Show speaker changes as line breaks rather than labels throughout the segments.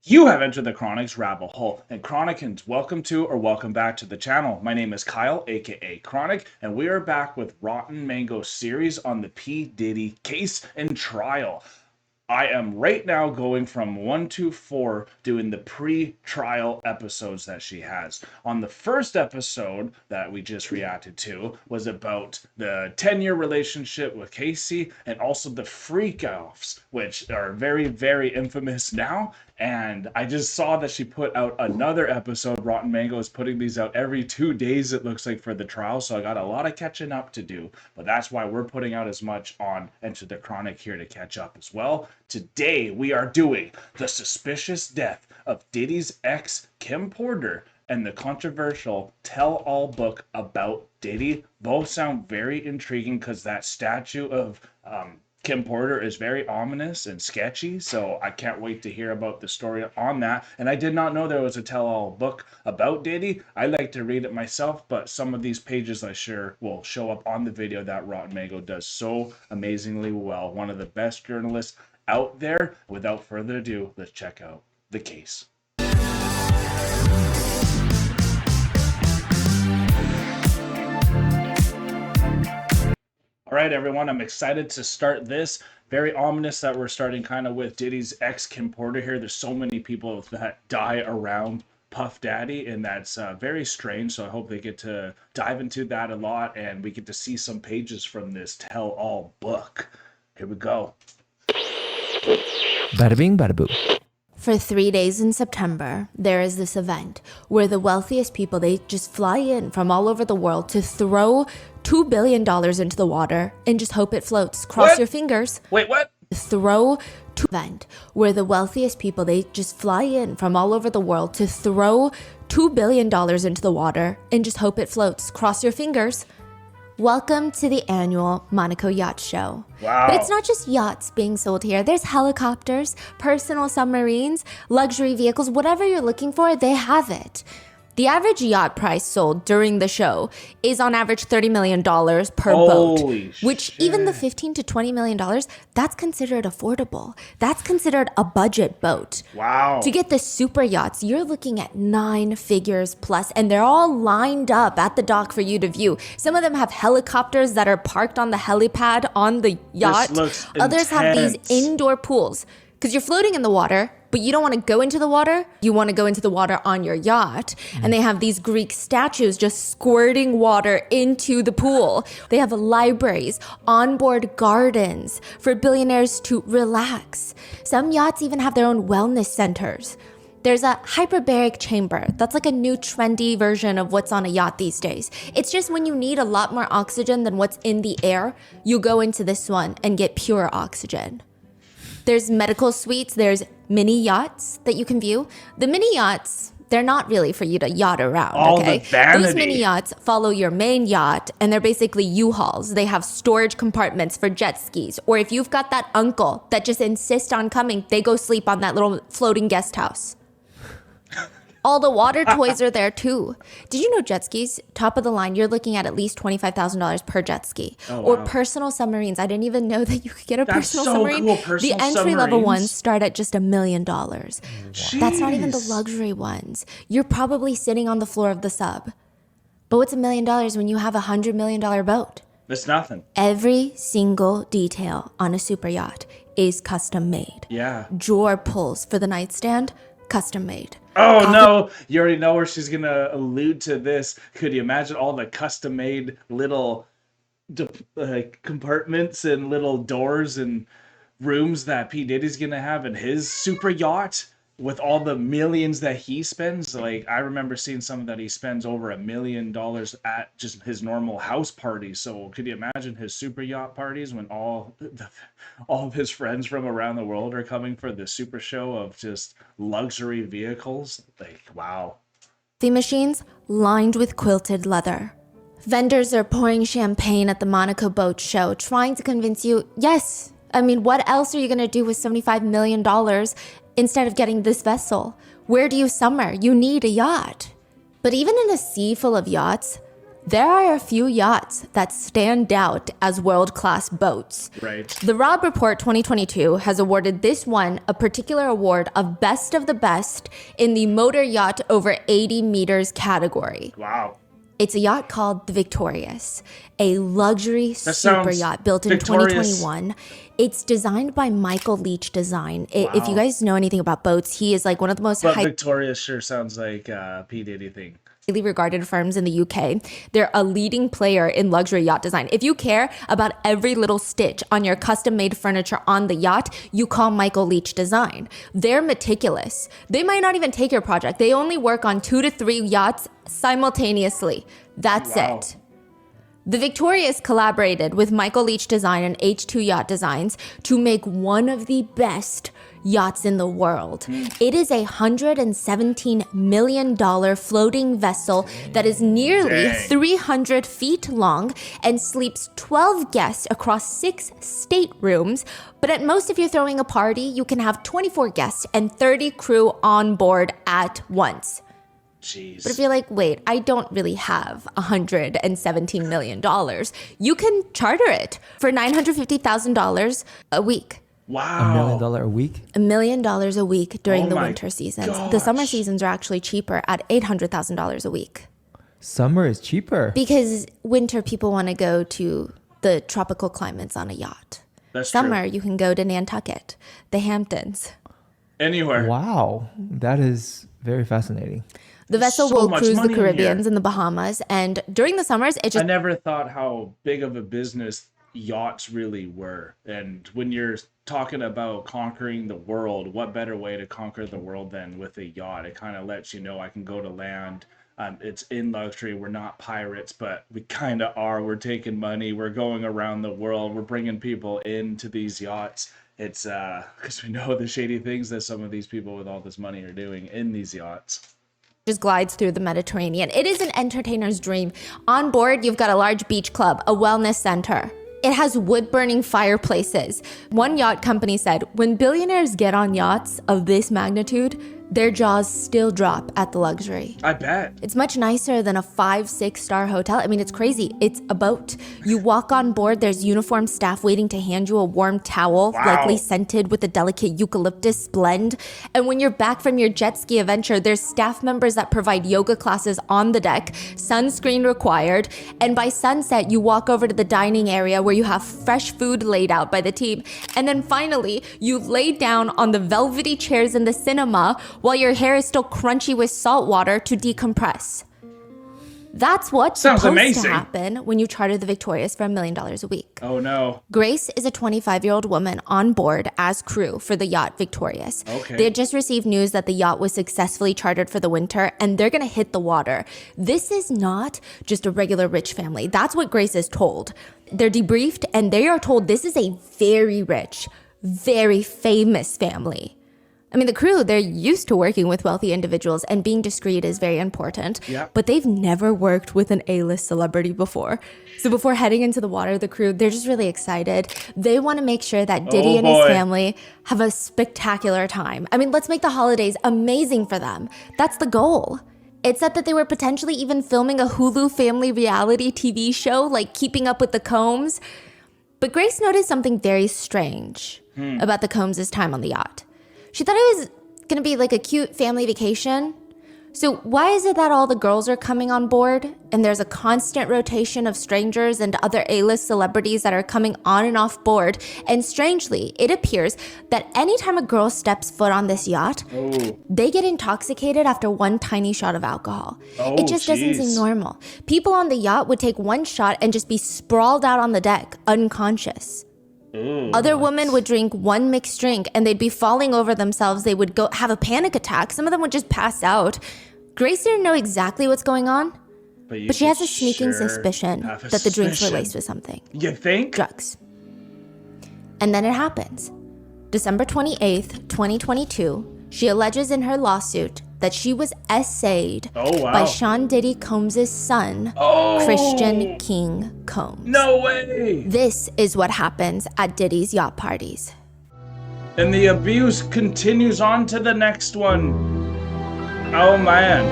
You have entered the Chronic's rabbit hole, and Chronicans, welcome to or welcome back to the channel. My name is Kyle, aka Chronic, and we are back with Rotten Mango series on the P. Diddy case and trial. I am right now going from 1 to 4 doing the pre-trial episodes that she has. On the first episode that we just reacted to was about the 10-year relationship with Casey and also the freak-offs, which are very, very infamous now. And I just saw that she put out another episode. Rotten Mango is putting these out every 2 days, it looks like, for the trial. So I got a lot of catching up to do. But that's why we're putting out as much on Enter the Chronic here to catch up as well. Today we are doing the suspicious death of Diddy's ex, Kim Porter, and the controversial tell-all book about Diddy. Both sound very intriguing because that statue of Kim Porter is very ominous and sketchy, so I can't wait to hear about the story on that. And I did not know there was a tell-all book about Diddy. I like to read it myself, but some of these pages I sure will show up on the video that Rotten Mango does so amazingly well. One of the best journalists out there. Without further ado, let's check out the case. All right, everyone, I'm excited to start this. Very ominous that we're starting kind of with Diddy's ex, Kim Porter here. There's so many people that die around Puff Daddy, and that's very strange. So I hope they get to dive into that a lot, and we get to see some pages from this tell-all book. Here we go.
Bada bing, bada boo.
For 3 days in September, there is this event where the wealthiest people, they just fly in from all over the world to throw $2 billion into the water and just hope it floats. Cross your fingers.
Wait, what?
Throw to event where the wealthiest people, they just fly in from all over the world to throw $2 billion into the water and just hope it floats. Cross your fingers. Welcome to the annual Monaco Yacht Show.
Wow.
But it's not just yachts being sold here. There's helicopters, personal submarines, luxury vehicles, whatever you're looking for, they have it. The average yacht price sold during the show is on average $30 million per
Holy
boat, which
shit.
even the $15 to $20 million, that's considered affordable. That's considered a budget boat.
Wow.
To get the super yachts, you're looking at 9 figures plus, and they're all lined up at the dock for you to view. Some of them have helicopters that are parked on the helipad on the yacht.
This looks
Others have these
intense.
indoor pools because you're floating in the water, but you don't want to go into the water. You want to go into the water on your yacht. And they have these Greek statues just squirting water into the pool. They have libraries, onboard gardens for billionaires to relax. Some yachts even have their own wellness centers. There's a hyperbaric chamber. That's like a new trendy version of what's on a yacht these days. It's just when you need a lot more oxygen than what's in the air, you go into this one and get pure oxygen. There's medical suites, there's mini yachts that you can view. The mini yachts, they're not really for you to yacht around,
All
okay?
the vanity.
Those mini yachts follow your main yacht, and they're basically U-Hauls. They have storage compartments for jet skis. Or if you've got that uncle that just insists on coming, they go sleep on that little floating guest house. All the water toys are there too. Did you know jet skis, top of the line, you're looking at least $25,000 per jet ski.
Oh, wow.
Or personal submarines. I didn't even know that you could get a
That's
personal
so
submarine.
cool, personal
The entry-level
submarines.
ones start at just $1 million. That's not even the
Jeez.
luxury ones. You're probably sitting on the floor of the sub. But what's $1 million when you have a $100 million boat?
It's nothing.
Every single detail on a super yacht is custom made.
Yeah.
Drawer pulls for the nightstand, custom made.
Oh no, you already know where she's gonna allude to this. Could you imagine all the custom-made little compartments and little doors and rooms that P. Diddy's gonna have in his super yacht with all the millions that he spends? Like, I remember seeing some that he spends over $1 million at just his normal house parties. So could you imagine his super yacht parties when all of his friends from around the world are coming for the super show of just luxury vehicles? Like, wow.
The machines lined with quilted leather. Vendors are pouring champagne at the Monaco Boat Show, trying to convince you, yes, I mean, what else are you going to do with $75 million instead of getting this vessel? Where do you summer? You need a yacht. But even in a sea full of yachts, There are a few yachts that stand out as world-class boats.
Right.
The Robb Report 2022 has awarded this one a particular award of Best of the Best in the Motor Yacht over 80 meters category.
Wow.
It's a yacht called the Victorious, a luxury super
sounds
yacht built in
victorious.
2021. It's designed by Michael Leach Design. If you guys know anything about boats, he is like one of the most
But Victoria sure sounds like a P. Diddy thing.
highly regarded firms in the UK. They're a leading player in luxury yacht design. If you care about every little stitch on your custom-made furniture on the yacht, you call Michael Leach Design. They're meticulous. They might not even take your project. They only work on 2 to 3 yachts simultaneously. That's it. The Victorious collaborated with Michael Leach Design and H2 Yacht Designs to make one of the best yachts in the world. It is a $117 million floating vessel that is nearly 300 feet long and sleeps 12 guests across 6 staterooms. But at most, if you're throwing a party, you can have 24 guests and 30 crew on board at once.
Jeez.
But if you're like, wait, I don't really have $117 million, you can charter it for $950,000 a week.
Wow.
$1 million a week?
$1 million a week during the
my
winter seasons. The summer seasons are actually cheaper at $800,000 a week.
Summer is cheaper.
Because winter people want to go to the tropical climates on a yacht.
That's
Summer,
true.
you can go to Nantucket, the Hamptons.
Anywhere.
Wow. That is very fascinating.
The vessel
So
will
much
cruise the
money in
Caribbeans
here.
and the Bahamas. And during the summers, it
I
just
never thought how big of a business yachts really were. And when you're talking about conquering the world, what better way to conquer the world than with a yacht? It kind of lets you know I can go to land. It's in luxury. We're not pirates, but we kind of are. We're taking money. We're going around the world. We're bringing people into these yachts. It's because we know the shady things that some of these people with all this money are doing in these yachts.
just glides through the Mediterranean. It is an entertainer's dream. On board, you've got a large beach club, a wellness center. It has wood-burning fireplaces. One yacht company said, when billionaires get on yachts of this magnitude, their jaws still drop at the luxury.
I bet.
It's much nicer than a 5-6 star hotel. I mean, it's crazy. It's a boat. You walk on board, there's uniformed staff waiting to hand you a warm towel, likely scented with a delicate eucalyptus blend. And when you're back from your jet ski adventure, there's staff members that provide yoga classes on the deck, sunscreen required. And by sunset, you walk over to the dining area where you have fresh food laid out by the team. And then finally, you lay down on the velvety chairs in the cinema while your hair is still crunchy with salt water to decompress. That's what's
Sounds
supposed
amazing.
to happen when you charter the Victorious for $1 million a week.
Oh no.
Grace is a 25-year-old woman on board as crew for the yacht Victorious.
Okay.
They had just received news that the yacht was successfully chartered for the winter, and they're gonna hit the water. This is not just a regular rich family. That's what Grace is told. They're debriefed, and they are told this is a very rich, very famous family. I mean, the crew, they're used to working with wealthy individuals, and being discreet is very important.
Yeah.
But they've never worked with an A-list celebrity before. So before heading into the water, the crew, they're just really excited. They want to make sure that Diddy and his family have a spectacular time. I mean, let's make the holidays amazing for them. That's the goal. It said that they were potentially even filming a Hulu family reality TV show, like Keeping Up with the Combs. But Grace noticed something very strange about the Combs' time on the yacht. She thought it was gonna be like a cute family vacation. So why is it that all the girls are coming on board and there's a constant rotation of strangers and other A-list celebrities that are coming on and off board? And strangely, it appears that anytime a girl steps foot on this yacht, they get intoxicated after one tiny shot of alcohol. It just doesn't seem normal. People on the yacht would take one shot and just be sprawled out on the deck, unconscious. Other women would drink one mixed drink and they'd be falling over themselves. They would go have a panic attack. Some of them would just pass out. Grace didn't know exactly what's going on, but she has a sneaking suspicion that the drinks were laced with something.
You think?
Drugs. And then it happens. December 28th, 2022, she alleges in her lawsuit that she was essayed by Sean Diddy Combs' son, Christian King Combs.
No way!
This is what happens at Diddy's yacht parties.
And the abuse continues on to the next one. Oh man.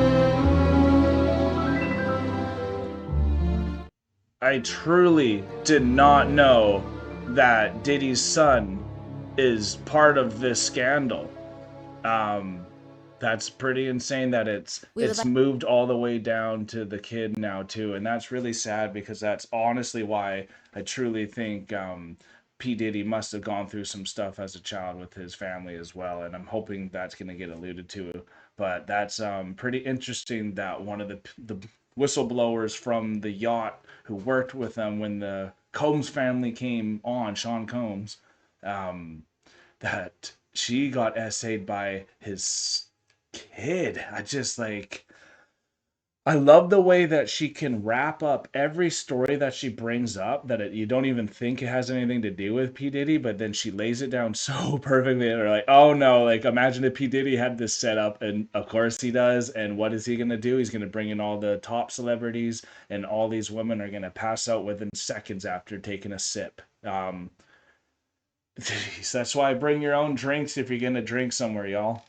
I truly did not know that Diddy's son is part of this scandal. That's pretty insane that it's moved all the way down to the kid now too, and that's really sad because that's honestly why I truly think P. Diddy must have gone through some stuff as a child with his family as well, and I'm hoping that's going to get alluded to. But that's pretty interesting that one of the whistleblowers from the yacht who worked with them when the Combs family came on, Sean Combs, that she got essayed by his kid. I love the way that she can wrap up every story that she brings up that you don't even think it has anything to do with P. Diddy, but then she lays it down so perfectly and they're like, oh no, like imagine if P. Diddy had this set up, and of course he does, and what is he gonna do? He's gonna bring in all the top celebrities and all these women are gonna pass out within seconds after taking a sip. That's why bring your own drinks if you're gonna drink somewhere, y'all.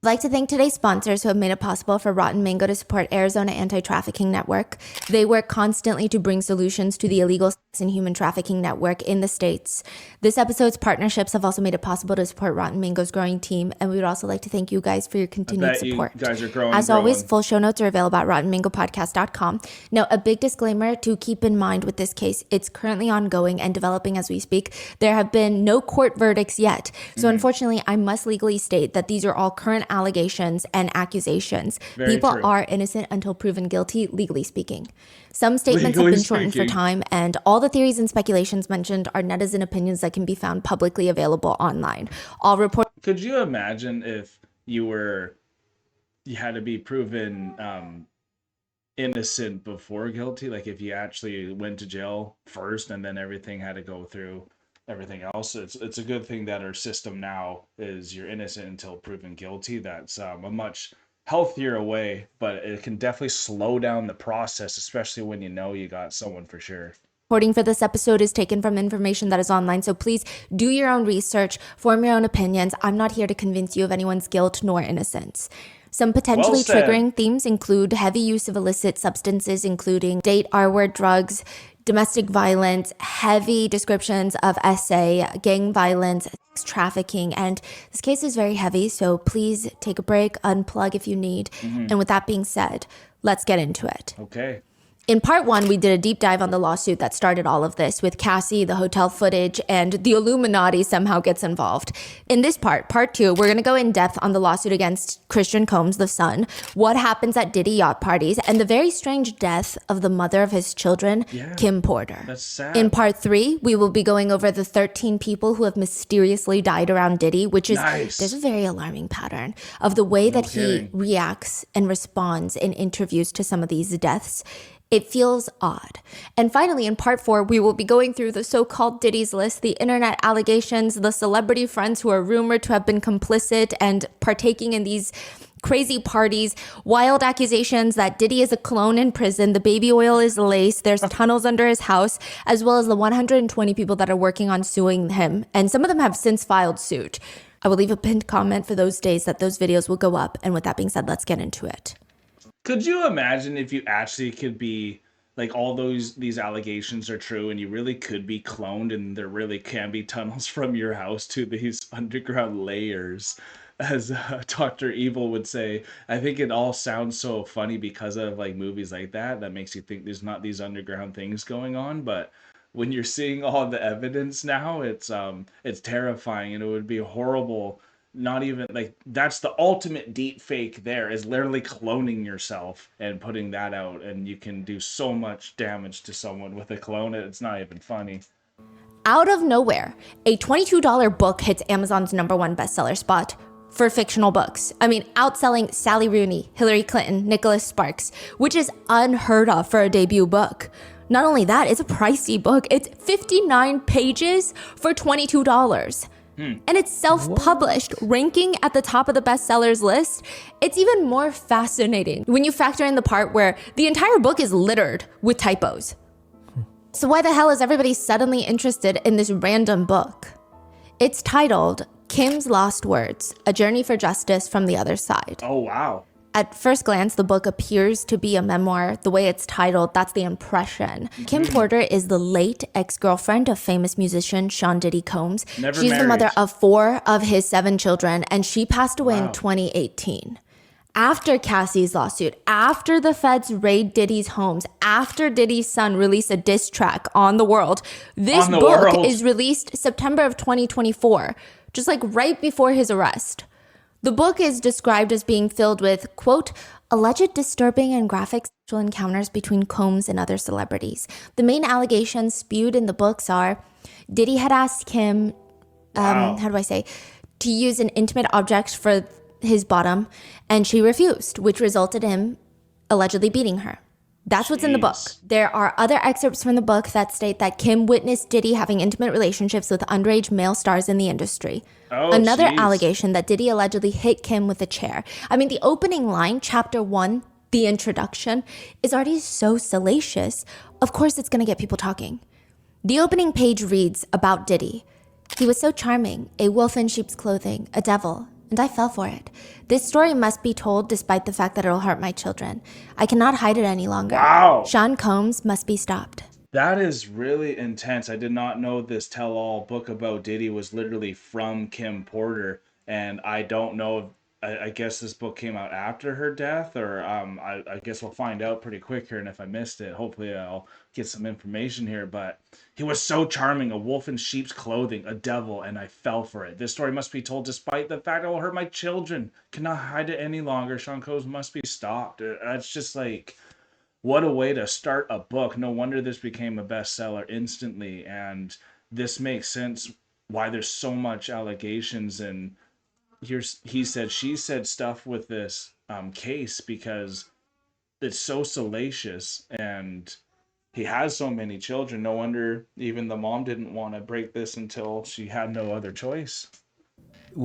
I'd like to thank today's sponsors who have made it possible for Rotten Mango to support Arizona Anti-Trafficking Network. They work constantly to bring solutions to the illegal sex and human trafficking network in the States. This episode's partnerships have also made it possible to support Rotten Mango's growing team, and we would also like to thank you guys for your continued support.
You guys are growing.
As always, full show notes are available at rottenmangopodcast.com. Now, a big disclaimer to keep in mind with this case, it's currently ongoing and developing as we speak. There have been no court verdicts yet. So unfortunately, I must legally state that these are all current allegations and accusations. People are innocent until proven guilty, legally speaking. Some statements have been shortened for time, and all the theories and speculations mentioned are netizen opinions that can be found publicly available online. All reports.
Could you imagine if you had to be proven innocent before guilty? Like if you actually went to jail first and then everything had to go through everything else. It's a good thing that our system now is you're innocent until proven guilty. That's a much healthier way, but it can definitely slow down the process, especially when you know you got someone for sure.
Reporting for this episode is taken from information that is online, so please do your own research, form your own opinions. I'm not here to convince you of anyone's guilt nor innocence. Some potentially triggering themes include heavy use of illicit substances, including date, R-word drugs, domestic violence, heavy descriptions of SA, gang violence, sex trafficking, and this case is very heavy, so please take a break, unplug if you need. And with that being said, let's get into it.
Okay.
In part one, we did a deep dive on the lawsuit that started all of this with Cassie, the hotel footage, and the Illuminati somehow gets involved. In this part two, we're going to go in depth on the lawsuit against Christian Combs, the son, what happens at Diddy yacht parties, and the very strange death of the mother of his children, Kim Porter.
That's sad.
In part three, we will be going over the 13 people who have mysteriously died around Diddy, which is, there's a very alarming pattern of the way that he reacts and responds in interviews to some of these deaths. It feels odd. And finally, in part four, we will be going through the so-called Diddy's list, the internet allegations, the celebrity friends who are rumored to have been complicit and partaking in these crazy parties, wild accusations that Diddy is a clone in prison, the baby oil is laced, there's tunnels under his house, as well as the 120 people that are working on suing him. And some of them have since filed suit. I will leave a pinned comment for those days that those videos will go up. And with that being said, let's get into it.
Could you imagine if you actually could be, like, all these allegations are true and you really could be cloned and there really can be tunnels from your house to these underground layers, as Dr. Evil would say. I think it all sounds so funny because of, like, movies like that makes you think there's not these underground things going on, but when you're seeing all the evidence now, it's terrifying, and it would be horrible. Not even, like, that's the ultimate deep fake there, is literally cloning yourself and putting that out, and you can do so much damage to someone with a clone. It's not even funny.
Out of nowhere, a $22 book hits Amazon's #1 bestseller spot for fictional books. I mean, outselling Sally Rooney, Hillary Clinton, Nicholas Sparks, which is unheard of for a debut book. Not only that, it's a pricey book. It's 59 pages for $22. And it's self-published, ranking at the top of the bestsellers list. It's even more fascinating when you factor in the part where the entire book is littered with typos. So why the hell is everybody suddenly interested in this random book? It's titled Kim's Lost Words, A Journey for Justice from the Other Side.
Oh, wow.
At first glance, the book appears to be a memoir. The way it's titled, that's the impression. Kim Porter is the late ex-girlfriend of famous musician Sean Diddy Combs.
Never
She's the
married.
mother of 4 of his 7 children, and she passed away
Wow.
in 2018. After Cassie's lawsuit, after the feds raid Diddy's homes, after Diddy's son released a diss track on the world, this
On the
book
world.
is released September of 2024, just like right before his arrest. The book is described as being filled with, quote, alleged disturbing and graphic sexual encounters between Combs and other celebrities. The main allegations spewed in the books are Diddy had asked Kim,
Wow.
to use an intimate object for his bottom, and she refused, which resulted in him allegedly beating her. That's what's in the book.
Jeez.
There are other excerpts from the book that state that Kim witnessed Diddy having intimate relationships with underage male stars in the industry.
Oh,
Another
jeez.
allegation that Diddy allegedly hit Kim with a chair. I mean, the opening line, chapter 1, the introduction, is already so salacious. Of course, it's going to get people talking. The opening page reads about Diddy. He was so charming, a wolf in sheep's clothing, a devil, and I fell for it. This story must be told despite the fact that it'll hurt my children. I cannot hide it any longer.
Wow.
Sean Combs must be stopped.
That is really intense. I did not know this tell-all book about Diddy was literally from Kim Porter, and I don't know if I guess this book came out after her death, or I guess we'll find out pretty quick here. And if I missed it, hopefully I'll get some information here. But he was so charming, a wolf in sheep's clothing, a devil, and I fell for it. This story must be told despite the fact it will hurt my children. Cannot hide it any longer. Sean Combs must be stopped. That's just like, what a way to start a book. No wonder this became a bestseller instantly. And this makes sense why there's so much allegations and here's he said she said stuff with this case, because it's so salacious and he has so many children. No wonder even the mom didn't want to break this until she had no other choice.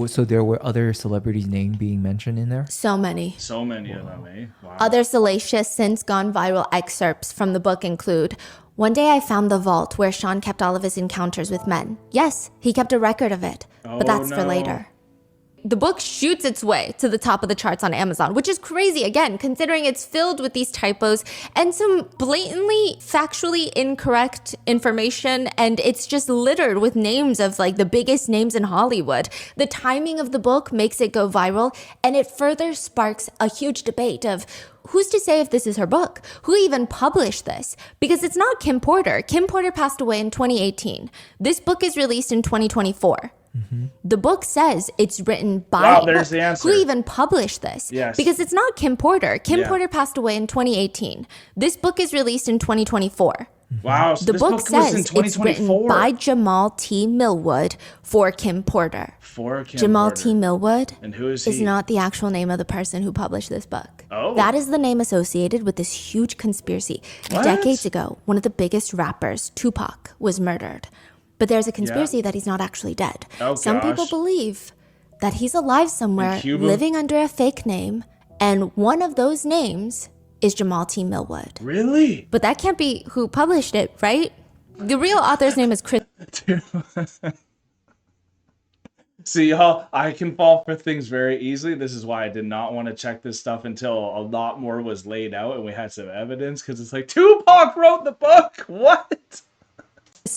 So there were other celebrities' name being mentioned in there?
So many.
So many of them, eh? Wow.
Other salacious, since gone viral excerpts from the book include, one day I found the vault where Sean kept all of his encounters with men. Yes, he kept a record of it,
Oh,
but that's for
no.
later. The book shoots its way to the top of the charts on Amazon, which is crazy, again, considering it's filled with these typos and some blatantly factually incorrect information, and it's just littered with names of like the biggest names in Hollywood. The timing of the book makes it go viral, and it further sparks a huge debate of who's to say if this is her book? Who even published this? Because it's not Kim Porter. Kim Porter passed away in 2018. This book is released in 2024. The book says it's written by...
Wow, there's the answer.
Who even published this?
Yes.
Because it's not Kim Porter. Kim
Yeah.
Porter passed away in 2018. This book is released in 2024.
Wow, so
The
this
book
book was in
says it's written
2024.
by Jamal T. Millwood for Kim Porter.
For Kim
Jamal
Porter.
T. Millwood
And who is
is
he?
not the actual name of the person who published this book.
Oh.
That is the name associated with this huge conspiracy.
What?
Decades ago, one of the biggest rappers, Tupac, was murdered. But there's a conspiracy that he's not actually dead.
Oh,
Some people
gosh.
believe that he's alive somewhere,
Cuba?
living under a fake name, and one of those names is Jamal T. Millwood.
Really?
But that can't be who published it, right? The real author's name is Chris.
See, y'all, I can fall for things very easily. This is why I did not want to check this stuff until a lot more was laid out and we had some evidence, because it's like, Tupac wrote the book? What?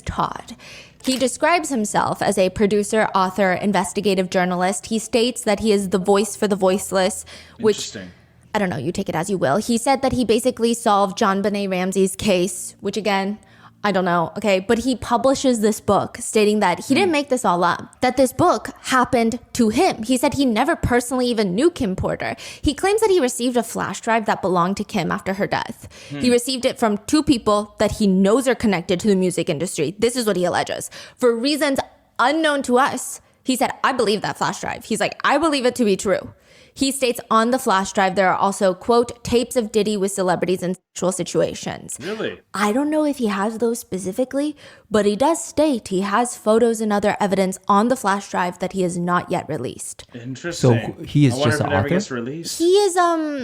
Todd. He describes himself as a producer, author, investigative journalist. He states that he is the voice for the voiceless, which,
Interesting.
I don't know, you take it as you will. He said that he basically solved John Benet Ramsey's case, which again, I don't know, okay? But he publishes this book stating that he didn't make this all up, that this book happened to him. He said he never personally even knew Kim Porter. He claims that he received a flash drive that belonged to Kim after her death. He received it from 2 people that he knows are connected to the music industry. This is what he alleges. For reasons unknown to us, he said, I believe that flash drive. He's like, I believe it to be true. He states on the flash drive, there are also, quote, tapes of Diddy with celebrities in sexual situations.
Really?
I don't know if he has those specifically, but he does state he has photos and other evidence on the flash drive that he has not yet released.
Interesting.
So he is
I wonder
just
if
an
it ever
author?
gets released.
He is,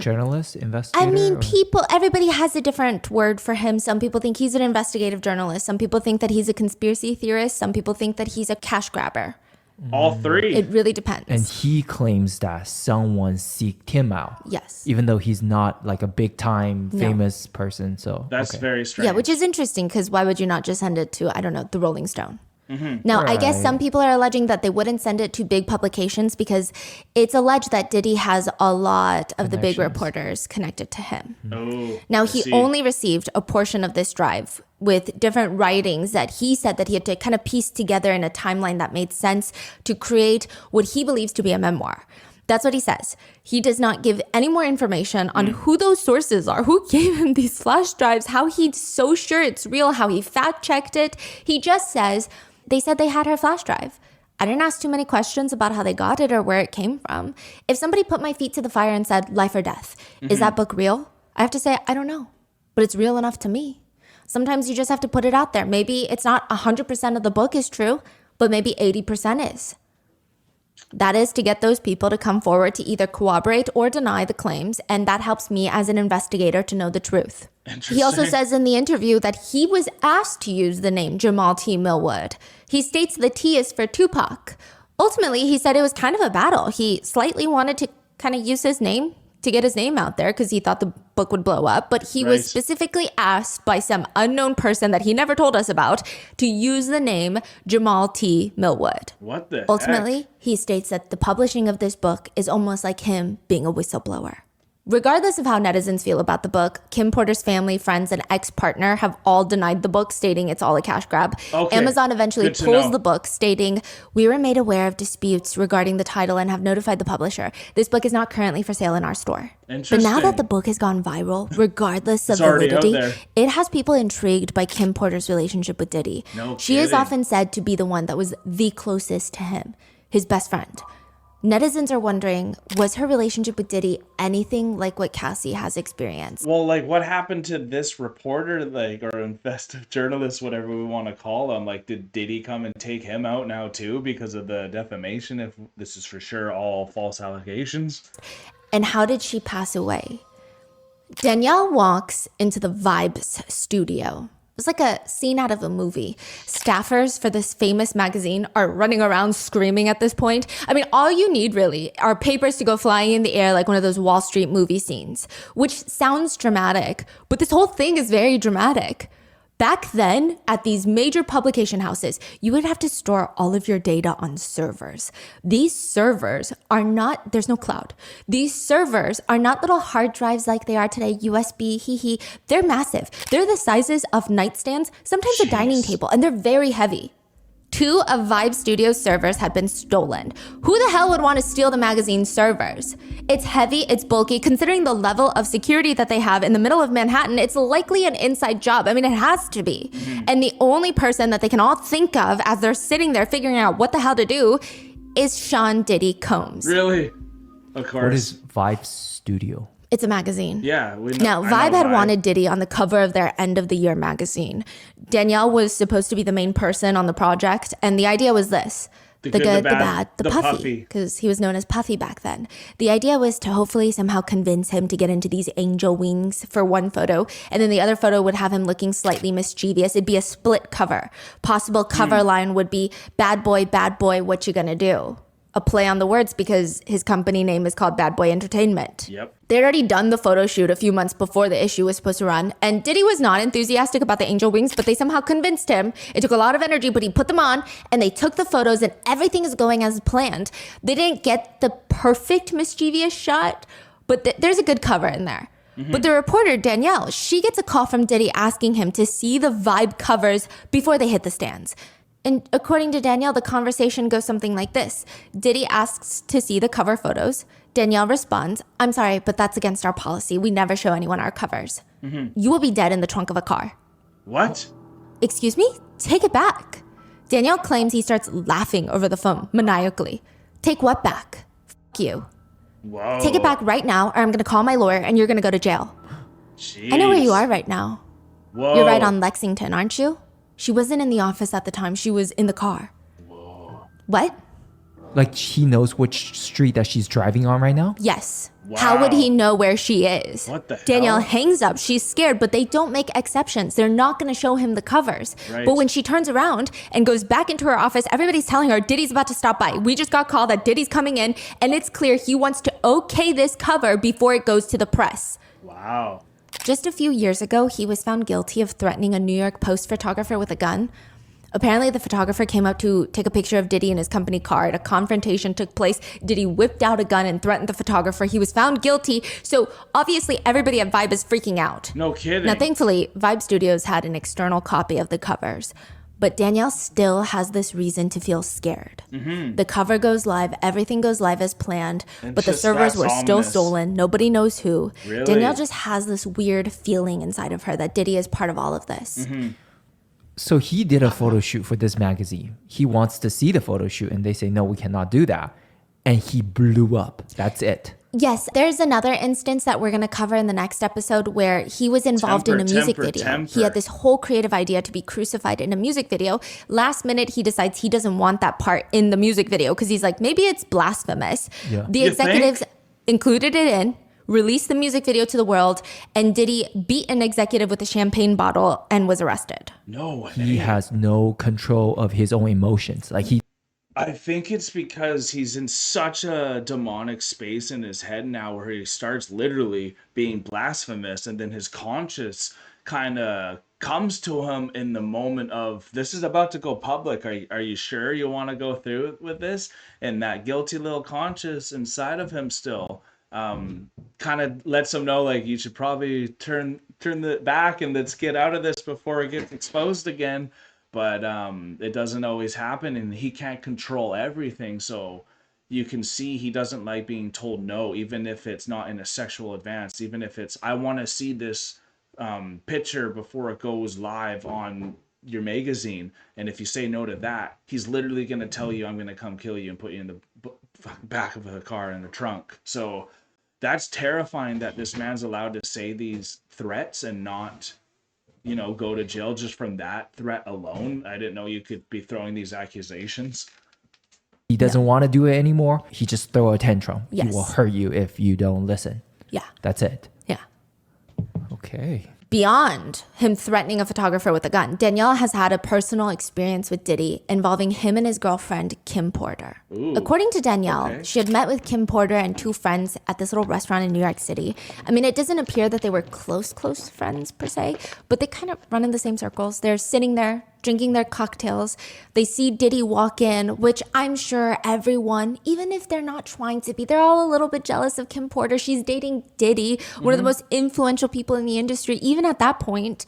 Journalist, investigator?
I mean,
or-
everybody has a different word for him. Some people think he's an investigative journalist. Some people think that he's a conspiracy theorist. Some people think that he's a cash grabber.
All three.
It really depends.
And he claims that someone seeked him out.
Yes.
Even though he's not like a big time famous person. So
That's
okay.
very strange.
Yeah, which is interesting because why would you not just send it to, I don't know, the Rolling Stone? Now, I guess some people are alleging that they wouldn't send it to big publications because it's alleged that Diddy has a lot of the big reporters connected to him.
Oh,
Now,
I
he
see.
only received a portion of this drive with different writings that he said that he had to kind of piece together in a timeline that made sense to create what he believes to be a memoir. That's what he says. He does not give any more information on who those sources are, who gave him these flash drives, how he's so sure it's real, how he fact-checked it. He just says, they said they had her flash drive. I didn't ask too many questions about how they got it or where it came from. If somebody put my feet to the fire and said, life or death, is that book real? I have to say, I don't know, but it's real enough to me. Sometimes you just have to put it out there. Maybe it's not 100% of the book is true, but maybe 80% is. That is to get those people to come forward to either corroborate or deny the claims, and that helps me as an investigator to know the truth. He also says in the interview that he was asked to use the name Jamal T. Millwood. He states the T is for Tupac. Ultimately, he said it was kind of a battle. He slightly wanted to kind of use his name to get his name out there because he thought the book would blow up, but he was specifically asked by some unknown person that he never told us about to use the name Jamal T. Millwood.
What the
Ultimately,
heck?
he states that the publishing of this book is almost like him being a whistleblower. Regardless of how netizens feel about the book, Kim Porter's family, friends, and ex-partner have all denied the book, stating it's all a cash grab.
Okay.
Amazon eventually
Good to
pulls
know.
the book, stating, we were made aware of disputes regarding the title and have notified the publisher. This book is not currently for sale in our store. But now
Interesting.
that the book has gone viral, regardless of
It's already out
validity,
there.
it has people intrigued by Kim Porter's relationship with Diddy.
No
She is
kidding.
often said to be the one that was the closest to him, his best friend. Netizens are wondering, was her relationship with Diddy anything like what Cassie has experienced?
Well, like, what happened to this reporter, like, or investigative journalist, whatever we want to call him? Like, did Diddy come and take him out now too because of the defamation? If this is for sure all false allegations.
And how did she pass away? Danielle walks into the Vibes studio. It was like a scene out of a movie. Staffers for this famous magazine are running around screaming at this point. I mean, all you need really are papers to go flying in the air like one of those Wall Street movie scenes, which sounds dramatic, but this whole thing is very dramatic. Back then, at these major publication houses, you would have to store all of your data on servers. These servers are not, there's no cloud. These servers are not little hard drives like they are today, USB, They're massive. They're the sizes of nightstands, sometimes a dining table, and they're very heavy. 2 of Vibe Studios' servers had been stolen. Who the hell would want to steal the magazine's servers? It's heavy, it's bulky. Considering the level of security that they have in the middle of Manhattan, it's likely an inside job. I mean, it has to be. And the only person that they can all think of as they're sitting there figuring out what the hell to do is Sean Diddy Combs.
Really? Of course.
What is Vibe Studio?
It's a magazine.
Yeah. We know,
Now,
I
Vibe
know
had
Vibe.
wanted Diddy on the cover of their end of the year magazine. Danielle was supposed to be the main person on the project, and the idea was this. The good, the bad, the puffy, because he was known as Puffy back then. The idea was to hopefully somehow convince him to get into these angel wings for one photo, and then the other photo would have him looking slightly mischievous. It'd be a split cover. Possible cover line would be, bad boy, what you gonna do? A play on the words because his company name is called Bad Boy Entertainment.
Yep.
They'd already done the photo shoot a few months before the issue was supposed to run, and Diddy was not enthusiastic about the angel wings, but they somehow convinced him. It took a lot of energy, but he put them on, and they took the photos, and everything is going as planned. They didn't get the perfect mischievous shot, but there's a good cover in there. But the reporter, Danielle, she gets a call from Diddy asking him to see the Vibe covers before they hit the stands. And according to Danielle, the conversation goes something like this. Diddy asks to see the cover photos. Danielle responds, I'm sorry, but that's against our policy. We never show anyone our covers. You will be dead in the trunk of a car.
What?
Excuse me? Take it back. Danielle claims he starts laughing over the phone maniacally. Take what back? F you.
Whoa.
Take it back right now, or I'm going to call my lawyer and you're going to go to jail.
Jeez.
I know where you are right now.
Whoa.
You're right on Lexington, aren't you? She wasn't in the office at the time. She was in the car.
Whoa.
What?
Like he knows which street that she's driving on right now?
Yes.
Wow.
How would he know where she is?
What the
Danielle
hell?
hangs up. She's scared, but they don't make exceptions. They're not going to show him the covers.
Right.
But when she turns around and goes back into her office, everybody's telling her Diddy's about to stop by. We just got called that Diddy's coming in, and it's clear he wants to okay this cover before it goes to the press.
Wow.
Just a few years ago, he was found guilty of threatening a New York Post photographer with a gun. Apparently, the photographer came out to take a picture of Diddy in his company car. A confrontation took place. Diddy whipped out a gun and threatened the photographer. He was found guilty. So obviously, everybody at Vibe is freaking out.
No kidding.
Now, thankfully, Vibe Studios had an external copy of the covers. But Danielle still has this reason to feel scared. The cover goes live. Everything goes live as planned. But the servers were still stolen. Nobody knows who.
Really?
Danielle just has this weird feeling inside of her that Diddy is part of all of this.
So he did a photo shoot for this magazine. He wants to see the photo shoot and they say, no, we cannot do that. And he blew up. That's it.
Yes, there's another instance that we're going to cover in the next episode where he was involved in a music video. He had this whole creative idea to be crucified in a music video. Last minute, he decides he doesn't want that part in the music video because he's like, maybe it's blasphemous.
Yeah.
The
You
executives
think?
included it in, released the music video to the world, and Diddy beat an executive with a champagne bottle and was arrested.
No way.
He has no control of his own emotions. Like
I think it's because he's in such a demonic space in his head now where he starts literally being blasphemous, and then his conscience kind of comes to him in the moment of, this is about to go public. Are you sure you want to go through with this? And that guilty little conscience inside of him still kind of lets him know, like, you should probably turn the back and let's get out of this before it gets exposed again. But it doesn't always happen, and he can't control everything. So you can see he doesn't like being told no, even if it's not in a sexual advance, even if it's, I want to see this picture before it goes live on your magazine. And if you say no to that, he's literally going to tell you, I'm going to come kill you and put you in the back of a car in the trunk. So that's terrifying that this man's allowed to say these threats and not, go to jail just from that threat alone. I didn't know you could be throwing these accusations.
he doesn't want to do it anymore. He just throw a tantrum.
Yes.
He will hurt you if you don't listen.
Yeah.
That's it.
Yeah.
Okay.
Beyond him threatening a photographer with a gun, Danielle has had a personal experience with Diddy involving him and his girlfriend, Kim Porter.
Ooh,
According to Danielle,
okay.
she had met with Kim Porter and two friends at this little restaurant in New York City. I mean, it doesn't appear that they were close friends per se, but they kind of run in the same circles. They're sitting there drinking their cocktails. They see Diddy walk in, which I'm sure everyone, even if they're not trying to be, they're all a little bit jealous of Kim Porter. She's dating Diddy, one of the most influential people in the industry, even at that point.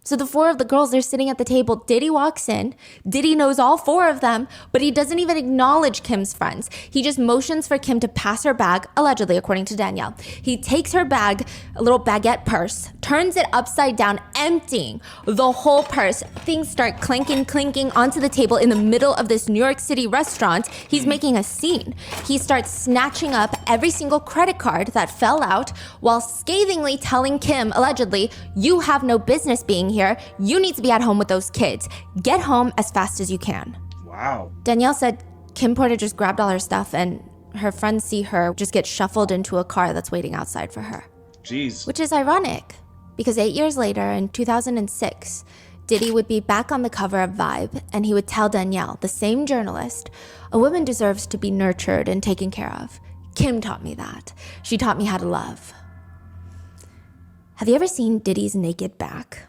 So the four of the girls, they're sitting at the table. Diddy walks in. Diddy knows all four of them, but he doesn't even acknowledge Kim's friends. He just motions for Kim to pass her bag, allegedly, according to Danielle. He takes her bag, a little baguette purse, turns it upside down, emptying the whole purse. Things start clinking onto the table in the middle of this New York City restaurant. He's making a scene. He starts snatching up every single credit card that fell out while scathingly telling Kim, allegedly, you have no business being here. You need to be at home with those kids. Get home as fast as you can.
Wow.
Danielle said Kim Porter just grabbed all her stuff and her friends see her just get shuffled into a car that's waiting outside for her.
Jeez.
Which is ironic because 8 years later in 2006, Diddy would be back on the cover of Vibe and he would tell Danielle, the same journalist, a woman deserves to be nurtured and taken care of. Kim taught me that. She taught me how to love. Have you ever seen Diddy's naked back?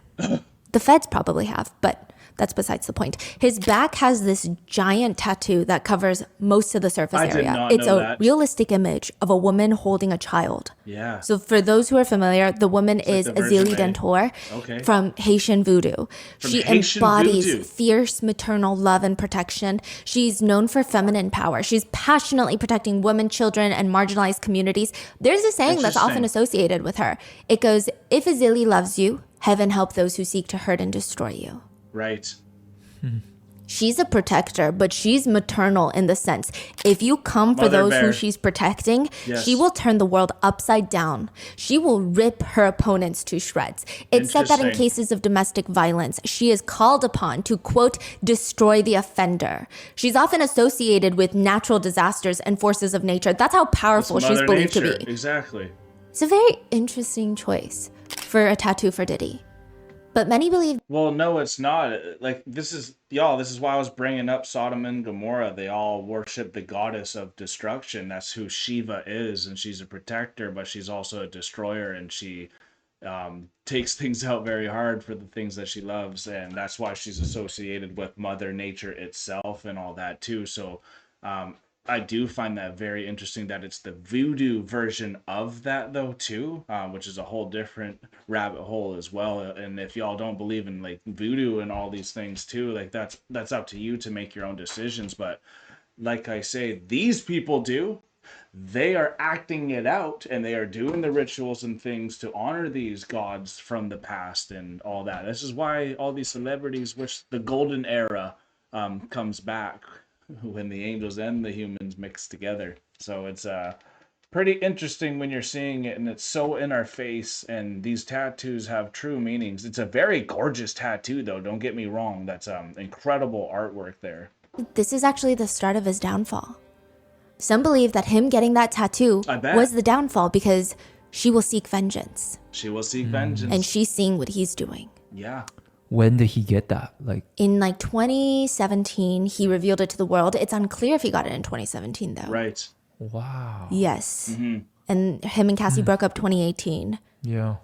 The feds probably have, but that's besides the point. His back has this giant tattoo that covers most of the surface
I did
area.
not
It's
know
a
that.
realistic image of a woman holding a child.
Yeah.
So for those who are familiar, the woman
like
is
the Virgin
Azélie
Mary.
Dentor
Okay.
from Haitian voodoo. She
Haitian
embodies
voodoo.
fierce maternal love and protection. She's known for feminine power. She's passionately protecting women, children, and marginalized communities. There's a saying that's often
Interesting.
associated with her. It goes, if Azélie loves you, heaven help those who seek to hurt and destroy you.
Right.
She's a protector, but she's maternal in the sense, if you come for
Mother
those
bear.
who she's protecting,
Yes.
she will turn the world upside down. She will rip her opponents to shreds. It's said that in
Interesting.
cases of domestic violence, she is called upon to, quote, destroy the offender. She's often associated with natural disasters and forces of nature. That's how powerful
It's
she's
Mother
believed
Nature.
to be.
Exactly.
It's a very interesting choice for a tattoo for Diddy. But many believe
Well, no, it's not. Like, this is why I was bringing up Sodom and Gomorrah. They all worship the goddess of destruction. That's who Shiva is, and she's a protector, but she's also a destroyer, and she takes things out very hard for the things that she loves, and that's why she's associated with Mother Nature itself and all that too. So I do find that very interesting that it's the voodoo version of that though too, which is a whole different rabbit hole as well. And if y'all don't believe in like voodoo and all these things too, like that's up to you to make your own decisions. But like I say, these people do. They are acting it out and they are doing the rituals and things to honor these gods from the past and all that. This is why all these celebrities wish the golden era comes back when the angels and the humans mix together. So it's pretty interesting when you're seeing it, and it's so in our face, and these tattoos have true meanings. It's a very gorgeous tattoo though, don't get me wrong. That's incredible artwork there.
this is actually the start of his downfall. Some believe that him getting that tattoo
I bet.
was the downfall because she will seek vengeance,
She will seek vengeance.
and she's seeing what he's doing.
Yeah.
When did he get that? Like,
In like 2017, he revealed it to the world. It's unclear if he got it in 2017 though.
Right.
wow.
Yes. And him and Cassie broke up 2018.
Yeah.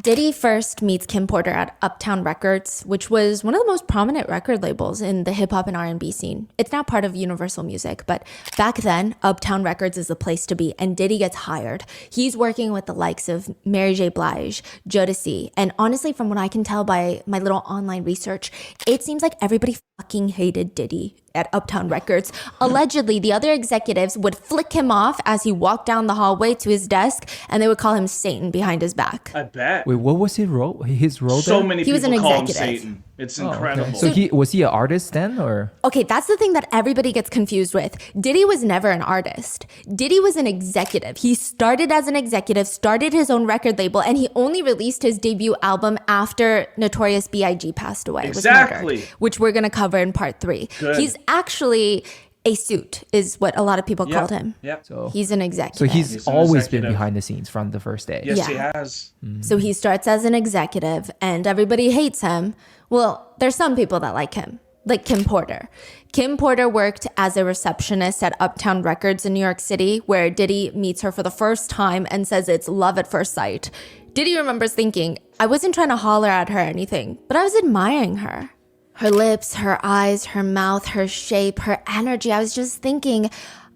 Diddy first meets Kim Porter at Uptown Records, which was one of the most prominent record labels in the hip hop and R&B scene. It's now part of Universal Music, but back then, Uptown Records is the place to be, and Diddy gets hired. He's working with the likes of Mary J. Blige, Jodeci, and honestly, from what I can tell by my little online research, it seems like everybody fucking hated Diddy at Uptown Records. Allegedly, the other executives would flick him off as he walked down the hallway to his desk, and they would call him Satan behind his back.
I bet.
Wait, what was his role? His role
So
there?
many
He was
people
an
call him
executive.
Satan. It's
Oh, okay.
incredible.
So he was he an artist then, or?
Okay, that's the thing that everybody gets confused with. Diddy was never an artist. Diddy was an executive. He started as an executive, started his own record label, and he only released his debut album after Notorious B.I.G. passed away. Was
Exactly.
murdered, which we're going to cover in part 3.
Good.
He's actually a suit, is what a lot of people
Yep.
called him.
Yep.
So
He's an
so
executive.
he's
He's an
always been
executive.
behind the scenes from the first day.
Yes, he
Yeah.
has.
So he starts as an executive and everybody hates him. Well, there's some people that like him, like Kim Porter. Kim Porter worked as a receptionist at Uptown Records in New York City, where Diddy meets her for the first time and says it's love at first sight. Diddy remembers thinking, I wasn't trying to holler at her or anything, but I was admiring her. Her lips, her eyes, her mouth, her shape, her energy. I was just thinking,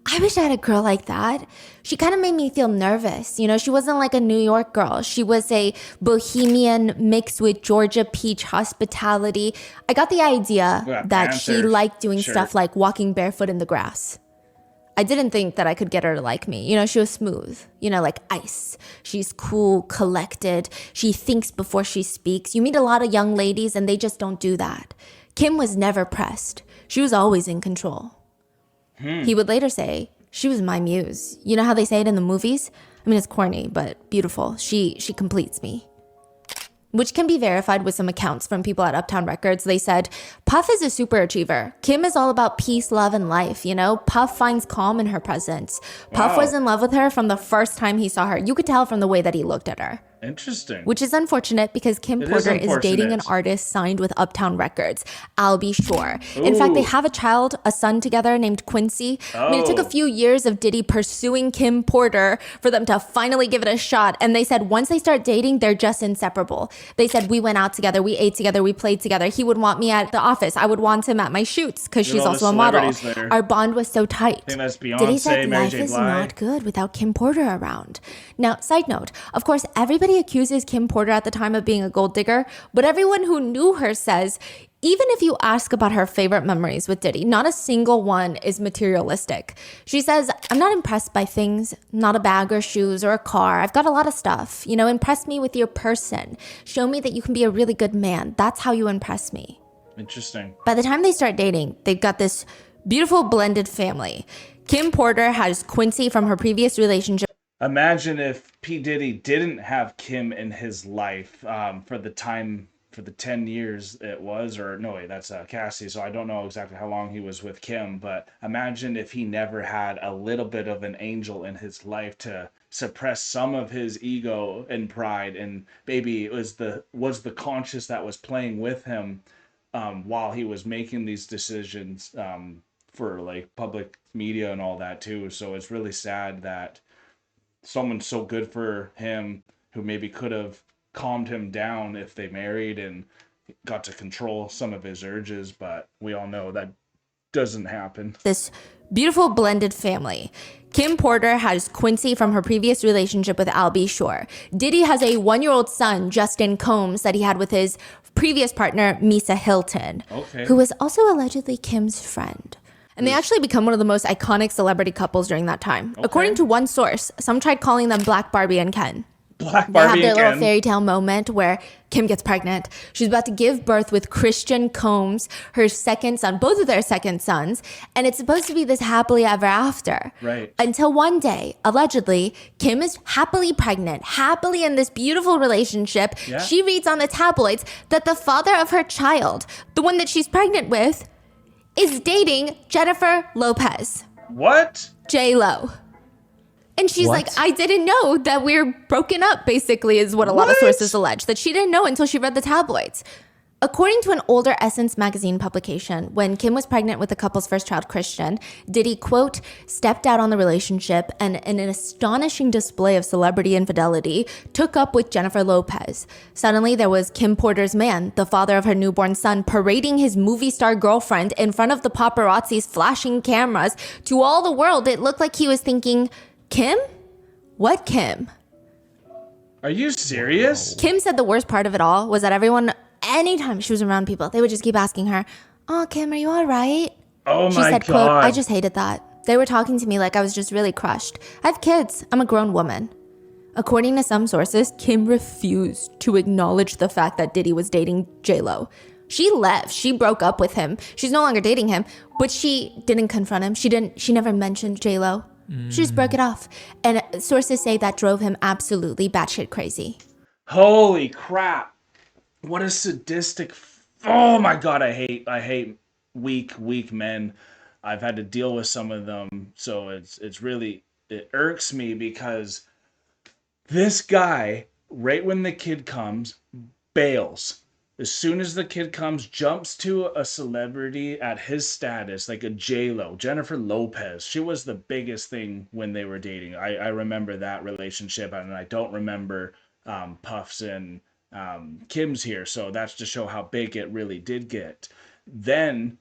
I wish I had a girl like that. She kind of made me feel nervous. You know, she wasn't like a New York girl. She was a bohemian mixed with Georgia peach hospitality. I got the idea
Yeah,
that she
Panther
liked doing
shirt.
stuff like walking barefoot in the grass. I didn't think that I could get her to like me. You know, she was smooth, you know, like ice. She's cool, collected. She thinks before she speaks. You meet a lot of young ladies and they just don't do that. Kim was never pressed. She was always in control. He would later say, she was my muse. You know how they say it in the movies? I mean, it's corny, but beautiful. She completes me. Which can be verified with some accounts from people at Uptown Records. They said, Puff is a super achiever. Kim is all about peace, love, and life, you know? Puff finds calm in her presence. Puff
Wow.
was in love with her from the first time he saw her. You could tell from the way that he looked at her.
Interesting.
Which is unfortunate because Kim
It is
Porter is dating an
unfortunate.
artist signed with Uptown Records, I'll be sure. In fact, they
Ooh.
have a son together named Quincy. I mean, it took a
Oh.
few years of Diddy pursuing Kim Porter for them to finally give it a shot. And they said once they start dating, they're just inseparable. They said we went out together, we ate together, we played together. He would want me at the office. I would want him at my shoots because
Look at
she's
all the
also a model.
celebrities there.
Our bond was so tight.
I think that's
Diddy
Beyonce,
said
Mary
life
J.
is
Blige.
not good without Kim Porter around. Now, side note, of course, everybody accuses Kim Porter at the time of being a gold digger, but everyone who knew her says, even if you ask about her favorite memories with Diddy, not a single one is materialistic. She says, I'm not impressed by things, not a bag or shoes or a car. I've got a lot of stuff. You know, impress me with your person. Show me that you can be a really good man. That's how you impress me.
Interesting.
By the time they start dating, they've got this beautiful blended family. Kim Porter has Quincy from her previous relationship.
Imagine if P. Diddy didn't have Kim in his life for the 10 years it was, or no, wait, that's Cassie. So I don't know exactly how long he was with Kim, but imagine if he never had a little bit of an angel in his life to suppress some of his ego and pride, and maybe it was the conscience that was playing with him while he was making these decisions for like public media and all that too. So it's really sad that someone so good for him, who maybe could have calmed him down if they married and got to control some of his urges, but we all know that doesn't happen.
This beautiful blended family. Kim Porter has Quincy from her previous relationship with Al B. Shore. Diddy has a 1-year-old son, Justin Combs, that he had with his previous partner, Misa Hilton, who was also allegedly Kim's friend. And they actually become one of the most iconic celebrity couples during that time. According to one source, some tried calling them Black Barbie and Ken.
Black
They
Barbie
have their
and
little
Ken.
fairy tale moment where Kim gets pregnant. She's about to give birth with Christian Combs, her second son, both of their second sons. And it's supposed to be this happily ever after.
Right.
Until one day, allegedly, Kim is happily pregnant, happily in this beautiful relationship.
Yeah.
She reads on the tabloids that the father of her child, the one that she's pregnant with, is dating Jennifer Lopez,
What?
J-Lo. And she's
What?
like, I didn't know that we're broken up, basically, is what a lot of
What?
sources allege. That she didn't know until she read the tabloids. According to an older Essence magazine publication, when Kim was pregnant with the couple's first child, Christian, Diddy, quote, stepped out on the relationship and, in an astonishing display of celebrity infidelity, took up with Jennifer Lopez. Suddenly, there was Kim Porter's man, the father of her newborn son, parading his movie star girlfriend in front of the paparazzi's flashing cameras. To all the world, it looked like he was thinking, Kim? What Kim?
Are you serious?
Kim said the worst part of it all was that everyone, anytime she was around people, they would just keep asking her, oh, Kim, are you all right?
Oh
She
my
said,
God.
quote, I just hated that. They were talking to me like I was just really crushed. I have kids. I'm a grown woman. According to some sources, Kim refused to acknowledge the fact that Diddy was dating J-Lo. She left. She broke up with him. She's no longer dating him, but she didn't confront him. She never mentioned J-Lo. She just broke it off. And sources say that drove him absolutely batshit crazy.
Holy crap. What a sadistic. Oh my God, I hate weak men. I've had to deal with some of them. So it's really, it irks me because this guy, right when the kid comes, bails. As soon as the kid comes, jumps to a celebrity at his status, like a J-Lo, Jennifer Lopez. She was the biggest thing when they were dating. I remember that relationship, and I don't remember Puff's and Kim's here. So that's to show how big it really did get. Then,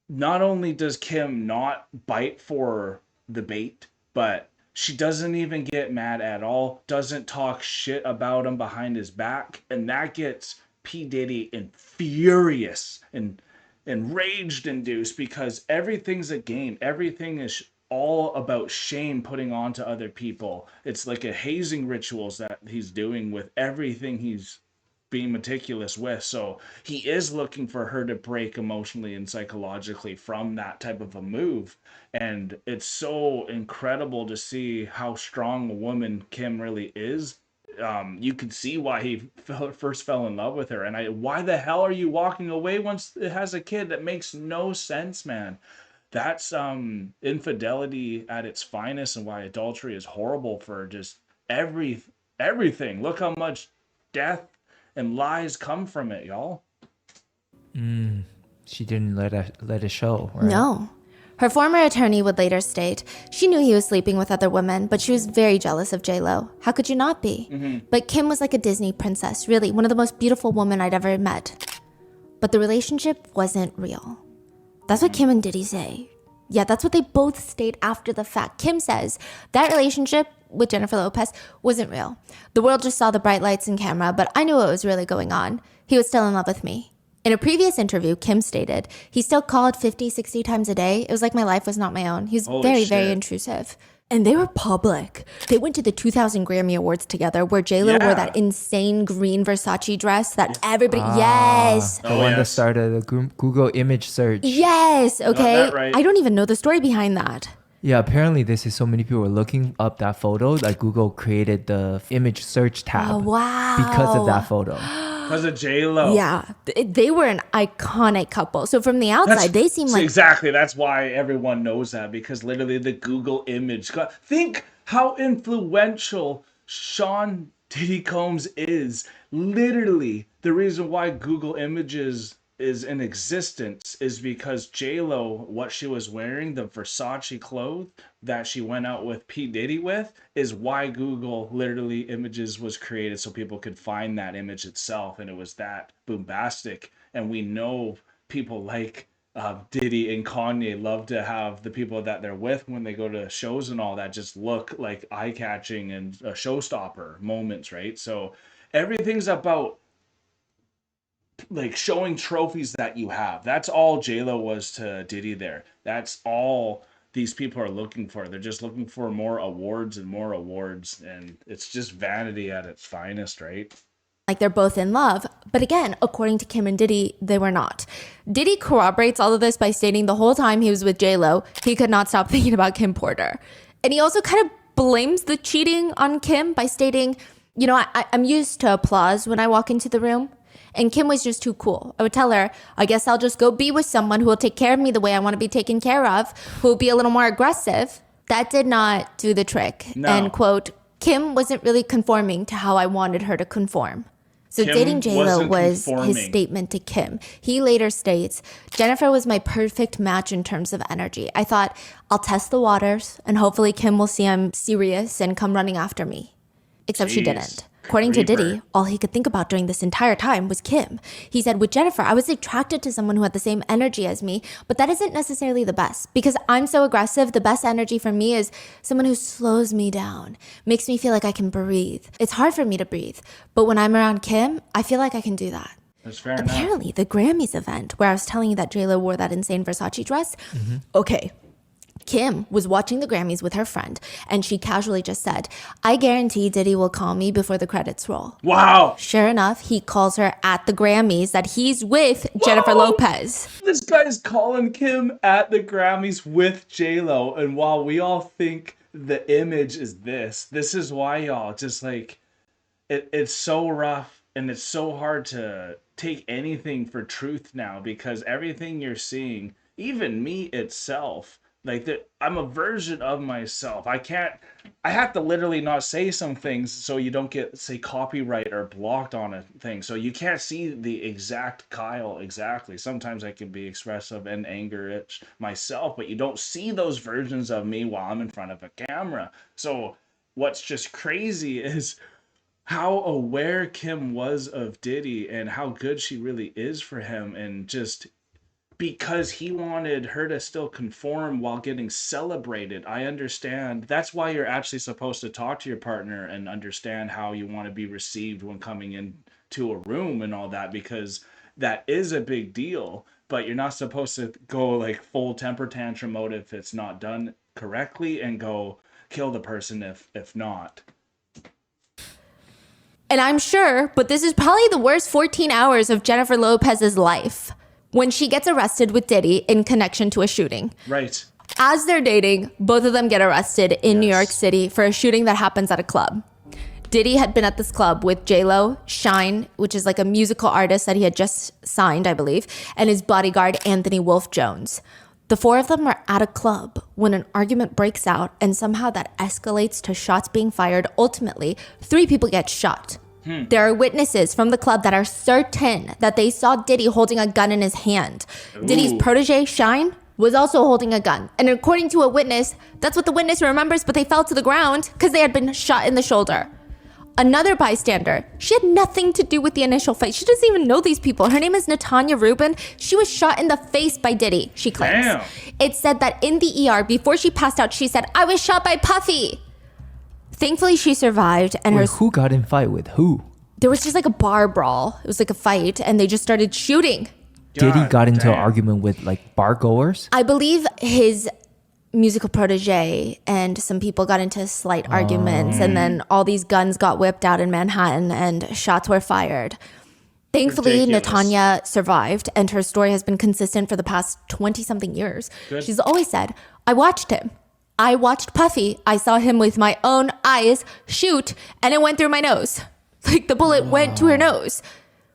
not only does Kim not bite for the bait, but she doesn't even get mad at all, doesn't talk shit about him behind his back, and that gets P. Diddy furious and rage induced because everything's a game. Everything is all about shame putting on to other people. It's like a hazing rituals that he's doing with everything he's being meticulous with. So he is looking for her to break emotionally and psychologically from that type of a move. And it's so incredible to see how strong a woman Kim really is. You can see why he first fell in love with her. And why the hell are you walking away once it has a kid? That makes no sense, man. That's infidelity at its finest, and why adultery is horrible for just everything. Look how much death and lies come from it, y'all.
She didn't let it show, right?
No. Her former attorney would later state, she knew he was sleeping with other women, but she was very jealous of J-Lo. How could you not be? But Kim was like a Disney princess, really, one of the most beautiful women I'd ever met. But the relationship wasn't real. That's what Kim and Diddy say. Yeah, that's what they both state after the fact. Kim says that relationship with Jennifer Lopez wasn't real. The world just saw the bright lights and camera, but I knew what was really going on. He was still in love with me. In a previous interview, Kim stated, he still called 50, 60 times a day. It was like my life was not my own. He was
Holy
very,
shit.
very intrusive. And they were public. They went to the 2000 Grammy Awards together where J-Lo wore that insane green Versace dress that everybody, yes.
The one that started the Google image search.
Yes, okay.
that right.
I don't even know the story behind that.
Yeah, apparently they say so many people were looking up that photo that Google created the image search tab.
Oh, wow.
Because of that photo.
Because of J-Lo.
Yeah, they were an iconic couple. So from the outside, they seem like...
Exactly. That's why everyone knows that, because literally the Google image. Think how influential Sean Diddy Combs is. Literally, the reason why Google Images is in existence is because J-Lo, what she was wearing, the Versace clothes that she went out with P. Diddy with, is why Google literally Images was created, so people could find that image itself, and it was that bombastic. And we know people like Diddy and Kanye love to have the people that they're with when they go to shows and all that just look like eye-catching and showstopper moments, right? So everything's about like showing trophies that you have. That's all J-Lo was to Diddy there. That's all these people are looking for. They're just looking for more awards, and it's just vanity at its finest, right?
Like they're both in love. But again, according to Kim and Diddy, they were not. Diddy corroborates all of this by stating the whole time he was with J-Lo, he could not stop thinking about Kim Porter. And he also kind of blames the cheating on Kim by stating, you know, I'm used to applause when I walk into the room. And Kim was just too cool. I would tell her, I guess I'll just go be with someone who will take care of me the way I want to be taken care of, who will be a little more aggressive. That did not do the trick. No. And quote, Kim wasn't really conforming to how I wanted her to conform. So
Kim
dating J-Lo was
conforming.
his statement to Kim. He later states, Jennifer was my perfect match in terms of energy. I thought, I'll test the waters and hopefully Kim will see I'm serious and come running after me. Except she didn't. According to Diddy, all he could think about during this entire time was Kim. He said, with Jennifer, I was attracted to someone who had the same energy as me, but that isn't necessarily the best. Because I'm so aggressive, the best energy for me is someone who slows me down, makes me feel like I can breathe. It's hard for me to breathe, but when I'm around Kim, I feel like I can do that.
That's fair
Apparently,
enough.
the Grammys event, where I was telling you that J-Lo wore that insane Versace dress, okay. Kim was watching the Grammys with her friend, and she casually just said, I guarantee Diddy will call me before the credits roll.
Wow.
Sure enough, he calls her at the Grammys that he's with Jennifer Lopez.
This guy's calling Kim at the Grammys with J-Lo, and while we all think the image is this is why y'all just like, it's so rough, and it's so hard to take anything for truth now, because everything you're seeing, even me itself, like that, I'm a version of myself. I have to literally not say some things so you don't get, say, copyright or blocked on a thing. So you can't see the exact Kyle exactly. Sometimes I can be expressive and anger-ish myself, but you don't see those versions of me while I'm in front of a camera. So what's just crazy is how aware Kim was of Diddy and how good she really is for him, and just because he wanted her to still conform while getting celebrated. I understand. That's why you're actually supposed to talk to your partner and understand how you want to be received when coming into a room and all that, because that is a big deal. But you're not supposed to go like full temper tantrum mode if it's not done correctly, and go kill the person if not.
And I'm sure, but this is probably the worst 14 hours of Jennifer Lopez's life, when she gets arrested with Diddy in connection to a shooting.
Right.
As they're dating, both of them get arrested in New York City for a shooting that happens at a club. Diddy had been at this club with J-Lo, Shine, which is like a musical artist that he had just signed, I believe, and his bodyguard, Anthony Wolf Jones. The four of them are at a club when an argument breaks out, and somehow that escalates to shots being fired. Ultimately, 3 people get shot. There are witnesses from the club that are certain that they saw Diddy holding a gun in his hand. Ooh. Diddy's protege, Shine, was also holding a gun. And according to a witness, that's what the witness remembers, but they fell to the ground because they had been shot in the shoulder. Another bystander, she had nothing to do with the initial fight. She doesn't even know these people. Her name is Natanya Rubin. She was shot in the face by Diddy, she claims.
Damn.
It said that in the ER, before she passed out, she said, I was shot by Puffy. Thankfully, she survived. And
who got in fight with who?
There was just like a bar brawl. It was like a fight, and they just started shooting.
Diddy got into an argument with like bar goers?
I believe his musical protege, and some people got into slight arguments, and then all these guns got whipped out in Manhattan and shots were fired. Thankfully,
Ridiculous.
Natanya survived, and her story has been consistent for the past 20-something years.
Good.
She's always said, I watched him. I watched Puffy. I saw him with my own eyes shoot, and it went through my nose. Like the bullet went to her nose.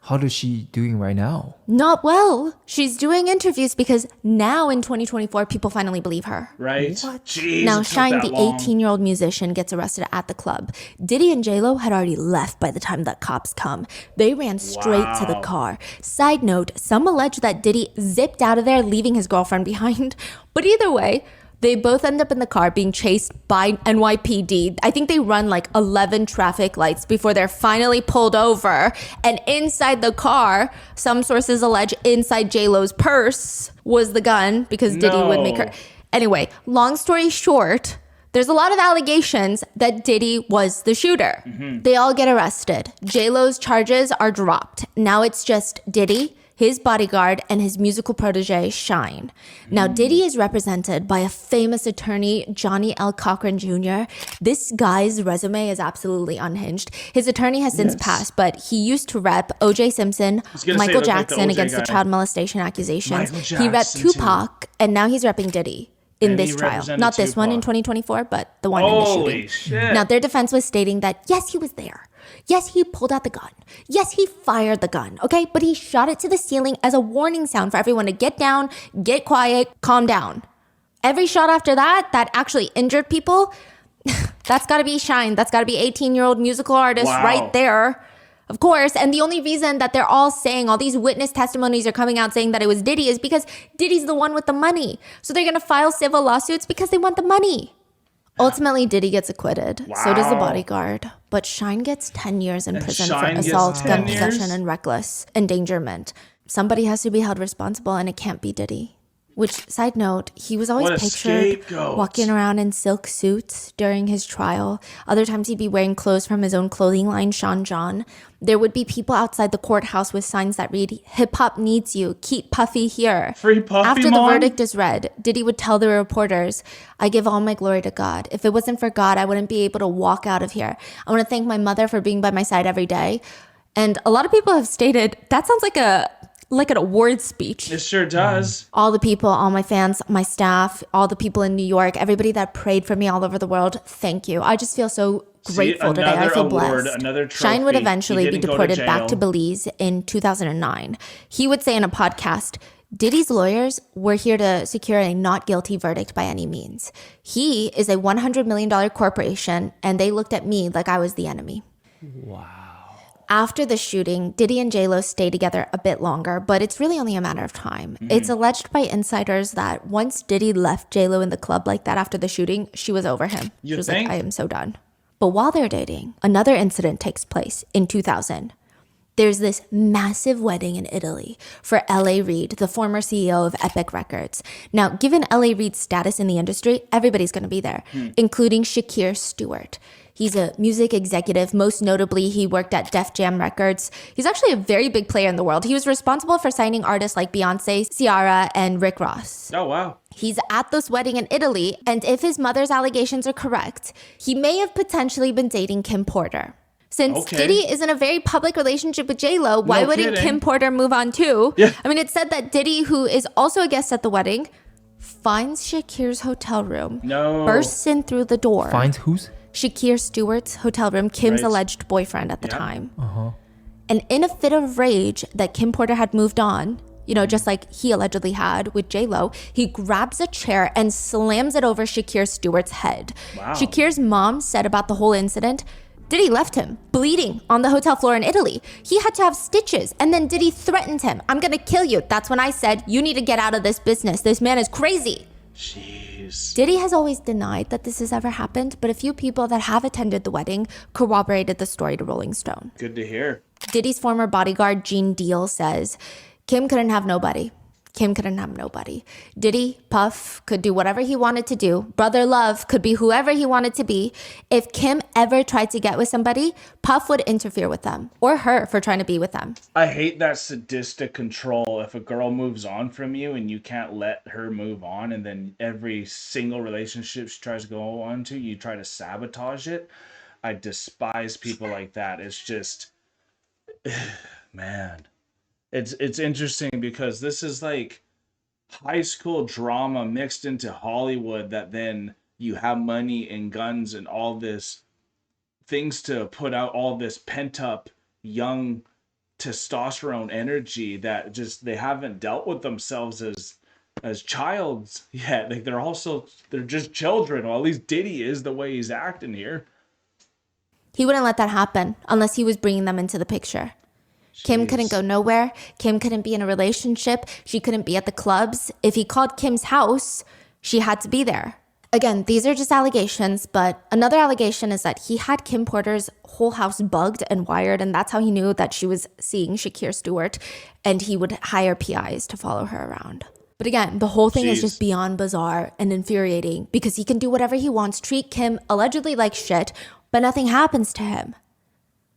How is she doing right now?
Not well. She's doing interviews because now in 2024, people finally believe her.
Right? Jeez,
Now,
it took
Shine,
that
the
long.
18-year-old musician, gets arrested at the club. Diddy and J-Lo had already left by the time that cops come. They ran straight to the car. Side note, some allege that Diddy zipped out of there, leaving his girlfriend behind. But either way, they both end up in the car being chased by NYPD. I think they run like 11 traffic lights before they're finally pulled over. And inside the car, some sources allege inside J-Lo's purse was the gun because Diddy would make her. Anyway, long story short, there's a lot of allegations that Diddy was the shooter. They all get arrested. J-Lo's charges are dropped. Now it's just Diddy, his bodyguard, and his musical protege, Shine. Now, Diddy is represented by a famous attorney, Johnny L. Cochran Jr. This guy's resume is absolutely unhinged. His attorney has since passed, but he used to rep O.J. Simpson,
gonna say,
Michael
look like the
Jackson
OJ
against the
guy.
child molestation accusations.
Michael
He repped
Jackson, too.
Tupac, and now he's repping Diddy in
And
this
he
trial.
represented
Not this one in
Tupac.
2024, but the one in the
Holy
shooting.
shit.
Now, their defense was stating that, yes, he was there. Yes, he pulled out the gun. Yes, he fired the gun, okay? But he shot it to the ceiling as a warning sound for everyone to get down, get quiet, calm down. Every shot after that actually injured people, that's gotta be Shine. That's gotta be 18-year-old musical artist
Wow.
right there. Of course, and the only reason that they're all saying, all these witness testimonies are coming out saying that it was Diddy is because Diddy's the one with the money. So they're gonna file civil lawsuits because they want the money. Ultimately, Diddy gets acquitted. So does the
Wow.
bodyguard. But Shine gets 10 years in prison for
Shine gets
assault,
10
gun
years?
possession, and reckless endangerment. Somebody has to be held responsible, and it can't be Diddy. Which, side note, he was always
What a
pictured
scapegoat.
walking around in silk suits during his trial. Other times he'd be wearing clothes from his own clothing line, Sean John. There would be people outside the courthouse with signs that read, "Hip hop needs you, keep Puffy here."
Free Puffy,
After the
Mom?
verdict is read, Diddy would tell the reporters, "I give all my glory to God. If it wasn't for God, I wouldn't be able to walk out of here. I want to thank my mother for being by my side every day." And a lot of people have stated, that sounds like an award speech.
It sure does.
All the people, all my fans, my staff, all the people in New York, everybody that prayed for me all over the world, thank you. I just feel so grateful today. I
another
feel
award,
blessed.
another
Shine would
trophy.
eventually
He
be
didn't go to
deported back
jail.
to Belize in 2009. He would say in a podcast, Diddy's lawyers were here to secure a not guilty verdict by any means. He is a $100 million corporation, and they looked at me like I was the enemy. After the shooting, Diddy and J-Lo stay together a bit longer, but it's really only a matter of time. It's alleged by insiders that once Diddy left J-Lo in the club like that after the shooting, she was over him.
You
She was
think?
like, I am so done. But while they're dating, another incident takes place in 2000. There's this massive wedding in Italy for L.A. Reid, the former CEO of Epic Records. Now, given L.A. Reid's status in the industry, everybody's going to be there, including Shakir Stewart. He's a music executive. Most notably, he worked at Def Jam Records. He's actually a very big player in the world. He was responsible for signing artists like Beyonce, Ciara, and Rick Ross.
Oh, wow.
He's at this wedding in Italy, and if his mother's allegations are correct, he may have potentially been dating Kim Porter. Since
Okay.
Diddy is in a very public relationship with J-Lo, why
No
wouldn't
kidding.
Kim Porter move on too?
Yeah.
I mean, it said that Diddy, who is also a guest at the wedding, finds Shakir's hotel room,
No.
bursts in through the door.
Finds who's?
Shakir Stewart's hotel room, Kim's
Right.
alleged boyfriend at the
Yep.
time. And in a fit of rage that Kim Porter had moved on, you know, just like he allegedly had with J-Lo, he grabs a chair and slams it over Shakir Stewart's head.
Wow.
Shakir's mom said about the whole incident, Diddy left him bleeding on the hotel floor in Italy. He had to have stitches, and then Diddy threatened him. "I'm gonna kill you." That's when I said, "You need to get out of this business. This man is crazy."
Jeez.
Diddy has always denied that this has ever happened, but a few people that have attended the wedding corroborated the story to Rolling Stone.
Good to hear.
Diddy's former bodyguard, Gene Deal, says, Kim couldn't have nobody. Kim couldn't have nobody. Diddy, Puff could do whatever he wanted to do. Brother Love could be whoever he wanted to be. If Kim ever tried to get with somebody, Puff would interfere with them or her for trying to be with them.
I hate that sadistic control. If a girl moves on from you and you can't let her move on, and then every single relationship she tries to go on to, you try to sabotage it. I despise people like that. It's just, man. It's interesting because this is like high school drama mixed into Hollywood, that then you have money and guns and all this things to put out all this pent up young testosterone energy that just they haven't dealt with themselves as childs yet. Like they're just children. Well, at least Diddy is the way he's acting here.
He wouldn't let that happen unless he was bringing them into the picture. Kim couldn't go nowhere. Kim couldn't be in a relationship. She couldn't be at the clubs. If he called Kim's house, she had to be there. Again, these are just allegations, but another allegation is that he had Kim Porter's whole house bugged and wired, and that's how he knew that she was seeing Shakir Stewart, and he would hire PIs to follow her around. But again, the whole thing is just beyond bizarre and infuriating because he can do whatever he wants, treat Kim allegedly like shit, but nothing happens to him.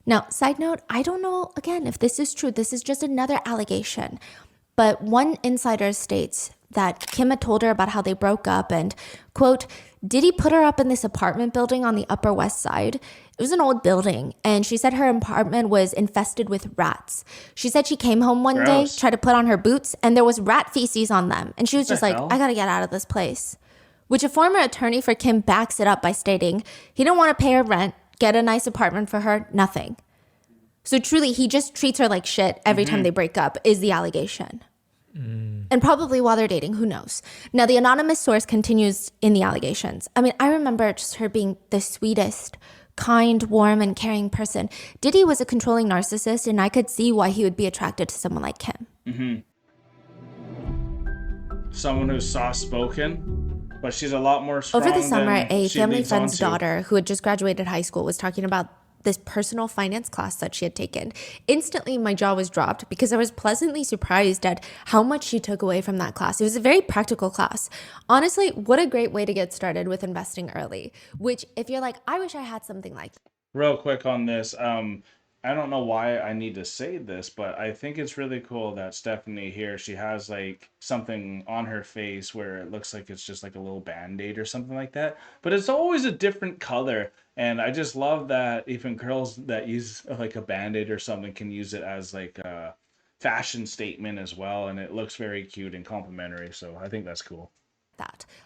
Now, side note, I don't know, again, if this is true. This is just another allegation. But one insider states that Kim had told her about how they broke up and, quote, Diddy put her up in this apartment building on the Upper West Side. It was an old building, and she said her apartment was infested with rats. She said she came home one day, tried to put on her boots, and there was rat feces on them. And she was just like, I gotta get out of this place. Which a former attorney for Kim backs it up by stating he didn't want to pay her rent, get a nice apartment for her, nothing. So truly, he just treats her like shit every time they break up, is the allegation. And probably while they're dating, who knows? Now, the anonymous source continues in the allegations. I mean, I remember just her being the sweetest, kind, warm, and caring person. Diddy was a controlling narcissist, and I could see why he would be attracted to someone like Kim.
Someone who's soft-spoken, but she's a lot more strong.
Over the summer,
than
a
she
family
leads
friend's
onto.
daughter who had just graduated high school was talking about this personal finance class that she had taken. Instantly, my jaw was dropped because I was pleasantly surprised at how much she took away from that class. It was a very practical class. Honestly, what a great way to get started with investing early, which if you're like, I wish I had something like that.
Real quick on this, I don't know why I need to say this, but I think it's really cool that Stephanie here, she has like something on her face where it looks like it's just like a little band-aid or something like that, but it's always a different color. And I just love that even girls that use like a band-aid or something can use it as like a fashion statement as well. And it looks very cute and complimentary. So I think that's cool.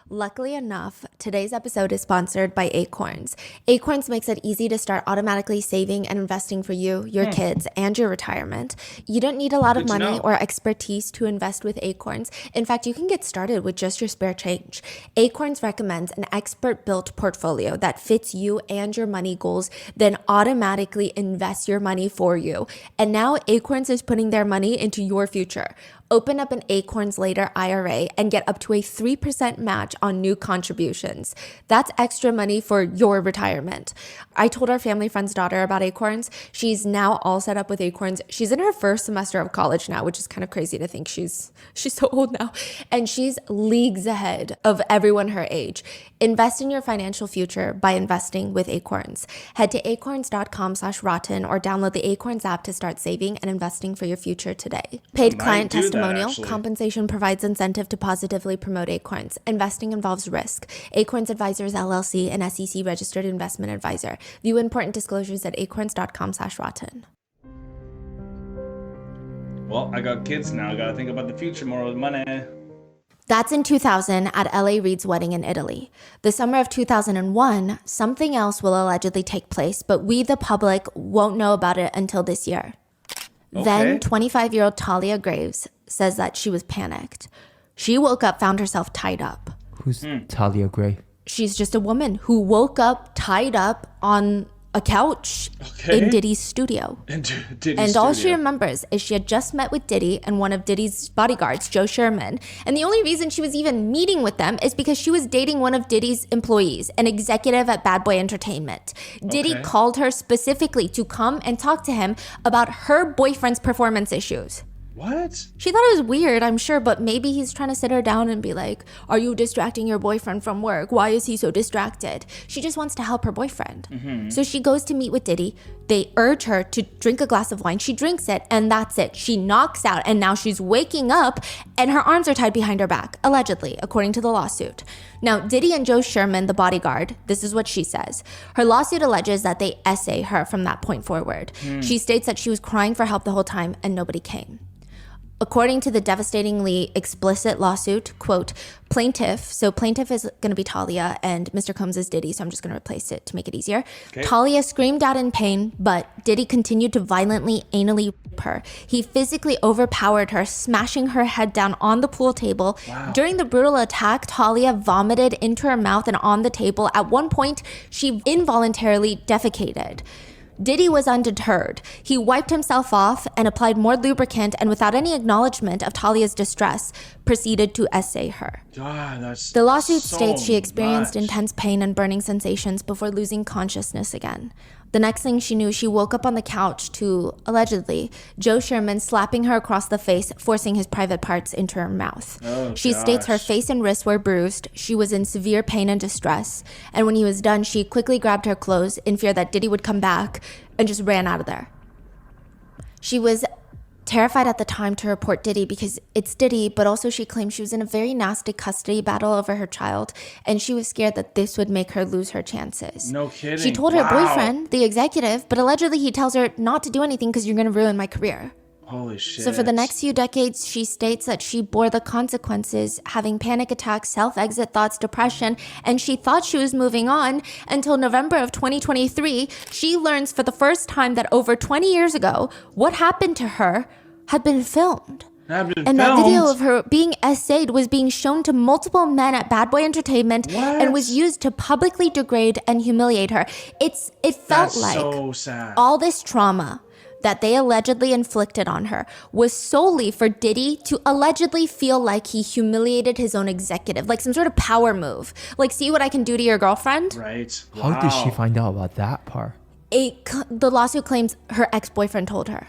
Luckily enough, today's episode is sponsored by Acorns. Acorns makes it easy to start automatically saving and investing for you, your kids, and your retirement. You don't need a lot of money or expertise to invest with Acorns. In fact, you can get started with just your spare change. Acorns recommends an expert-built portfolio that fits you and your money goals, then automatically invests your money for you. And now Acorns is putting their money into your future. Open up an Acorns Later IRA and get up to a 3% match on new contributions. That's extra money for your retirement. I told our family friend's daughter about Acorns. She's now all set up with Acorns. She's in her first semester of college now, which is kind of crazy to think she's so old now. And she's leagues ahead of everyone her age. Invest in your financial future by investing with Acorns. Head to acorns.com/rotten or download the Acorns app to start saving and investing for your future today. Paid client testimonial. Compensation provides incentive to positively promote Acorns. Investing involves risk. Acorns Advisors LLC, an SEC registered investment advisor. View important disclosures at acorns.com/rotten.
Well, I got kids now. I got to think about the future more with money.
That's in 2000 at L.A. Reid's wedding in Italy. The summer of 2001, something else will allegedly take place, but we, the public, won't know about it until this year.
Okay.
Then 25-year-old Talia Graves says that she was panicked. She woke up, found herself tied up.
Who's Talia Graves?
She's just a woman who woke up tied up on a couch in Diddy's studio. And all she remembers is she had just met with Diddy and one of Diddy's bodyguards, Joe Sherman. And the only reason she was even meeting with them is because she was dating one of Diddy's employees, an executive at Bad Boy Entertainment. Diddy called her specifically to come and talk to him about her boyfriend's performance issues.
What?
She thought it was weird, I'm sure, but maybe he's trying to sit her down and be like, are you distracting your boyfriend from work? Why is he so distracted? She just wants to help her boyfriend. So she goes to meet with Diddy. They urge her to drink a glass of wine. She drinks it, and that's it. She knocks out, and now she's waking up, and her arms are tied behind her back, allegedly, according to the lawsuit. Now, Diddy and Joe Sherman, the bodyguard, this is what she says. Her lawsuit alleges that they essay her from that point forward. She states that she was crying for help the whole time, and nobody came. According to the devastatingly explicit lawsuit, quote, plaintiff is going to be Talia and Mr. Combs is Diddy, so I'm just going to replace it to make it easier. Okay. Talia screamed out in pain, but Diddy continued to violently, anally rape her. He physically overpowered her, smashing her head down on the pool table. Wow. During the brutal attack, Talia vomited into her mouth and on the table. At one point, she involuntarily defecated. Diddy was undeterred. He wiped himself off and applied more lubricant, and without any acknowledgement of Talia's distress, proceeded to essay her.
God,
the lawsuit
so
states she experienced
much.
Intense pain and burning sensations before losing consciousness again. The next thing she knew, she woke up on the couch to, allegedly, Joe Sherman slapping her across the face, forcing his private parts into her mouth. She states her face and wrists were bruised. She was in severe pain and distress. And when he was done, she quickly grabbed her clothes in fear that Diddy would come back and just ran out of there. She was terrified at the time to report Diddy because it's Diddy, but also she claimed she was in a very nasty custody battle over her child, and she was scared that this would make her lose her chances.
No kidding.
She told her boyfriend, the executive, but allegedly he tells her not to do anything because you're going to ruin my career.
Holy shit.
So for the next few decades, she states that she bore the consequences, having panic attacks, self-exit thoughts, depression, and she thought she was moving on until November of 2023. She learns for the first time that over 20 years ago, what happened to her had been filmed. That video of her being essayed was being shown to multiple men at Bad Boy Entertainment and was used to publicly degrade and humiliate her. It felt like
so sad.
All this trauma that they allegedly inflicted on her was solely for Diddy to allegedly feel like he humiliated his own executive, like some sort of power move. Like, see what I can do to your girlfriend?
Right.
How did she find out about that part?
The lawsuit claims her ex-boyfriend told her.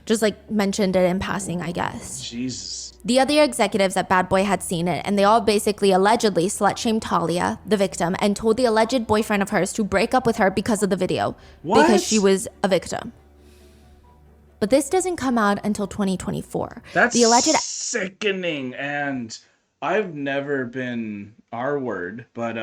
Just like mentioned it in passing, I guess.
Jesus.
The other executives at Bad Boy had seen it, and they all basically allegedly slut-shamed Talia, the victim, and told the alleged boyfriend of hers to break up with her because of the video.
What?
Because she was a victim. But this doesn't come out until 2024.
That's sickening. And I've never been R-word, but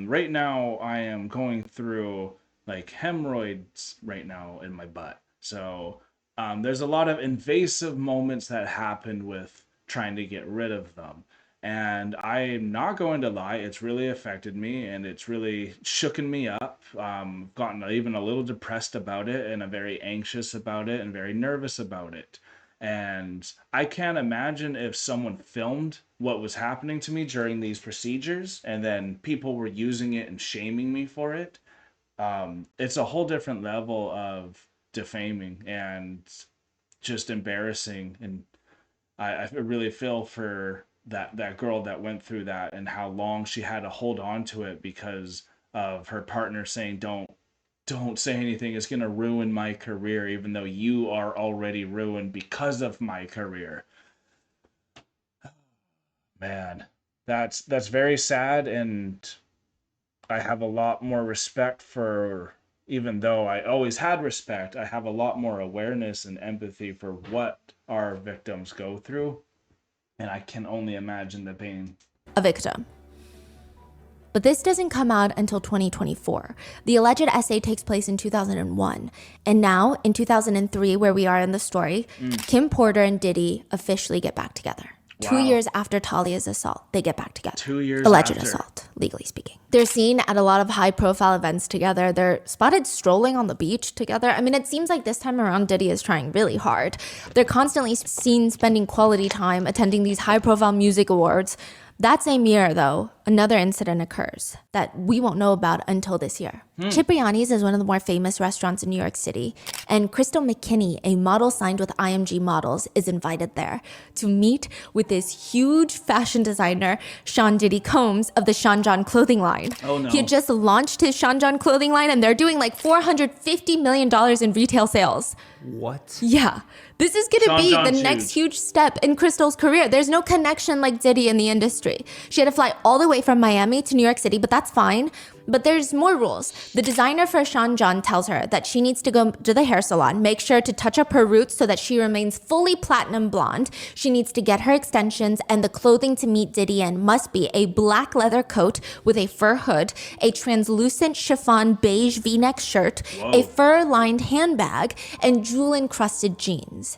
right now I am going through like hemorrhoids right now in my butt. So there's a lot of invasive moments that happen with trying to get rid of them. And I'm not going to lie, it's really affected me and it's really shooken me up. Gotten even a little depressed about it, and I'm very anxious about it and very nervous about it. And I can't imagine if someone filmed what was happening to me during these procedures and then people were using it and shaming me for it. It's a whole different level of defaming and just embarrassing. And I really feel for that girl that went through that and how long she had to hold on to it because of her partner saying, don't say anything, it's going to ruin my career, even though you are already ruined because of my career. Man, that's very sad. And I have a lot more respect for, even though I always had respect, I have a lot more awareness and empathy for what our victims go through. And I can only imagine the pain.
A victim. But this doesn't come out until 2024. The alleged essay takes place in 2001. And now, in 2003, where we are in the story, Kim Porter and Diddy officially get back together. Wow. 2 years after Talia's assault, they get back together.
2 years
Alleged
after.
assault, legally speaking. They're seen at a lot of high-profile events together. They're spotted strolling on the beach together. I mean, it seems like this time around, Diddy is trying really hard. They're constantly seen spending quality time attending these high-profile music awards. That same year, though, another incident occurs that we won't know about until this year. Cipriani's is one of the more famous restaurants in New York City, and Crystal McKinney, a model signed with IMG Models, is invited there to meet with this huge fashion designer, Sean Diddy Combs of the Sean John clothing line.
Oh, no.
He had just launched his Sean John clothing line, and they're doing like $450 million in retail sales.
What?
Yeah. This is going to
Sean
be
John's
the next huge step in Crystal's career. There's no connection like Diddy in the industry. She had to fly all the way from Miami to New York City, but that's fine. But there's more rules. The designer for Sean John tells her that she needs to go to the hair salon, make sure to touch up her roots so that she remains fully platinum blonde. She needs to get her extensions, and the clothing to meet Diddy in must be a black leather coat with a fur hood, a translucent chiffon beige V-neck shirt, a fur-lined handbag, and jewel-encrusted jeans.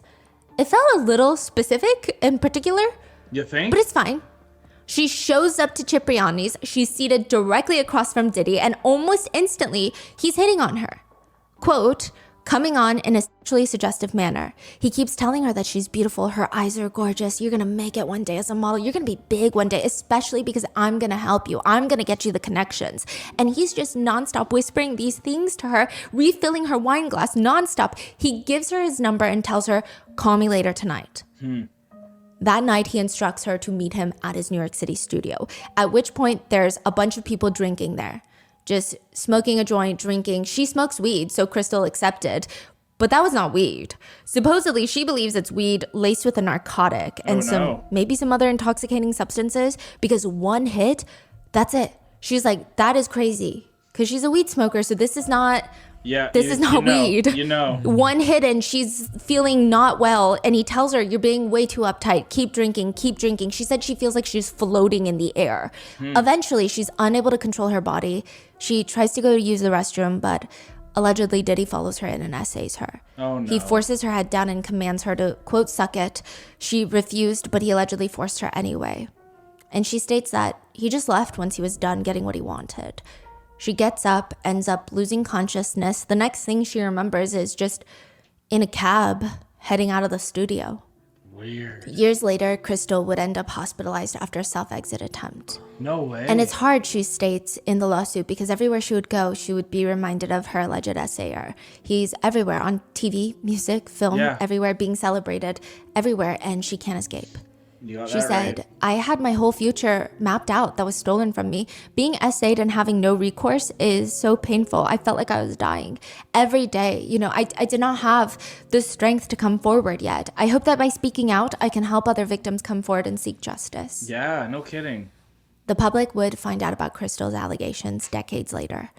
It felt a little specific in particular,
You think?
but it's fine. She shows up to Cipriani's. She's seated directly across from Diddy, and almost instantly, he's hitting on her. Quote, coming on in a sexually suggestive manner. He keeps telling her that she's beautiful. Her eyes are gorgeous. You're going to make it one day as a model. You're going to be big one day, especially because I'm going to help you. I'm going to get you the connections. And he's just nonstop whispering these things to her, refilling her wine glass nonstop. He gives her his number and tells her, call me later tonight. That night, he instructs her to meet him at his New York City studio, at which point there's a bunch of people drinking there, just smoking a joint, drinking. She smokes weed, so Crystal accepted, but that was not weed. Supposedly, she believes it's weed laced with a narcotic and maybe some other intoxicating substances, because one hit, that's it. She's like, that is crazy, because she's a weed smoker, so this is not...
Yeah,
this is not weed.
You know.
One hit and she's feeling not well, and he tells her, you're being way too uptight. Keep drinking, keep drinking. She said she feels like she's floating in the air. Eventually, she's unable to control her body. She tries to go to use the restroom, but allegedly Diddy follows her in and essays her.
Oh, no.
He forces her head down and commands her to, quote, suck it. She refused, but he allegedly forced her anyway. And she states that he just left once he was done getting what he wanted. She gets up, ends up losing consciousness. The next thing she remembers is just in a cab heading out of the studio.
Weird.
Years later, Crystal would end up hospitalized after a self-exit attempt.
No way.
And it's hard, she states in the lawsuit, because everywhere she would go, she would be reminded of her alleged assayer. He's everywhere, on TV, music, film, everywhere, being celebrated, everywhere, and she can't escape. She said, I had my whole future mapped out that was stolen from me. Being essayed and having no recourse is so painful. I felt like I was dying every day. I did not have the strength to come forward yet. I hope that by speaking out, I can help other victims come forward and seek justice.
Yeah, no kidding.
The public would find out about Crystal's allegations decades later.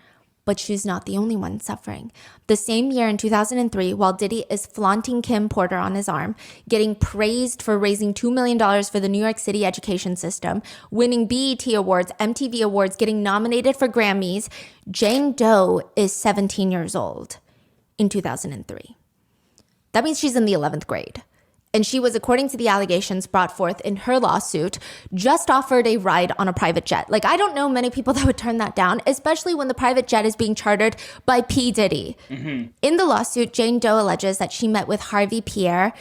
But she's not the only one suffering. The same year in 2003, while Diddy is flaunting Kim Porter on his arm, getting praised for raising $2 million for the New York City education system, winning BET Awards, MTV Awards, getting nominated for Grammys, Jane Doe is 17 years old in 2003. That means she's in the 11th grade. And she was, according to the allegations brought forth in her lawsuit, just offered a ride on a private jet. Like, I don't know many people that would turn that down, especially when the private jet is being chartered by P. Diddy. In the lawsuit, Jane Doe alleges that she met with Harvey Pierre.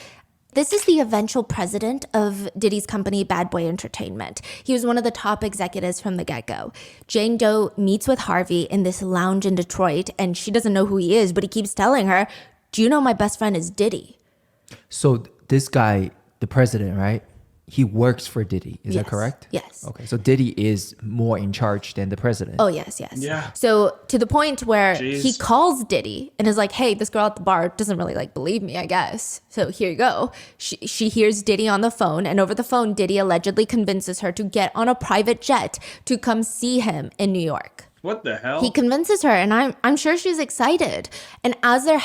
This is the eventual president of Diddy's company, Bad Boy Entertainment. He was one of the top executives from the get-go. Jane Doe meets with Harvey in this lounge in Detroit, and she doesn't know who he is, but he keeps telling her, do you know my best friend is Diddy?
So this guy, the president, right? He works for Diddy. Is that correct?
Yes.
Okay. So Diddy is more in charge than the president.
Oh, yes.
Yeah.
So to the point where he calls Diddy and is like, hey, this girl at the bar doesn't really believe me, I guess. So here you go. She hears Diddy on the phone, and over the phone, Diddy allegedly convinces her to get on a private jet to come see him in New York.
What the hell?
He convinces her, and I'm sure she's excited. And as they're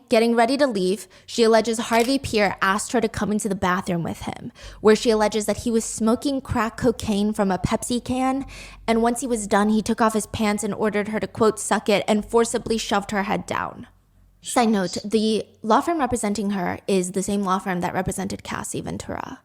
getting ready to leave, she alleges Harvey Pierre asked her to come into the bathroom with him, where she alleges that he was smoking crack cocaine from a Pepsi can. And once he was done, he took off his pants and ordered her to, quote, suck it, and forcibly shoved her head down. Side note, the law firm representing her is the same law firm that represented Cassie Ventura.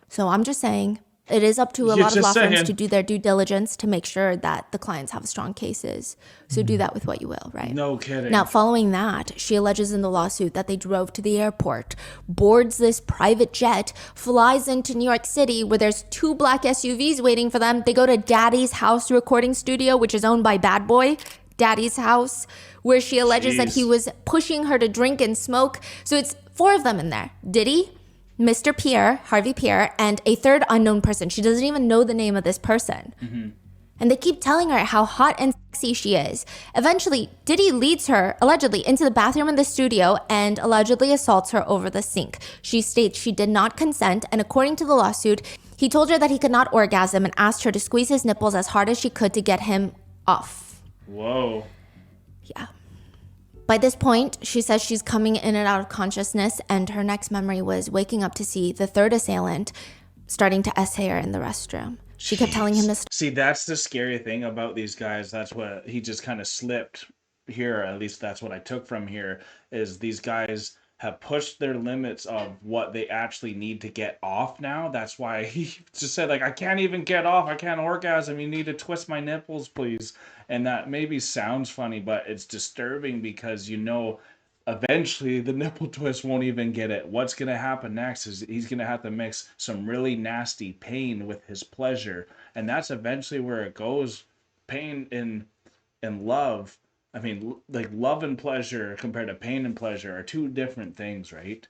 So I'm just saying, It is up to a
You're
lot of
just
law firms
saying.
to do their due diligence to make sure that the clients have strong cases. So do that with what you will, right?
No kidding.
Now, following that, she alleges in the lawsuit that they drove to the airport, boards this private jet, flies into New York City where there's 2 black SUVs waiting for them. They go to Daddy's house recording studio, which is owned by Bad Boy. Daddy's house, where she alleges that he was pushing her to drink and smoke. So it's 4 of them in there. Diddy, Mr. Pierre, Harvey Pierre, and a third unknown person. She doesn't even know the name of this person. And they keep telling her how hot and sexy she is. Eventually, Diddy leads her, allegedly, into the bathroom in the studio and allegedly assaults her over the sink. She states she did not consent, and according to the lawsuit, he told her that he could not orgasm and asked her to squeeze his nipples as hard as she could to get him off.
Whoa.
Yeah. By this point, she says she's coming in and out of consciousness, and her next memory was waking up to see the third assailant starting to essay her in the restroom. She kept telling him this.
See, that's the scary thing about these guys. That's what he just kind of slipped here. At least that's what I took from here, is these guys have pushed their limits of what they actually need to get off now. That's why he just said, like, I can't even get off. I can't orgasm. You need to twist my nipples, please. And that maybe sounds funny, but it's disturbing because eventually the nipple twist won't even get it. What's going to happen next is he's going to have to mix some really nasty pain with his pleasure. And that's eventually where it goes. Pain and love. I mean, like, love and pleasure compared to pain and pleasure are 2 different things, right?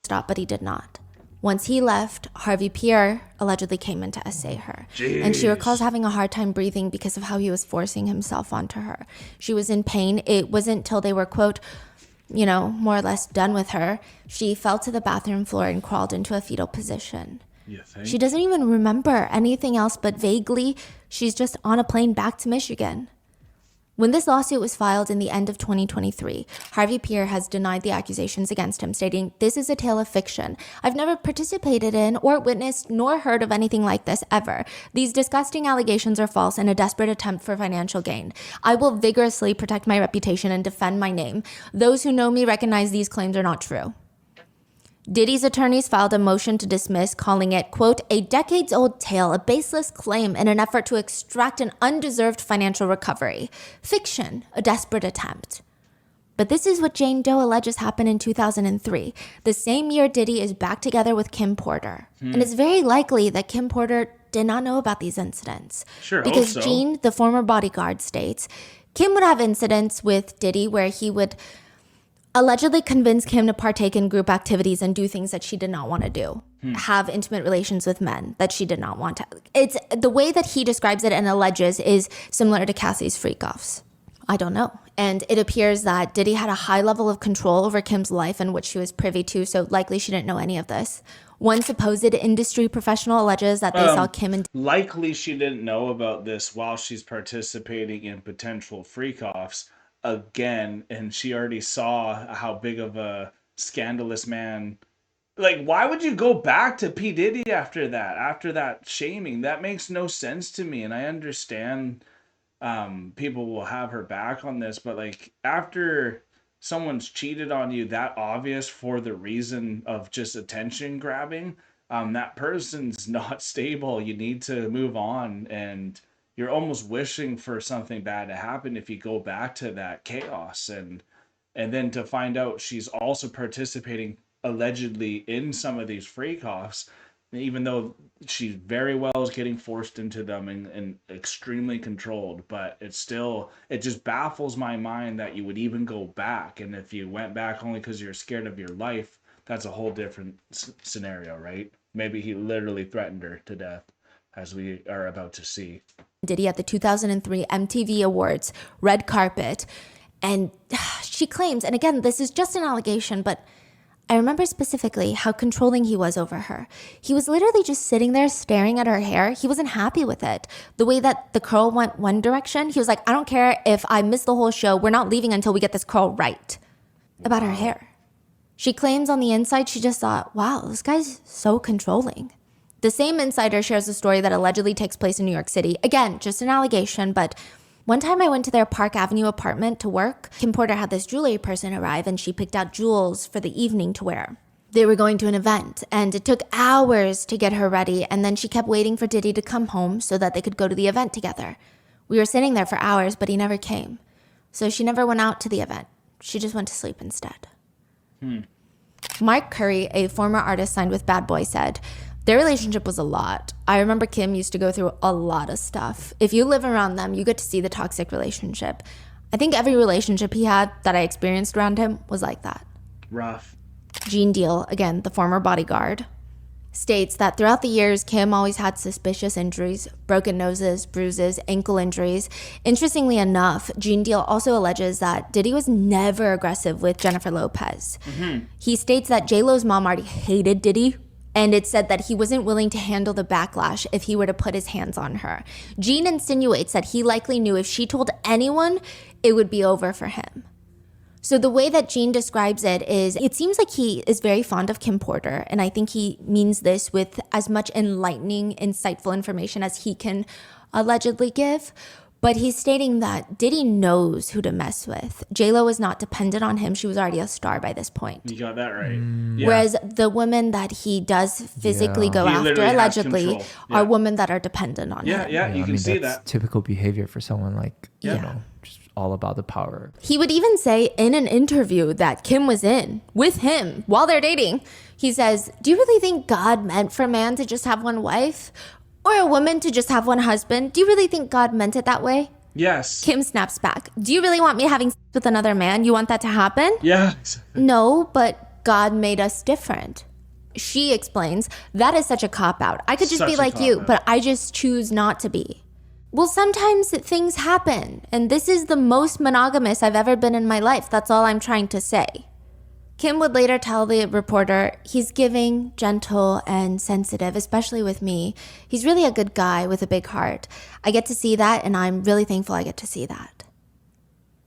Stop, but he did not. Once he left, Harvey Pierre allegedly came in to essay her.
Jeez.
And she recalls having a hard time breathing because of how he was forcing himself onto her. She was in pain. It wasn't till they were, quote, more or less done with her, she fell to the bathroom floor and crawled into a fetal position.
You think?
She doesn't even remember anything else, but vaguely, she's just on a plane back to Michigan. When this lawsuit was filed in the end of 2023, Harvey Pierre has denied the accusations against him, stating, "This is a tale of fiction. I've never participated in or witnessed nor heard of anything like this ever. These disgusting allegations are false and a desperate attempt for financial gain. I will vigorously protect my reputation and defend my name. Those who know me recognize these claims are not true." Diddy's attorneys filed a motion to dismiss, calling it, quote, "a decades-old tale, a baseless claim in an effort to extract an undeserved financial recovery. Fiction, a desperate attempt." But this is what Jane Doe alleges happened in 2003, the same year Diddy is back together with Kim Porter. And it's very likely that Kim Porter did not know about these incidents.
Sure,
because
hope so.
Jean, the former bodyguard, states, Kim would have incidents with Diddy where he would allegedly convinced Kim to partake in group activities and do things that she did not want to do. Have intimate relations with men that she did not want to. It's the way that he describes it and alleges is similar to Cassie's freak-offs. I don't know. And it appears that Diddy had a high level of control over Kim's life and which she was privy to, so likely she didn't know any of this. One supposed industry professional alleges that they saw Kim and
Likely she didn't know about this while she's participating in potential freak-offs again, and she already saw how big of a scandalous man. Like, why would you go back to P. Diddy after that shaming? That makes no sense to me, and I understand people will have her back on this, but like, after someone's cheated on you that obvious for the reason of just attention grabbing, that person's not stable. You need to move on, and you're almost wishing for something bad to happen if you go back to that chaos. And then to find out she's also participating allegedly in some of these freak-offs, even though she very well is getting forced into them and extremely controlled. But it just baffles my mind that you would even go back. And if you went back only because you're scared of your life, that's a whole different scenario, right? Maybe he literally threatened her to death, as we are about to see.
Diddy at the 2003 MTV Awards red carpet. And she claims, and again, this is just an allegation, but I remember specifically how controlling he was over her. He was literally just sitting there staring at her hair. He wasn't happy with it. The way that the curl went one direction, he was like, "I don't care if I miss the whole show. We're not leaving until we get this curl right." About her hair. She claims on the inside, she just thought, wow, this guy's so controlling. The same insider shares a story that allegedly takes place in New York City. Again, just an allegation, but one time I went to their Park Avenue apartment to work. Kim Porter had this jewelry person arrive and she picked out jewels for the evening to wear. They were going to an event, and it took hours to get her ready, and then she kept waiting for Diddy to come home so that they could go to the event together. We were sitting there for hours, but he never came. So she never went out to the event. She just went to sleep instead. Mark Curry, a former artist signed with Bad Boy, said, their relationship was a lot. I remember Kim used to go through a lot of stuff. If you live around them, you get to see the toxic relationship. I think every relationship he had that I experienced around him was like that.
Rough.
Gene Deal, again, the former bodyguard, states that throughout the years, Kim always had suspicious injuries, broken noses, bruises, ankle injuries. Interestingly enough, Gene Deal also alleges that Diddy was never aggressive with Jennifer Lopez. He states that J-Lo's mom already hated Diddy, and it said that he wasn't willing to handle the backlash if he were to put his hands on her. Gene insinuates that he likely knew if she told anyone, it would be over for him. So the way that Gene describes it is, it seems like he is very fond of Kim Porter, and I think he means this with as much enlightening, insightful information as he can allegedly give. But he's stating that Diddy knows who to mess with. J-Lo is not dependent on him. She was already a star by this point.
You got that right. Yeah.
Whereas the women that he does physically go
He
after,
literally has
allegedly,
control.
are women that are dependent on him.
Yeah, you can see
that's
that.
typical behavior for someone like, you
Yeah.
know, just all about the power.
He would even say in an interview that Kim was in with him while they're dating, he says, do you really think God meant for a man to just have one wife? Or a woman to just have one husband? Do you really think God meant it that way?
Yes.
Kim snaps back. Do you really want me having sex with another man? You want that to happen?
Yeah.
No, but God made us different. She explains, that is such a cop-out. I could just
Such
be
a
like you,
cop-out.
but I just choose not to be. Well, sometimes things happen, and this is the most monogamous I've ever been in my life. That's all I'm trying to say. Kim would later tell the reporter, he's giving, gentle, and sensitive, especially with me. He's really a good guy with a big heart. I get to see that, and I'm really thankful I get to see that.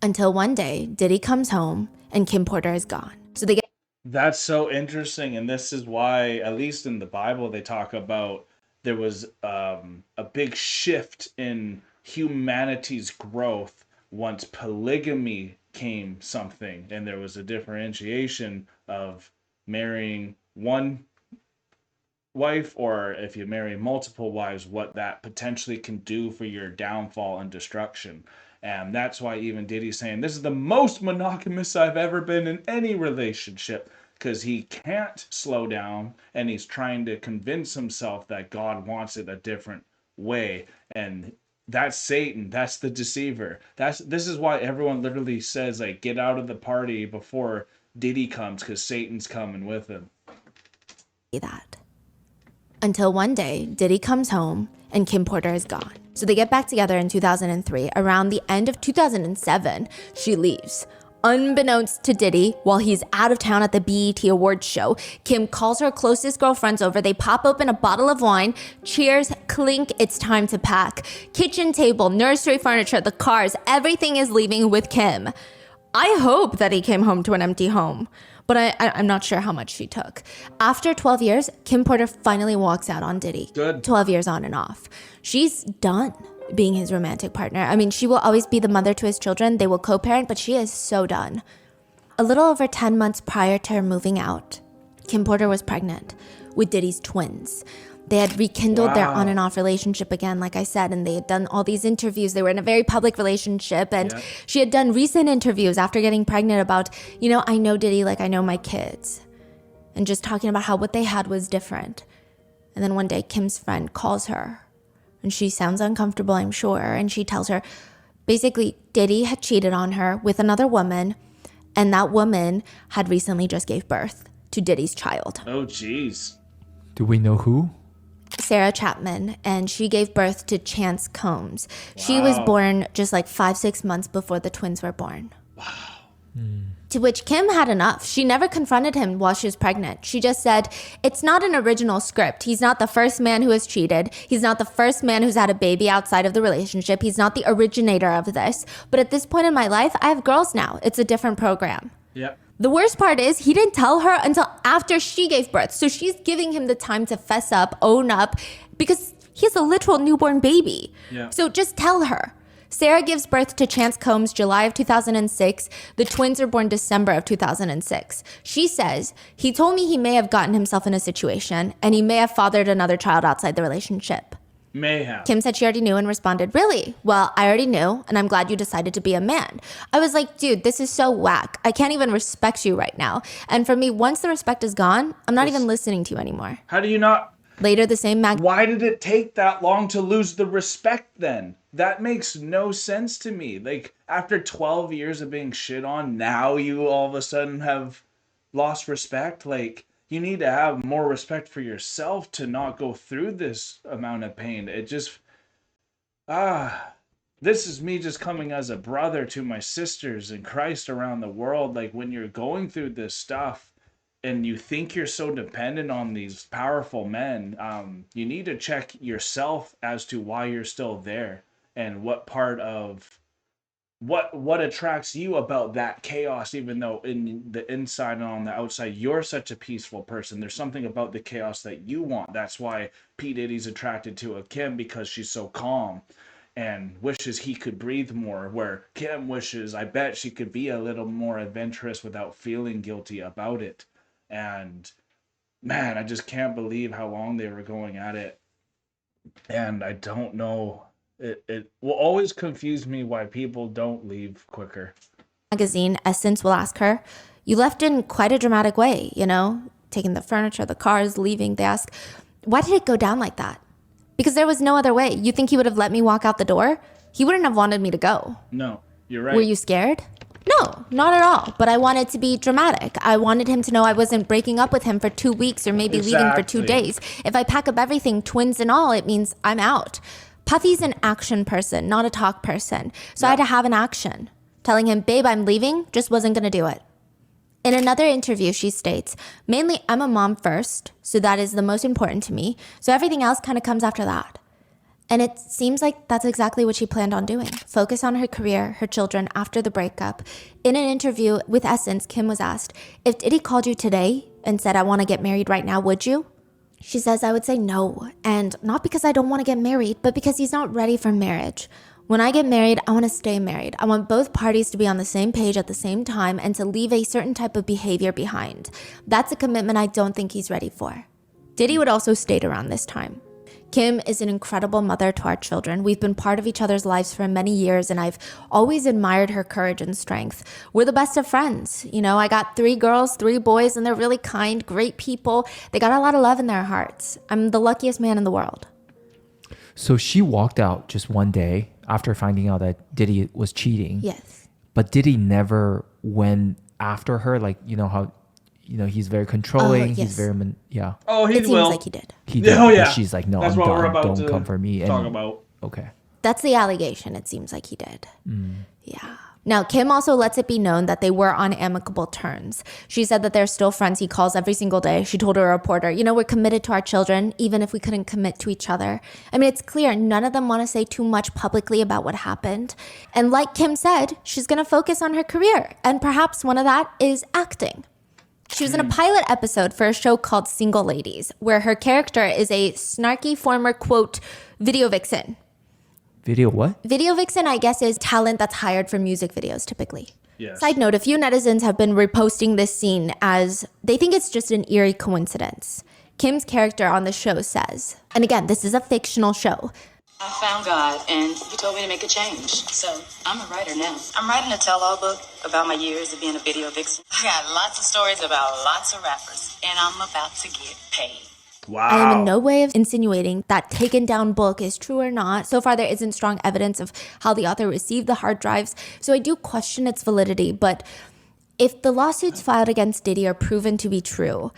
Until one day, Diddy comes home, and Kim Porter is gone. So they get...
That's so interesting, and this is why, at least in the Bible, they talk about there was a big shift in humanity's growth once polygamy came something, and there was a differentiation of marrying one wife, or if you marry multiple wives, what that potentially can do for your downfall and destruction. And that's why even Diddy's saying, this is the most monogamous I've ever been in any relationship, because he can't slow down, and he's trying to convince himself that God wants it a different way. And that's Satan. That's the deceiver. This is why everyone literally says, like, get out of the party before Diddy comes, because Satan's coming with him.
that. Until one day, Diddy comes home and Kim Porter is gone. So they get back together in 2003. Around the end of 2007, she leaves. Unbeknownst to Diddy, while he's out of town at the BET Awards show, Kim calls her closest girlfriends over. They pop open a bottle of wine. Cheers, clink, it's time to pack. Kitchen table, nursery furniture, the cars, everything is leaving with Kim. I hope that he came home to an empty home, but I'm not sure how much she took. After 12 years, Kim Porter finally walks out on Diddy.
Good.
12 years on and off. She's done being his romantic partner. I mean, she will always be the mother to his children. They will co-parent, but she is so done. A little over 10 months prior to her moving out, Kim Porter was pregnant with Diddy's twins. They had rekindled their on and off relationship again, like I said, and they had done all these interviews. They were in a very public relationship, and she had done recent interviews after getting pregnant about, I know Diddy like I know my kids, and just talking about how what they had was different. And then one day, Kim's friend calls her, and she sounds uncomfortable, I'm sure, and she tells her, basically, Diddy had cheated on her with another woman, and that woman had recently just gave birth to Diddy's child.
Oh, jeez.
Do we know who?
Sarah Chapman, and she gave birth to Chance Combs. She was born just like 5-6 months before the twins were born.
Wow.
To which Kim had enough. She never confronted him while she was pregnant. She just said, it's not an original script. He's not the first man who has cheated. He's not the first man who's had a baby outside of the relationship. He's not the originator of this. But at this point in my life, I have girls now. It's a different program.
Yep.
The worst part is he didn't tell her until after she gave birth. So she's giving him the time to fess up, own up, because he has a literal newborn baby.
Yeah.
So just tell her. Sarah gives birth to Chance Combs July of 2006. The twins are born December of 2006. She says, he told me he may have gotten himself in a situation and he may have fathered another child outside the relationship.
May have.
Kim said she already knew and responded, really? Well, I already knew, and I'm glad you decided to be a man. I was like, dude, this is so whack. I can't even respect you right now. And for me, once the respect is gone, I'm not even listening to you anymore.
How do you not?
Later, the same magazine.
Why did it take that long to lose the respect then? That makes no sense to me. Like, after 12 years of being shit on, now you all of a sudden have lost respect? Like, you need to have more respect for yourself to not go through this amount of pain. It just, this is me just coming as a brother to my sisters in Christ around the world. Like, when you're going through this stuff and you think you're so dependent on these powerful men, you need to check yourself as to why you're still there and what part of what attracts you about that chaos, even though in the inside and on the outside you're such a peaceful person. There's something about the chaos that you want. That's why P. Diddy's attracted to a Kim, because she's so calm and wishes he could breathe more, where Kim wishes, I bet she could be a little more adventurous without feeling guilty about it. And man, I just can't believe how long they were going at it. And I don't know, it will always confuse me why people don't leave quicker.
Magazine, Essence will ask her, you left in quite a dramatic way, you know, taking the furniture, the cars, leaving. They ask, why did it go down like that? Because there was no other way. You think he would have let me walk out the door? He wouldn't have wanted me to go.
No, you're right.
Were you scared? No, not at all. But I wanted to be dramatic. I wanted him to know I wasn't breaking up with him for 2 weeks or maybe leaving for 2 days. If I pack up everything, twins and all, it means I'm out. Puffy's an action person, not a talk person. So I had to have an action. Telling him, babe, I'm leaving, just wasn't going to do it. In another interview, she states, mainly I'm a mom first, so that is the most important to me. So everything else kind of comes after that. And it seems like that's exactly what she planned on doing. Focus on her career, her children after the breakup. In an interview with Essence, Kim was asked, if Diddy called you today and said, I want to get married right now, would you? She says, I would say no. And not because I don't want to get married, but because he's not ready for marriage. When I get married, I want to stay married. I want both parties to be on the same page at the same time and to leave a certain type of behavior behind. That's a commitment I don't think he's ready for. Diddy would also state around this time, Kim is an incredible mother to our children. We've been part of each other's lives for many years, and I've always admired her courage and strength. We're the best of friends. You know, I got 3 girls, 3 boys, and they're really kind, great people. They got a lot of love in their hearts. I'm the luckiest man in the world.
So she walked out just one day after finding out that Diddy was cheating.
Yes.
But Diddy never went after her, like, you know how, you know, he's very controlling.
Yes.
He's very, yeah.
Oh, he
It seems
will.
like he did.
He did.
Oh, yeah.
But she's like, no,
That's
I'm
what we're
done.
about
Don't
to
come for me.
talk about.
Okay.
That's the allegation. It seems like he did. Yeah. Now, Kim also lets it be known that they were on amicable terms. She said that they're still friends. He calls every single day. She told her reporter, you know, we're committed to our children, even if we couldn't commit to each other. I mean, it's clear none of them want to say too much publicly about what happened. And like Kim said, she's going to focus on her career. And perhaps one of that is acting. She was in a pilot episode for a show called Single Ladies, where her character is a snarky former, quote, video vixen.
Video what?
Video vixen, I guess, is talent that's hired for music videos, typically.
Yes.
Side note, a few netizens have been reposting this scene as they think it's just an eerie coincidence. Kim's character on the show says, and again, this is a fictional show,
I found God, and he told me to make a change. So I'm a writer now. I'm writing a tell-all book about my years of being a video vixen. I got lots of stories about lots of rappers, and I'm about to get paid.
Wow.
I am in no way of insinuating that taken down book is true or not. So far, there isn't strong evidence of how the author received the hard drives. So I do question its validity. But if the lawsuits filed against Diddy are proven to be true,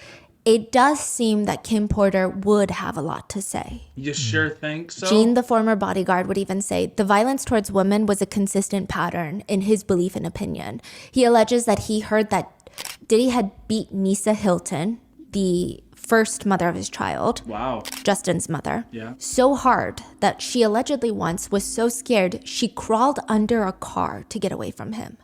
it does seem that Kim Porter would have a lot to say.
You sure think so?
Gene, the former bodyguard, would even say the violence towards women was a consistent pattern in his belief and opinion. He alleges that he heard that Diddy had beat Misa Hilton, the first mother of his child,
Wow.
Justin's mother,
Yeah.
so hard that she allegedly once was so scared she crawled under a car to get away from him.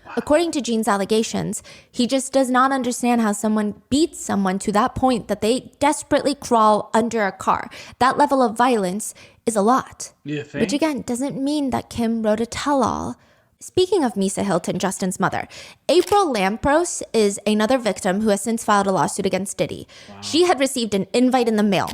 Wow.
According to Gene's allegations, he just does not understand how someone beats someone to that point that they desperately crawl under a car. That level of violence is a lot.
You think?
Which again doesn't mean that Kim wrote a tell-all. Speaking of Misa Hilton, Justin's mother, April Lampro is another victim who has since filed a lawsuit against Diddy. Wow. She had received an invite in the mail.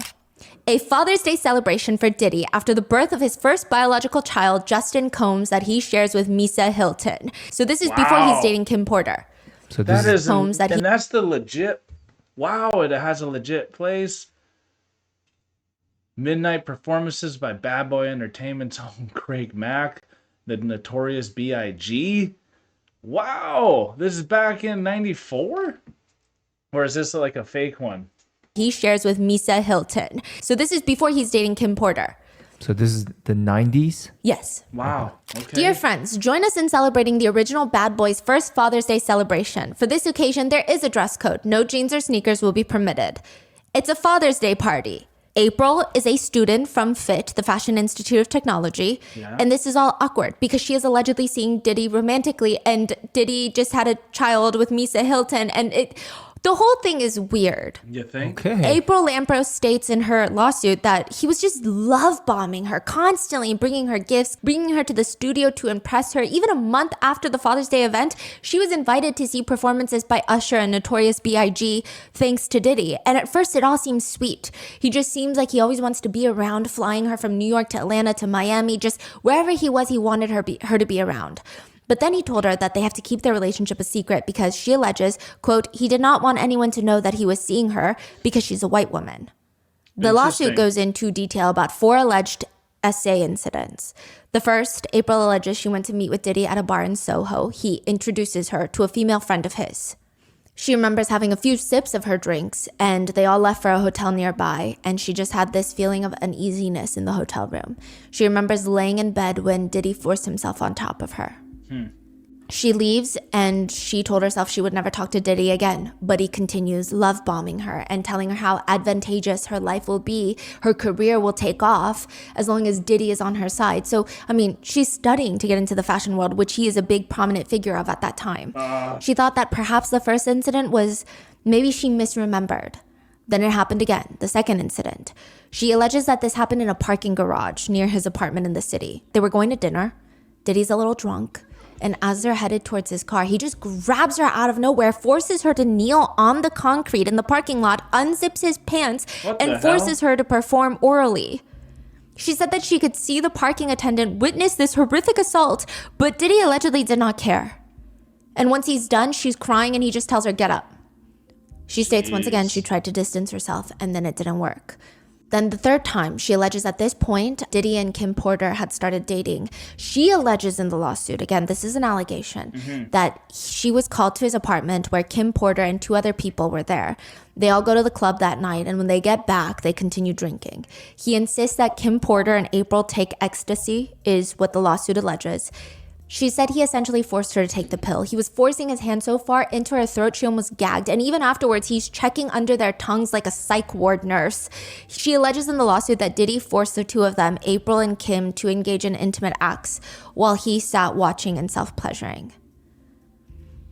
A Father's Day celebration for Diddy after the birth of his first biological child, Justin Combs, that he shares with Misa Hilton. So this is before he's dating Kim Porter.
So
that is
Combs
and that's the legit. Wow, it has a legit place. Midnight performances by Bad Boy Entertainment's own Craig Mack, the Notorious B.I.G. Wow, this is back in '94, or is this like a fake one?
He shares with Misa Hilton. So this is before he's dating Kim Porter.
So this is the 90s?
Yes.
Wow. Okay.
Dear friends, join us in celebrating the original Bad Boys' first Father's Day celebration. For this occasion, there is a dress code. No jeans or sneakers will be permitted. It's a Father's Day party. April is a student from FIT, the Fashion Institute of Technology, and this is all awkward because she is allegedly seeing Diddy romantically, and Diddy just had a child with Misa Hilton, and the whole thing is weird.
You think?
Okay.
April Lampro states in her lawsuit that he was just love bombing her constantly, bringing her gifts, bringing her to the studio to impress her. Even a month after the Father's Day event, she was invited to see performances by Usher and Notorious B.I.G. thanks to Diddy. And at first it all seems sweet. He just seems like he always wants to be around, flying her from New York to Atlanta to Miami, just wherever he was, he wanted her to be around. But then he told her that they have to keep their relationship a secret because she alleges, quote, he did not want anyone to know that he was seeing her because she's a white woman. The lawsuit goes into detail about 4 alleged SA incidents. The first, April alleges she went to meet with Diddy at a bar in Soho. He introduces her to a female friend of his. She remembers having a few sips of her drinks, and they all left for a hotel nearby, and she just had this feeling of uneasiness in the hotel room. She remembers laying in bed when Diddy forced himself on top of her. She leaves and she told herself she would never talk to Diddy again, but he continues love bombing her and telling her how advantageous her life will be, her career will take off as long as Diddy is on her side. So, I mean, she's studying to get into the fashion world, which he is a big prominent figure of at that time. She thought that perhaps the first incident was maybe she misremembered. Then it happened again, the second incident. She alleges that this happened in a parking garage near his apartment in the city. They were going to dinner. Diddy's a little drunk. And as they're headed towards his car, he just grabs her out of nowhere, forces her to kneel on the concrete in the parking lot, unzips his pants, and forces her to perform orally. She said that she could see the parking attendant witness this horrific assault, but Diddy allegedly did not care. And once he's done, she's crying and he just tells her, get up. She states once again she tried to distance herself and then it didn't work. Then the third time, she alleges at this point, Diddy and Kim Porter had started dating. She alleges in the lawsuit, again, this is an allegation, that she was called to his apartment where Kim Porter and 2 other people were there. They all go to the club that night, and when they get back, they continue drinking. He insists that Kim Porter and April take ecstasy, is what the lawsuit alleges. She said he essentially forced her to take the pill. He was forcing his hand so far into her throat, she almost gagged. And even afterwards, he's checking under their tongues like a psych ward nurse. She alleges in the lawsuit that Diddy forced the 2 of them, April and Kim, to engage in intimate acts while he sat watching and self-pleasuring.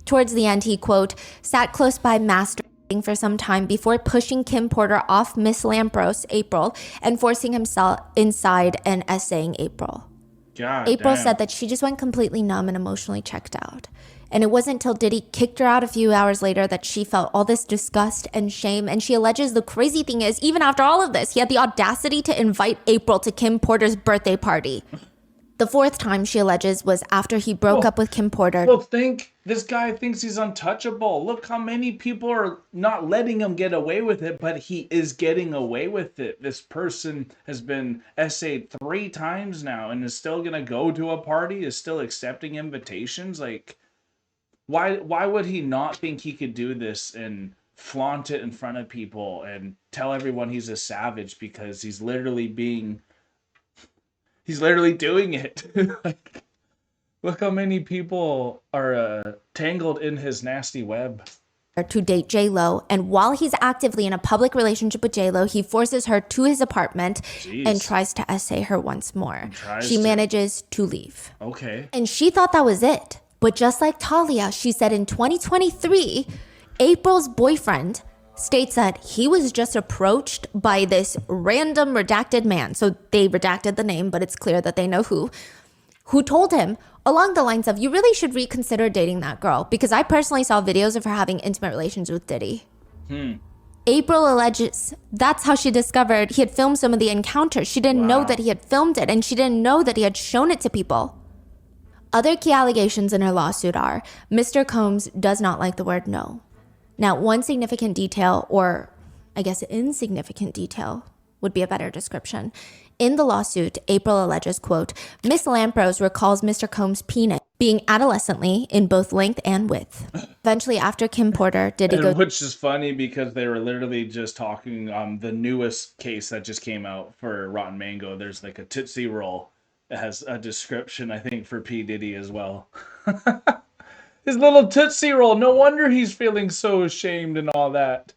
Towards the end, he, quote, sat close by masturbating for some time before pushing Kim Porter off Miss Lampros, April, and forcing himself inside and essaying April. April said that she just went completely numb and emotionally checked out. And it wasn't until Diddy kicked her out a few hours later that she felt all this disgust and shame. And she alleges the crazy thing is, even after all of this, he had the audacity to invite April to Kim Porter's birthday party. The 4th time, she alleges, was after he broke up with Kim Porter.
Well, this guy thinks he's untouchable. Look how many people are not letting him get away with it, but he is getting away with it. This person has been essayed 3 times now and is still going to go to a party, is still accepting invitations. Like, why would he not think he could do this and flaunt it in front of people and tell everyone he's a savage because he's literally doing it. Like, look how many people are tangled in his nasty web.
To date J-Lo, and while he's actively in a public relationship with J-Lo, he forces her to his apartment and tries to essay her once more. She manages to leave.
Okay.
And she thought that was it. But just like Talia, she said in 2023, April's boyfriend states that he was just approached by this random redacted man. So they redacted the name, but it's clear that they know who told him along the lines of, you really should reconsider dating that girl, because I personally saw videos of her having intimate relations with Diddy. April alleges that's how she discovered he had filmed some of the encounters. She didn't know that he had filmed it, and she didn't know that he had shown it to people. Other key allegations in her lawsuit are Mr. Combs does not like the word no. Now, one significant detail, or I guess insignificant detail, would be a better description. In the lawsuit, April alleges, quote, Miss Lampro recalls Mr. Combs' penis being adolescently in both length and width. Eventually, after Kim Porter, Diddy goes...
Which is funny because they were literally just talking the newest case that just came out for Rotten Mango. There's like a Tootsie Roll that has a description, I think, for P. Diddy as well. His little Tootsie Roll. No wonder he's feeling so ashamed and all that.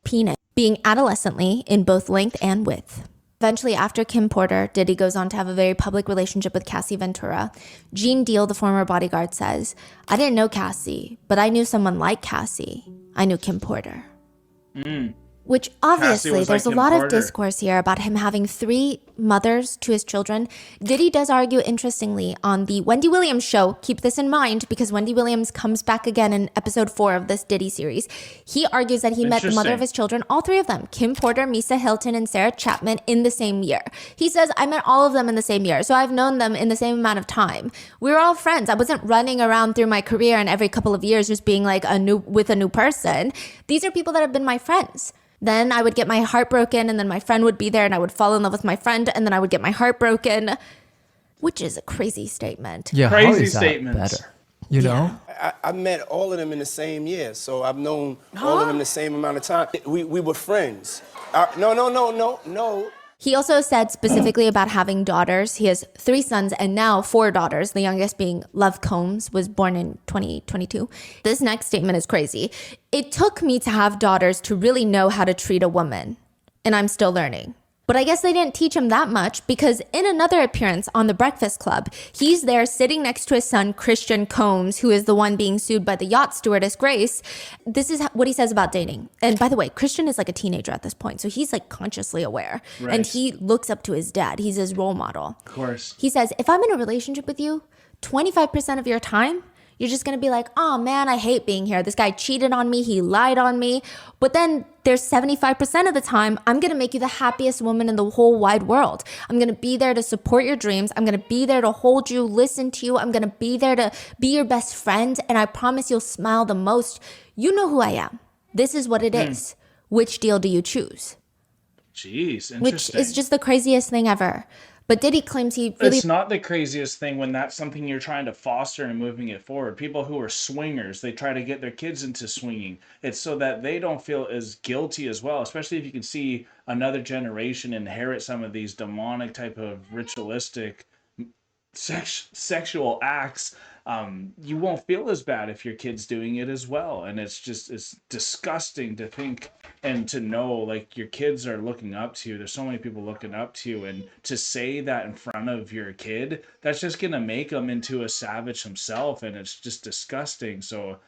Penis being adolescently in both length and width. Eventually, after Kim Porter, Diddy goes on to have a very public relationship with Cassie Ventura. Gene Deal, the former bodyguard, says, I didn't know Cassie, but I knew someone like Cassie. I knew Kim Porter. Which obviously, there's a lot of discourse here about him having 3 mothers to his children. Diddy does argue, interestingly, on the Wendy Williams show. Keep this in mind, because Wendy Williams comes back again in episode 4 of this Diddy series. He argues that he met the mother of his children, all 3 of them, Kim Porter, Misa Hilton, and Sarah Chapman, in the same year. He says, I met all of them in the same year, so I've known them in the same amount of time. We were all friends. I wasn't running around through my career and every couple of years just being like with a new person. These are people that have been my friends. Then I would get my heart broken, and then my friend would be there, and I would fall in love with my friend, and then I would get my heart broken, which is a crazy statement.
Yeah,
Crazy
how is that
statements.
better? You know?
I met all of them in the same year, so I've known all of them the same amount of time. We were friends. No.
He also said specifically about having daughters. He has 3 sons and now 4 daughters, the youngest being Love Combs, was born in 2022. This next statement is crazy. It took me to have daughters to really know how to treat a woman, and I'm still learning. But I guess they didn't teach him that much, because in another appearance on The Breakfast Club, he's there sitting next to his son, Christian Combs, who is the one being sued by the yacht stewardess, Grace. This is what he says about dating. And by the way, Christian is like a teenager at this point, so he's like consciously aware.
Right.
And he looks up to his dad. He's his role model.
Of course.
He says, if I'm in a relationship with you, 25% of your time, you're just going to be like, oh man, I hate being here. This guy cheated on me. He lied on me. But then there's 75% of the time, I'm going to make you the happiest woman in the whole wide world. I'm going to be there to support your dreams. I'm going to be there to hold you, listen to you. I'm going to be there to be your best friend. And I promise you'll smile the most. You know who I am. This is what it is. Which deal do you choose?
Jeez, interesting.
Which is just the craziest thing ever. But Diddy claims he really...
It's not the craziest thing when that's something you're trying to foster and moving it forward. People who are swingers, they try to get their kids into swinging. It's so that they don't feel as guilty as well, especially if you can see another generation inherit some of these demonic type of ritualistic sexual acts. You won't feel as bad if your kid's doing it as well. And it's disgusting to think and to know, like, your kids are looking up to you. There's so many people looking up to you, and to say that in front of your kid, that's just gonna make him into a savage himself, and it's just disgusting. So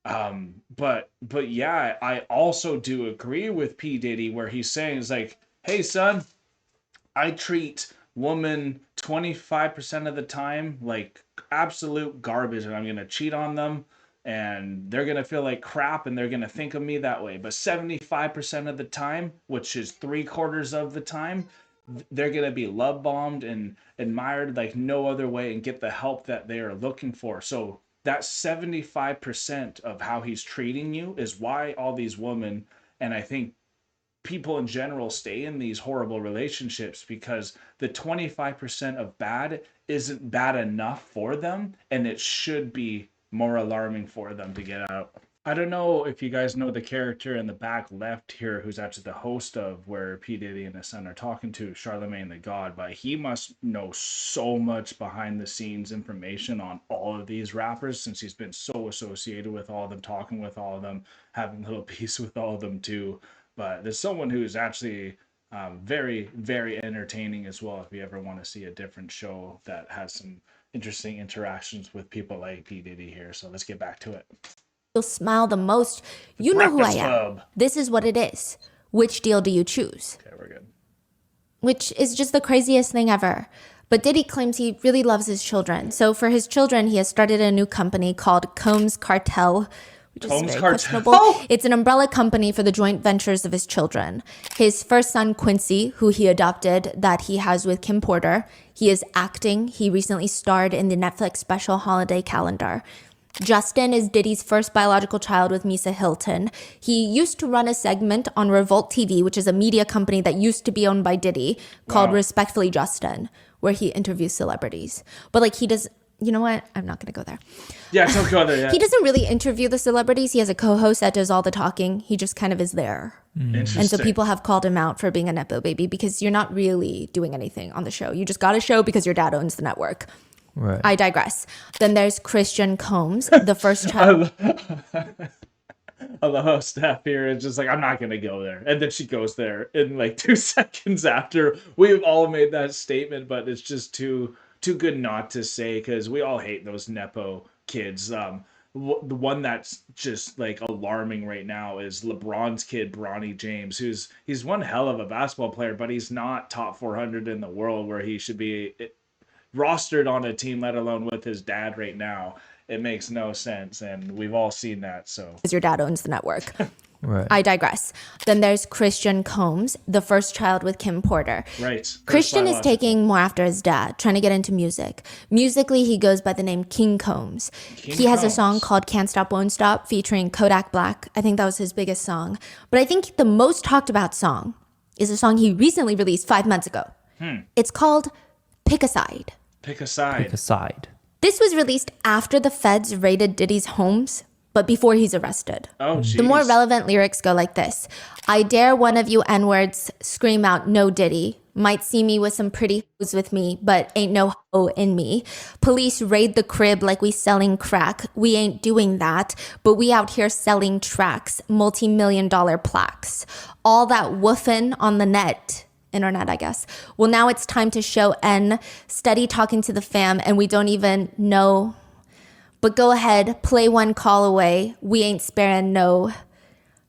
but yeah, I also do agree with P. Diddy where he's saying, is like, hey son, I treat women 25% of the time like absolute garbage, and I'm gonna cheat on them, and they're gonna feel like crap, and they're gonna think of me that way. But 75% of the time, which is 3/4 of the time, they're gonna be love bombed and admired like no other way, and get the help that they are looking for. So that 75% of how he's treating you is why all these women, and I think people in general, stay in these horrible relationships, because the 25% of bad isn't bad enough for them, and it should be more alarming for them to get out. I don't know if you guys know the character in the back left here, who's actually the host of where P. Diddy and his son are talking to Charlemagne the God, but he must know so much behind the scenes information on all of these rappers, since he's been so associated with all of them, talking with all of them, having a little piece with all of them too. But there's someone who's actually very, very entertaining as well, if you ever want to see a different show that has some interesting interactions with people like P. Diddy here. So let's get back to it.
You'll smile the most. You know who I
Breakfast
am.
Club.
This is what it is. Which deal do you choose?
Okay, we're good.
Which is just the craziest thing ever. But Diddy claims he really loves his children. So for his children, he has started a new company called Combmes Cartel, which is
Combmes
very
Cartel?
questionable. It's an umbrella company for the joint ventures of his children. His first son, Quincy, who he adopted, that he has with Kim Porter, he is acting. He recently starred in the Netflix special Holiday Calendar. Justin is Diddy's first biological child with Misa Hilton. He used to run a segment on Revolt TV, which is a media company that used to be owned by Diddy, called Respectfully Justin, where he interviews celebrities. But like he does, you know what? I'm not going to go there.
Yeah, don't go there yet.
He doesn't really interview the celebrities. He has a co-host that does all the talking. He just kind of is there.
Interesting.
And so people have called him out for being a Nepo baby because you're not really doing anything on the show. You just got a show because your dad owns the network.
Right.
I digress. Then there's Christian Combs, the first child.
I love how Steph here is just like, I'm not going to go there. And then she goes there in like 2 seconds after we've all made that statement, but it's just too good not to say because we all hate those Nepo kids. The one that's just like alarming right now is LeBron's kid, Bronny James, he's one hell of a basketball player, but he's not top 400 in the world where he should be rostered on a team, let alone with his dad right now. It makes no sense, and we've all seen that. So,
Because your dad owns the network.
Right.
I digress. Then there's Christian Combs, the first child with Kim Porter.
right,
Christian is
biological.
taking more after his dad, trying to get into music. Musically, he goes by the name King Combs. He has a song
Combs.
called Can't Stop, Won't Stop featuring Kodak Black. I think that was his biggest song. But I think the most talked about song is a song he recently released 5 months ago. It's called Pick a Side.
Pick a side.
Pick a side.
This was released after the feds raided Diddy's homes, but before he's arrested.
Oh, geez.
The more relevant lyrics go like this. I dare one of you N-words scream out no Diddy. Might see me with some pretty hoes with me, but ain't no hoe in me. Police raid the crib like we selling crack. We ain't doing that, but we out here selling tracks, multi-million-dollar plaques. All that woofing on the net. Internet, I guess. Well, now it's time to show N. Steady talking to the fam, and we don't even know. But go ahead, play one call away. We ain't sparing no.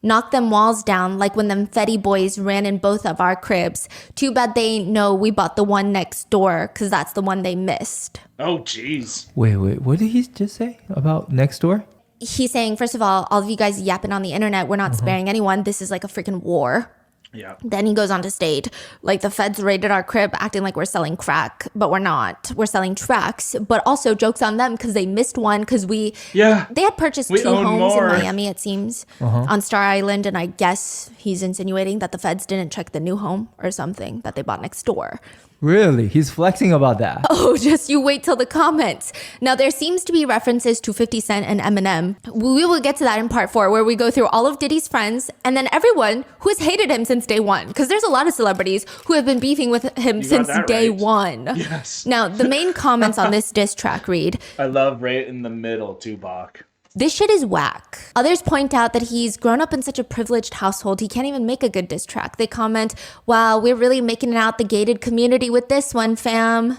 Knock them walls down like when them Fetty boys ran in both of our cribs. Too bad they ain't know we bought the one next door, because that's the one they missed.
Oh, jeez.
Wait. What did he just say about next door?
He's saying, first of all of you guys yapping on the internet, we're not sparing anyone. This is like a freaking war.
Yeah.
Then he goes on to state, like the feds raided our crib acting like we're selling crack, but we're not. We're selling tracks, but also jokes on them because they missed one because they had purchased
We
2
own
homes
more.
in Miami, it seems, on Star Island. And I guess he's insinuating that the feds didn't check the new home or something that they bought next door.
Really? He's flexing about that.
Oh, just you wait till the comments. Now, there seems to be references to 50 Cent and Eminem. We will get to that in part 4, where we go through all of Diddy's friends and then everyone who has hated him since day one. Because there's a lot of celebrities who have been beefing with him since
that
day
right.
one.
Yes.
Now, the main comments on this diss track read,
I love right in the middle, Tupac.
this shit is whack. Others point out that he's grown up in such a privileged household, he can't even make a good diss track. They comment, wow, we're really making it out the gated community with this one, fam.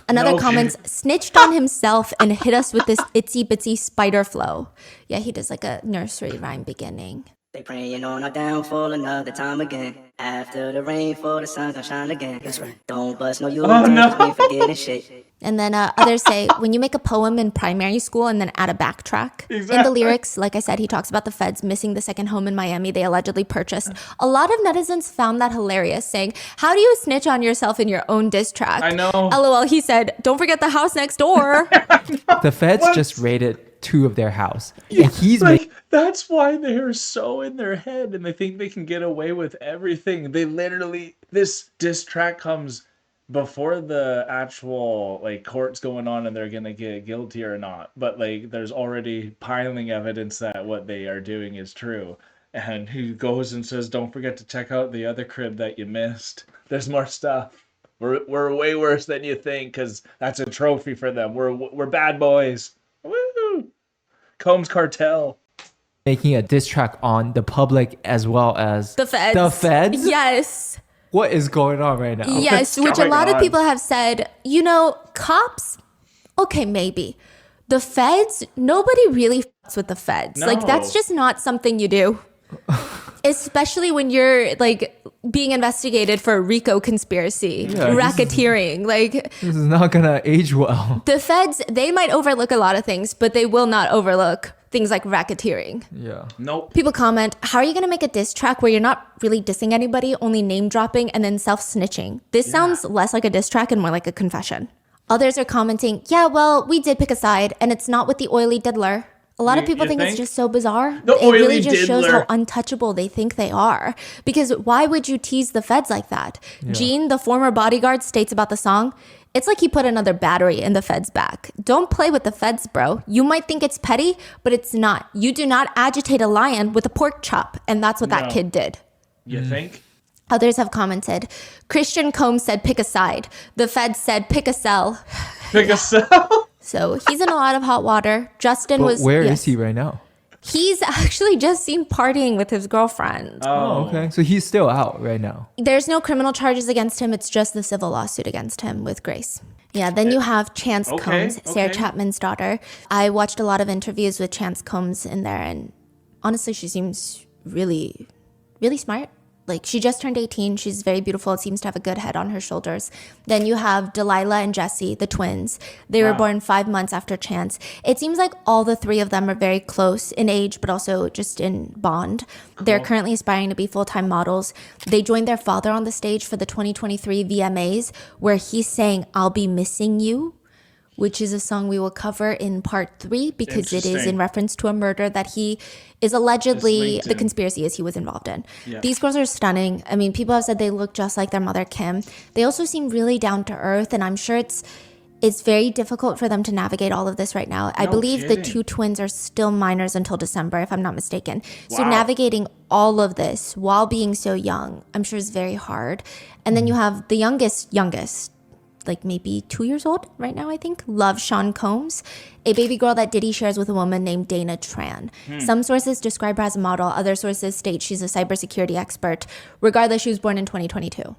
Another
No
comments, snitched on himself and hit us with this itsy bitsy spider flow. Yeah, he does like a nursery rhyme beginning.
They praying on our downfall another time again. After the rain fall, the sun gonna shine again. That's right. Don't bust no you we forgetting shit.
And then others say, when you make a poem in primary school and then add a backtrack. In the lyrics, like I said, he talks about the feds missing the second home in Miami they allegedly purchased. A lot of netizens found that hilarious, saying, how do you snitch on yourself in your own diss track?
I know.
LOL, he said, don't forget the house next door.
The feds just raided 2 of their house. And he's making
That's why they're so in their head and they think they can get away with everything. They literally, this diss track comes before the actual like courts going on and they're gonna get guilty or not, but like there's already piling evidence that what they are doing is true. And he goes and says, don't forget to check out the other crib that you missed. There's more stuff. We're way worse than you think, because that's a trophy for them. We're bad boys. Woo! Combmes Cartel.
making a diss track on the public as well as
The feds.
The feds?
Yes.
What is going on right now?
Yes,
What's
which a
going
lot of
on?
people have said, you know, cops Okay, maybe. The feds, nobody really f***s with the feds.
No.
Like, that's just not something you do. Especially when you're like being investigated for a RICO conspiracy, racketeering.
This is not gonna age well.
The feds, they might overlook a lot of things, but they will not overlook things like racketeering.
Yeah.
Nope.
People comment, how are you going to make a diss track where you're not really dissing anybody, only name dropping and then self-snitching? This sounds less like a diss track and more like a confession. Others are commenting, yeah, well, we did pick a side and it's not with the oily diddler. A lot of people think it's just so bizarre.
The
it really
oily
just shows
diddler.
how untouchable they think they are. Because why would you tease the feds like that? Gene, the former bodyguard, states about the song, it's like he put another battery in the feds' back. Don't play with the feds, bro. You might think it's petty, but it's not. You do not agitate a lion with a pork chop. And that's what that kid did.
You think?
Others have commented, Christian Combs said pick a side. The feds said pick a cell.
Pick a cell.
So he's in a lot of hot water. Justin
But
was...
where
yes.
is he right now?
He's actually just seen partying with his girlfriend.
Oh, okay. So he's still out right now.
There's no criminal charges against him. It's just the civil lawsuit against him with Grace. Yeah, then you have Chance Combs, Sarah Chapman's daughter. I watched a lot of interviews with Chance Combs in there, and honestly, she seems really, really smart. Like, she just turned 18. She's very beautiful. Seems to have a good head on her shoulders. Then you have Delilah and Jesse, the twins. They were born 5 months after Chance. It seems like all the three of them are very close in age, but also just in bond. Cool. They're currently aspiring to be full-time models. They joined their father on the stage for the 2023 VMAs, where he sang, I'll Be Missing You, which is a song we will cover in part 3 because it is in reference to a murder that he is allegedly, the conspiracy is he was involved in. Yeah. These girls are stunning. I mean, people have said they look just like their mother, Kim. They also seem really down to earth, and I'm sure it's very difficult for them to navigate all of this right now. I believe the two twins are still minors until December, if I'm not mistaken. Wow. So navigating all of this while being so young, I'm sure is very hard. And then you have the youngest, like maybe 2 years old right now, I think, Love Sean Combs, a baby girl that Diddy shares with a woman named Dana Tran. Some sources describe her as a model. Other sources state she's a cybersecurity expert. Regardless, she was born in 2022.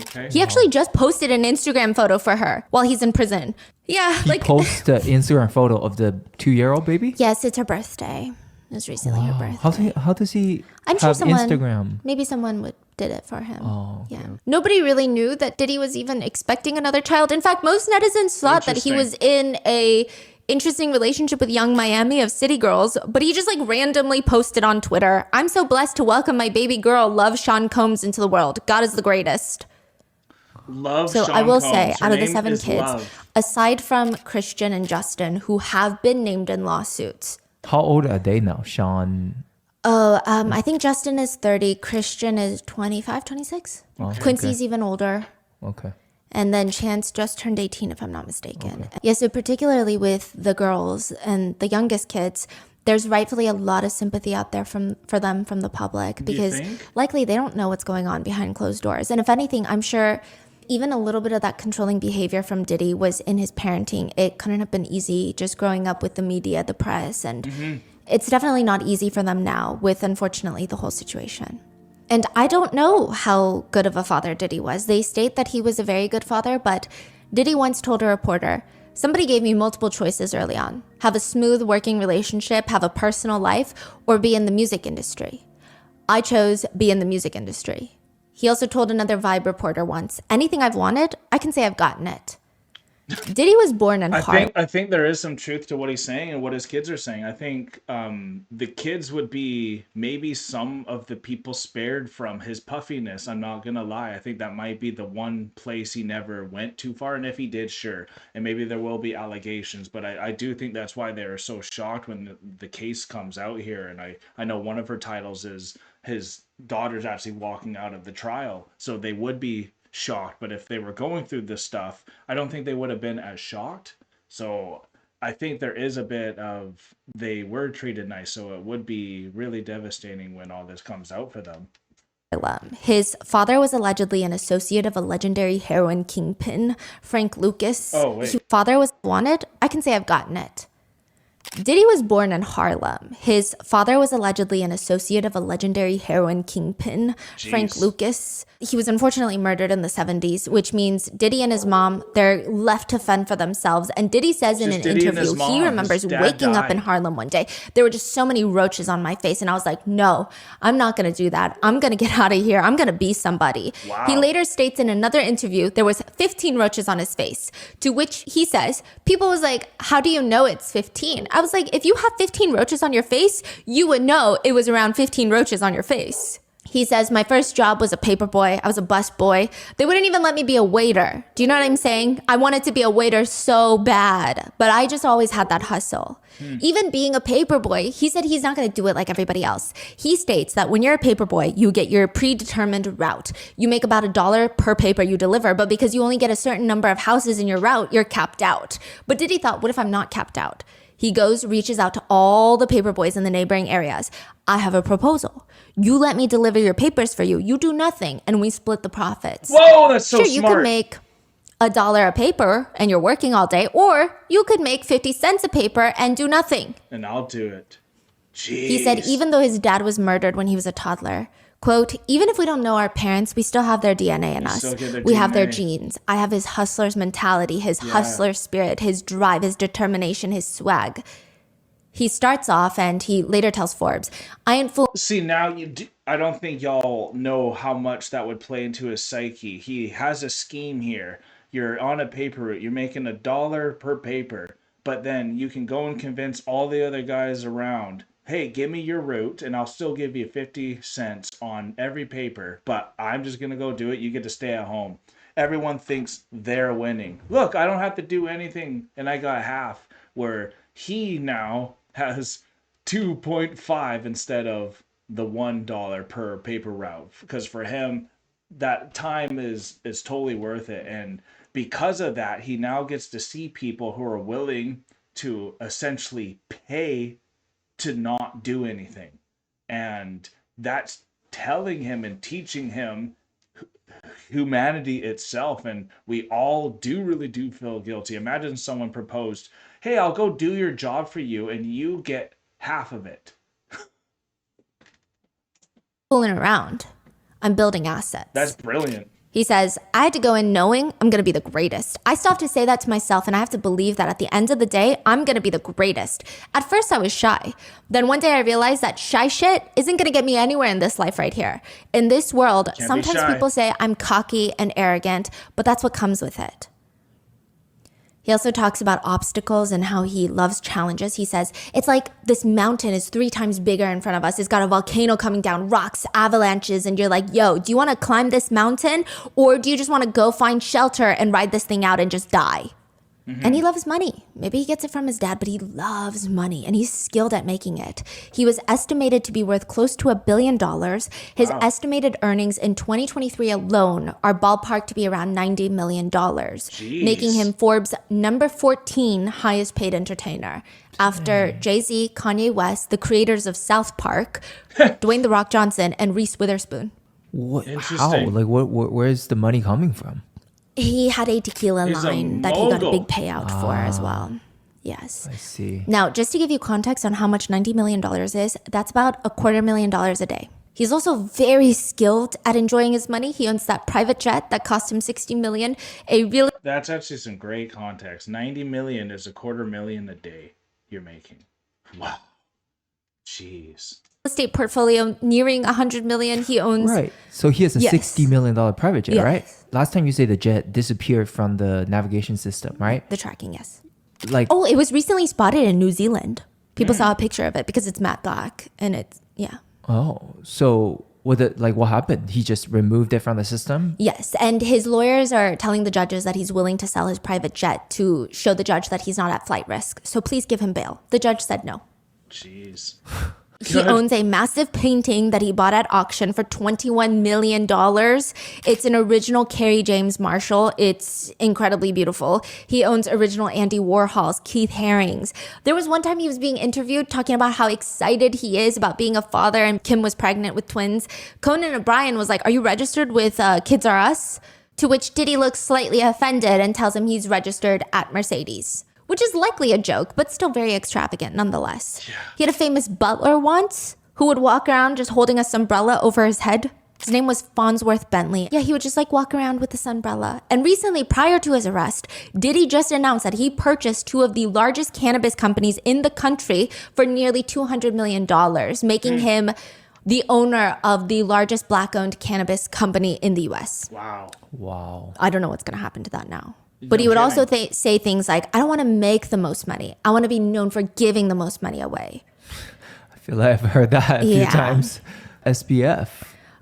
Okay. He actually just posted an Instagram photo for her while he's in prison. Yeah.
He posted an Instagram photo of the 2-year-old baby?
Yes, it's her birthday. It was recently her birthday.
How does he
I'm
have
sure
Instagram?
Maybe someone did it for him.
Oh, okay.
Yeah. Nobody really knew that Diddy was even expecting another child. In fact, most netizens thought that he was in a interesting relationship with Young Miami of City Girls, but he just like randomly posted on Twitter, I'm so blessed to welcome my baby girl, Love Sean Combs, into the world. God is the greatest.
Love
so
Sean
I will
Combs.
say,
Her
out of the
name
7
is
kids,
Love.
aside from Christian and Justin, who have been named in lawsuits.
How old are they now, Sean?
I think Justin is 30. Christian is 25, 26. Okay. Quincy's even older.
Okay.
And then Chance just turned 18, if I'm not mistaken. Okay. Yeah, so particularly with the girls and the youngest kids, there's rightfully a lot of sympathy out there for them from the public because likely they don't know what's going on behind closed doors. And if anything, I'm sure even a little bit of that controlling behavior from Diddy was in his parenting. It couldn't have been easy just growing up with the media, the press, and it's definitely not easy for them now with, unfortunately, the whole situation. And I don't know how good of a father Diddy was. They state that he was a very good father, but Diddy once told a reporter, somebody gave me multiple choices early on. Have a smooth working relationship, have a personal life, or be in the music industry. I chose be in the music industry. He also told another Vibe reporter once, anything I've wanted, I can say I've gotten it. Diddy was born in heart.
I think there is some truth to what he's saying and what his kids are saying. I think the kids would be maybe some of the people spared from his puffiness. I'm not going to lie. I think that might be the one place he never went too far. And if he did, sure. And maybe there will be allegations. But I do think that's why they're so shocked when the case comes out here. And I know one of her titles is his daughter's actually walking out of the trial. So they would be shocked, but if they were going through this stuff, I don't think they would have been as shocked. So I think there is a bit of they were treated nice, so it would be really devastating when all this comes out for them.
His father was allegedly an associate of a legendary heroin kingpin, Frank Lucas.
Oh, wait.
His father was wanted. I can say I've gotten it. Diddy was born in Harlem. His father was allegedly an associate of a legendary heroin kingpin, Frank Lucas. He was unfortunately murdered in the 70s, which means Diddy and his mom, they're left to fend for themselves. And Diddy says in an interview, he remembers waking up in Harlem one day. There were just so many roaches on my face. And I was like, no, I'm not going to do that. I'm going to get out of here. I'm going to be somebody. Wow. He later states in another interview, there was 15 roaches on his face, to which he says, people was like, how do you know it's 15? I was like, if you have 15 roaches on your face, you would know it was around 15 roaches on your face. He says, my first job was a paper boy. I was a bus boy. They wouldn't even let me be a waiter. Do you know what I'm saying? I wanted to be a waiter so bad, but I just always had that hustle. Even being a paper boy, he said he's not going to do it like everybody else. He states that when you're a paper boy, you get your predetermined route. You make about $1 per paper you deliver, but because you only get a certain number of houses in your route, you're capped out. But Diddy thought, what if I'm not capped out? He goes, reaches out to all the paper boys in the neighboring areas. I have a proposal. You let me deliver your papers for you. You do nothing, and we split the profits.
Whoa, that's so
smart.
Sure,
you could make $1 a paper, and you're working all day, or you could make 50 cents a paper and do nothing.
And I'll do it. Jeez.
He said even though his dad was murdered when he was a toddler, quote, even if we don't know our parents, we still have their DNA in us. We have their genes. I have his hustler's mentality, his hustler spirit, his drive, his determination, his swag. He starts off and he later tells Forbes, I ain't fool.
See, now I don't think y'all know how much that would play into his psyche. He has a scheme here. You're on a paper route. You're making $1 per paper. But then you can go and convince all the other guys around, hey, give me your route and I'll still give you 50 cents on every paper, but I'm just going to go do it. You get to stay at home. Everyone thinks they're winning. Look, I don't have to do anything and I got half, where he now has 2.5 instead of the $1 per paper route, because for him, that time is totally worth it. And because of that, he now gets to see people who are willing to essentially pay to not do anything. And that's telling him and teaching him humanity itself. And we all really do feel guilty. Imagine someone proposed, hey, I'll go do your job for you and you get half of it.
Fooling around. I'm building assets.
That's brilliant.
He says, I had to go in knowing I'm going to be the greatest. I still have to say that to myself, and I have to believe that at the end of the day, I'm going to be the greatest. At first, I was shy. Then one day I realized that shy shit isn't going to get me anywhere in this life right here. In this world, sometimes people say I'm cocky and arrogant, but that's what comes with it. He also talks about obstacles and how he loves challenges. He says, it's like this mountain is 3 times bigger in front of us. It's got a volcano coming down, rocks, avalanches. And you're like, yo, do you want to climb this mountain? Or do you just want to go find shelter and ride this thing out and just die? And he loves money. Maybe he gets it from his dad, but he loves money and he's skilled at making it. He was estimated to be worth close to $1 billion. His estimated earnings in 2023 alone are ballparked to be around $90 million, making him Forbes' number 14 highest paid entertainer. After Jay-Z, Kanye West, the creators of South Park, Dwayne "The Rock" Johnson, and Reese Witherspoon.
What? How? Like, where's the money coming from?
He had a tequila line that he got a big payout for as well. Yes.
I see.
Now, just to give you context on how much $90 million is, that's about $250,000 a day. He's also very skilled at enjoying his money. He owns that private jet that cost him $60 million.
That's actually some great context. $90 million is $250,000 a day you're making. Wow. Jeez.
Estate portfolio nearing $100 million. He owns.
Right. So he has a $60 million private jet, right? Last time you say the jet disappeared from the navigation system, right?
The tracking, yes.
Like,
oh, it was recently spotted in New Zealand. People saw a picture of it because it's matte black and it's, yeah.
Oh, so what happened? He just removed it from the system?
Yes, and his lawyers are telling the judges that he's willing to sell his private jet to show the judge that he's not at flight risk. So please give him bail. The judge said no.
Jeez.
He owns a massive painting that he bought at auction for $21 million. It's an original Kerry James Marshall. It's incredibly beautiful. He owns original Andy Warhol's, Keith Haring's. There was one time he was being interviewed talking about how excited he is about being a father, and Kim was pregnant with twins. Conan O'Brien was like, are you registered with Kids R Us? To which Diddy looks slightly offended and tells him he's registered at Mercedes. which is likely a joke, but still very extravagant nonetheless. He had a famous butler once who would walk around just holding a umbrella over his head. His name was Farnsworth Bentley. Yeah, he would just like walk around with this umbrella. And recently, prior to his arrest, Diddy just announced that he purchased two of the largest cannabis companies in the country for nearly $200 million, making him the owner of the largest black-owned cannabis company in the US.
Wow.
I don't know what's going to happen to that now. But he would also say things like, I don't want to make the most money. I want to be known for giving the most money away.
I feel like I've heard that a few times. SBF.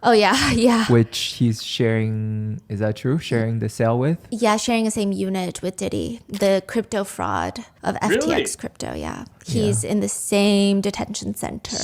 Oh, yeah.
Which he's sharing, is that true? Sharing the cell with?
Yeah, sharing the same unit with Diddy, the crypto fraud of FTX crypto, yeah. He's in the same detention center.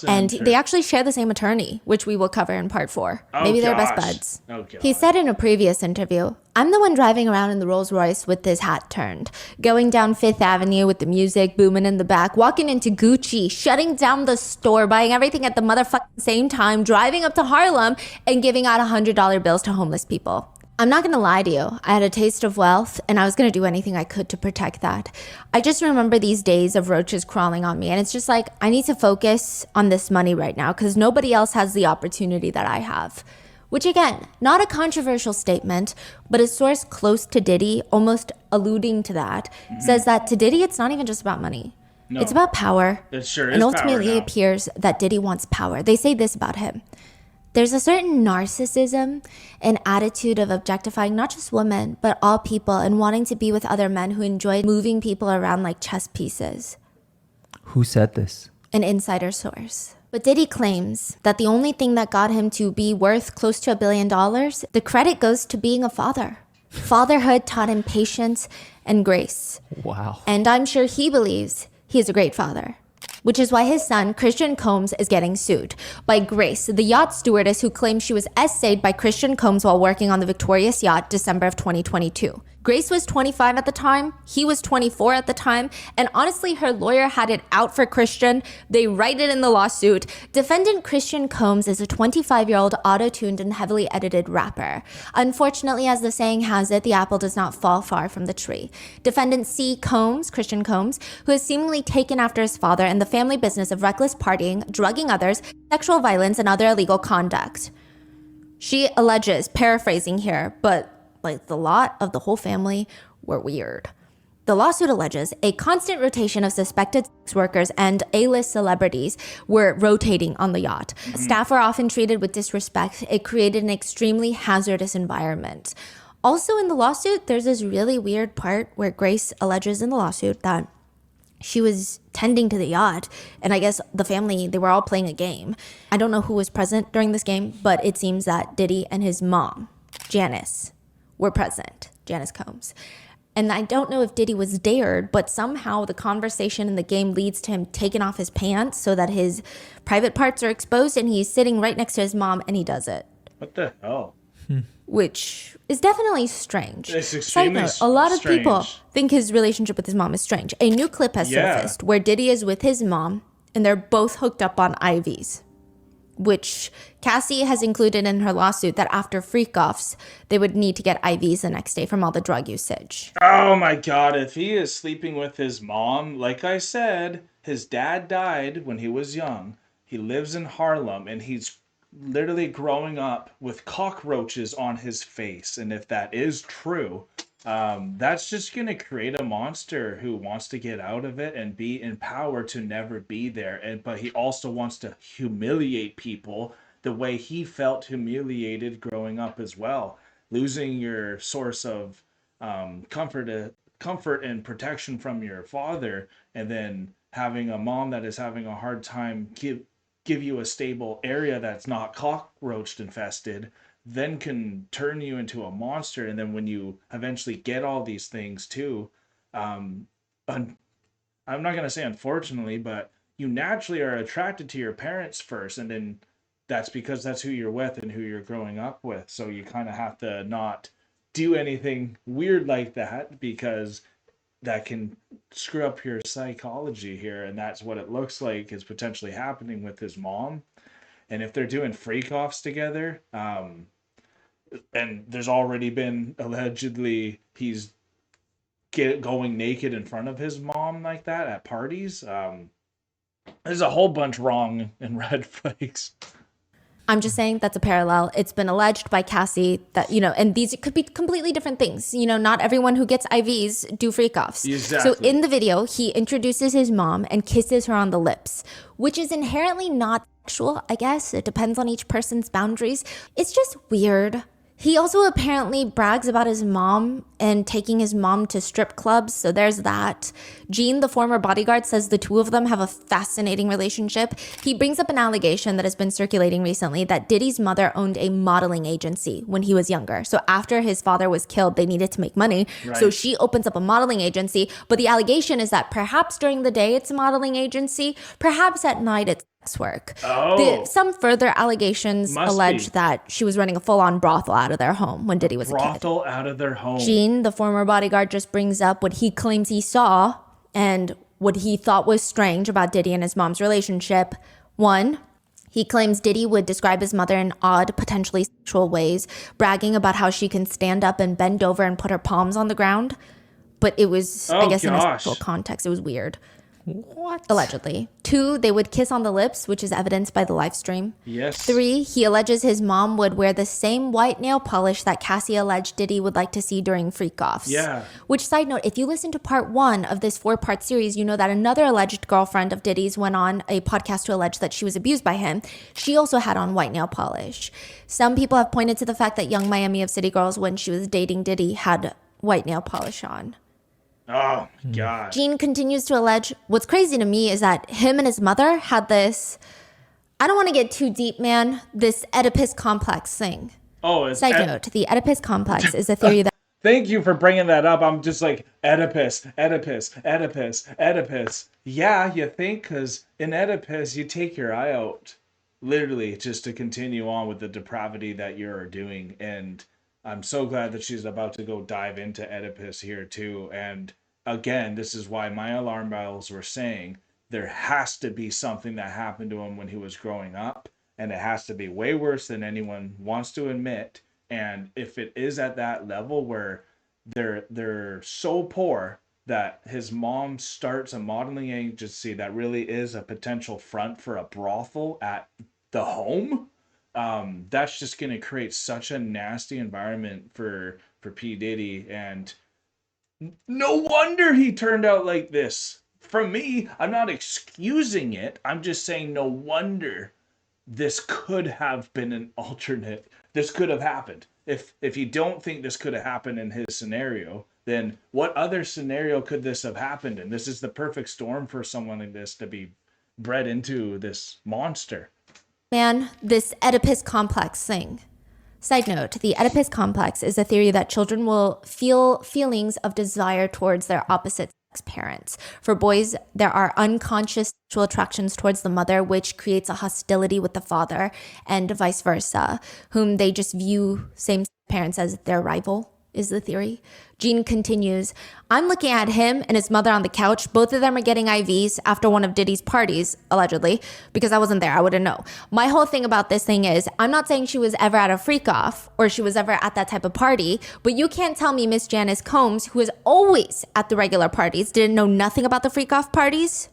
And they actually share the same attorney, which we will cover in part 4. Maybe they're best buds. He said in a previous interview, I'm the one driving around in the Rolls Royce with this hat turned, going down Fifth Avenue with the music booming in the back, walking into Gucci, shutting down the store, buying everything at the motherfucking same time, driving up to Harlem and giving out $100 bills to homeless people. I'm not going to lie to you. I had a taste of wealth and I was going to do anything I could to protect that. I just remember these days of roaches crawling on me and it's just like, I need to focus on this money right now because nobody else has the opportunity that I have. Which again, not a controversial statement, but a source close to Diddy, almost alluding to that, says that to Diddy, it's not even just about money. No. It's about power.
It sure is.
And ultimately
it
appears that Diddy wants power. They say this about him. There's a certain narcissism and attitude of objectifying not just women, but all people and wanting to be with other men who enjoy moving people around like chess pieces.
Who said this?
An insider source. But Diddy claims that the only thing that got him to be worth close to $1 billion, the credit goes to being a father. Fatherhood taught him patience and grace.
Wow.
And I'm sure he believes he is a great father. Which is why his son, Christian Combs, is getting sued by Grace, the yacht stewardess who claims she was essayed by Christian Combs while working on the Victorious yacht December of 2022. Grace was 25 at the time, he was 24 at the time, and honestly, her lawyer had it out for Christian. They write it in the lawsuit. Defendant Christian Combs is a 25-year-old auto-tuned and heavily edited rapper. Unfortunately, as the saying has it, the apple does not fall far from the tree. Defendant C. Combs, Christian Combs, who has seemingly taken after his father and the family business of reckless partying, drugging others, sexual violence, and other illegal conduct. She alleges, paraphrasing here, but like the lot of the whole family were weird. The lawsuit alleges a constant rotation of suspected sex workers and A-list celebrities were rotating on the yacht. Staff were often treated with disrespect. It created an extremely hazardous environment. Also in the lawsuit, there's this really weird part where Grace alleges in the lawsuit that she was tending to the yacht, and I guess the family, they were all playing a game. I don't know who was present during this game, but it seems that Diddy and his mom, Janice, were present, Janice Combs. And I don't know if Diddy was dared, but somehow the conversation in the game leads to him taking off his pants so that his private parts are exposed and he's sitting right next to his mom and he does it.
What the hell?
Which is definitely strange.
It's extremely
a lot of
strange.
people think his relationship with his mom is strange. A new clip has surfaced where Diddy is with his mom and they're both hooked up on IVs, which Cassie has included in her lawsuit that after freak-offs, they would need to get IVs the next day from all the drug usage.
Oh my God, if he is sleeping with his mom, like I said, his dad died when he was young. He lives in Harlem and he's literally growing up with cockroaches on his face. And if that is true, that's just going to create a monster who wants to get out of it and be in power to never be there. But he also wants to humiliate people the way he felt humiliated growing up as well. Losing your source of comfort and protection from your father, and then having a mom that is having a hard time give you a stable area that's not cockroach infested, then can turn you into a monster. And then when you eventually get all these things too, I'm not going to say unfortunately, but you naturally are attracted to your parents first, and then that's because that's who you're with and who you're growing up with. So you kind of have to not do anything weird like that, because that can screw up your psychology here. And that's what it looks like is potentially happening with his mom. And if they're doing freak-offs together, and there's already been allegedly he's going naked in front of his mom like that at parties. There's a whole bunch wrong and red flags.
I'm just saying that's a parallel. It's been alleged by Cassie that, and these could be completely different things. Not everyone who gets IVs do freak offs.
Exactly.
So in the video, he introduces his mom and kisses her on the lips, which is inherently not sexual, I guess. It depends on each person's boundaries. It's just weird. He also apparently brags about his mom and taking his mom to strip clubs, so there's that. Gene, the former bodyguard, says the two of them have a fascinating relationship. He brings up an allegation that has been circulating recently that Diddy's mother owned a modeling agency when he was younger. So after his father was killed, they needed to make money.
Right.
So she opens up a modeling agency, but the allegation is that perhaps during the day it's a modeling agency, perhaps at night it's work. Some further allegations allege that she was running a full-on brothel out of their home when Diddy was a kid.
Brothel out of their home.
Gene, the former bodyguard, just brings up what he claims he saw and what he thought was strange about Diddy and his mom's relationship. One, he claims Diddy would describe his mother in odd, potentially sexual ways, bragging about how she can stand up and bend over and put her palms on the ground. But it was, I guess, in a sexual context, it was weird.
What?
Allegedly. 2, they would kiss on the lips, which is evidenced by the live stream.
Yes.
3, he alleges his mom would wear the same white nail polish that Cassie alleged Diddy would like to see during freak-offs.
Yeah.
Which, side note, if you listen to part 1 of this 4-part series, you know that another alleged girlfriend of Diddy's went on a podcast to allege that she was abused by him. She also had on white nail polish. Some people have pointed to the fact that Young Miami of City Girls, when she was dating Diddy, had white nail polish on.
Oh, God.
Gene continues to allege, what's crazy to me is that him and his mother had this, I don't want to get too deep, man, this Oedipus complex thing.
Oh,
Side note, the Oedipus complex is a theory that...
Thank you for bringing that up. I'm just like, Oedipus, Oedipus, Oedipus, Oedipus. Yeah, you think, because in Oedipus, you take your eye out, literally, just to continue on with the depravity that you're doing. And I'm so glad that she's about to go dive into Oedipus here, too. And again, this is why my alarm bells were saying there has to be something that happened to him when he was growing up, and it has to be way worse than anyone wants to admit. And if it is at that level where they're so poor that his mom starts a modeling agency that really is a potential front for a brothel at the home, that's just going to create such a nasty environment for P. Diddy. And no wonder he turned out like this. From me, I'm not excusing it. I'm just saying no wonder this could have been an alternate. This could have happened. If you don't think this could have happened in his scenario, then what other scenario could this have happened in? This is the perfect storm for someone like this to be bred into this monster.
Man, this Oedipus complex thing. Side note, the Oedipus complex is a theory that children will feel feelings of desire towards their opposite sex parents. For boys, there are unconscious sexual attractions towards the mother, which creates a hostility with the father, and vice versa, whom they just view same parents as their rival, is the theory. Gene continues, I'm looking at him and his mother on the couch. Both of them are getting IVs after one of Diddy's parties, allegedly, because I wasn't there. I wouldn't know. My whole thing about this thing is, I'm not saying she was ever at a freak off or she was ever at that type of party, but you can't tell me Miss Janice Combs, who is always at the regular parties, didn't know nothing about the freak off parties.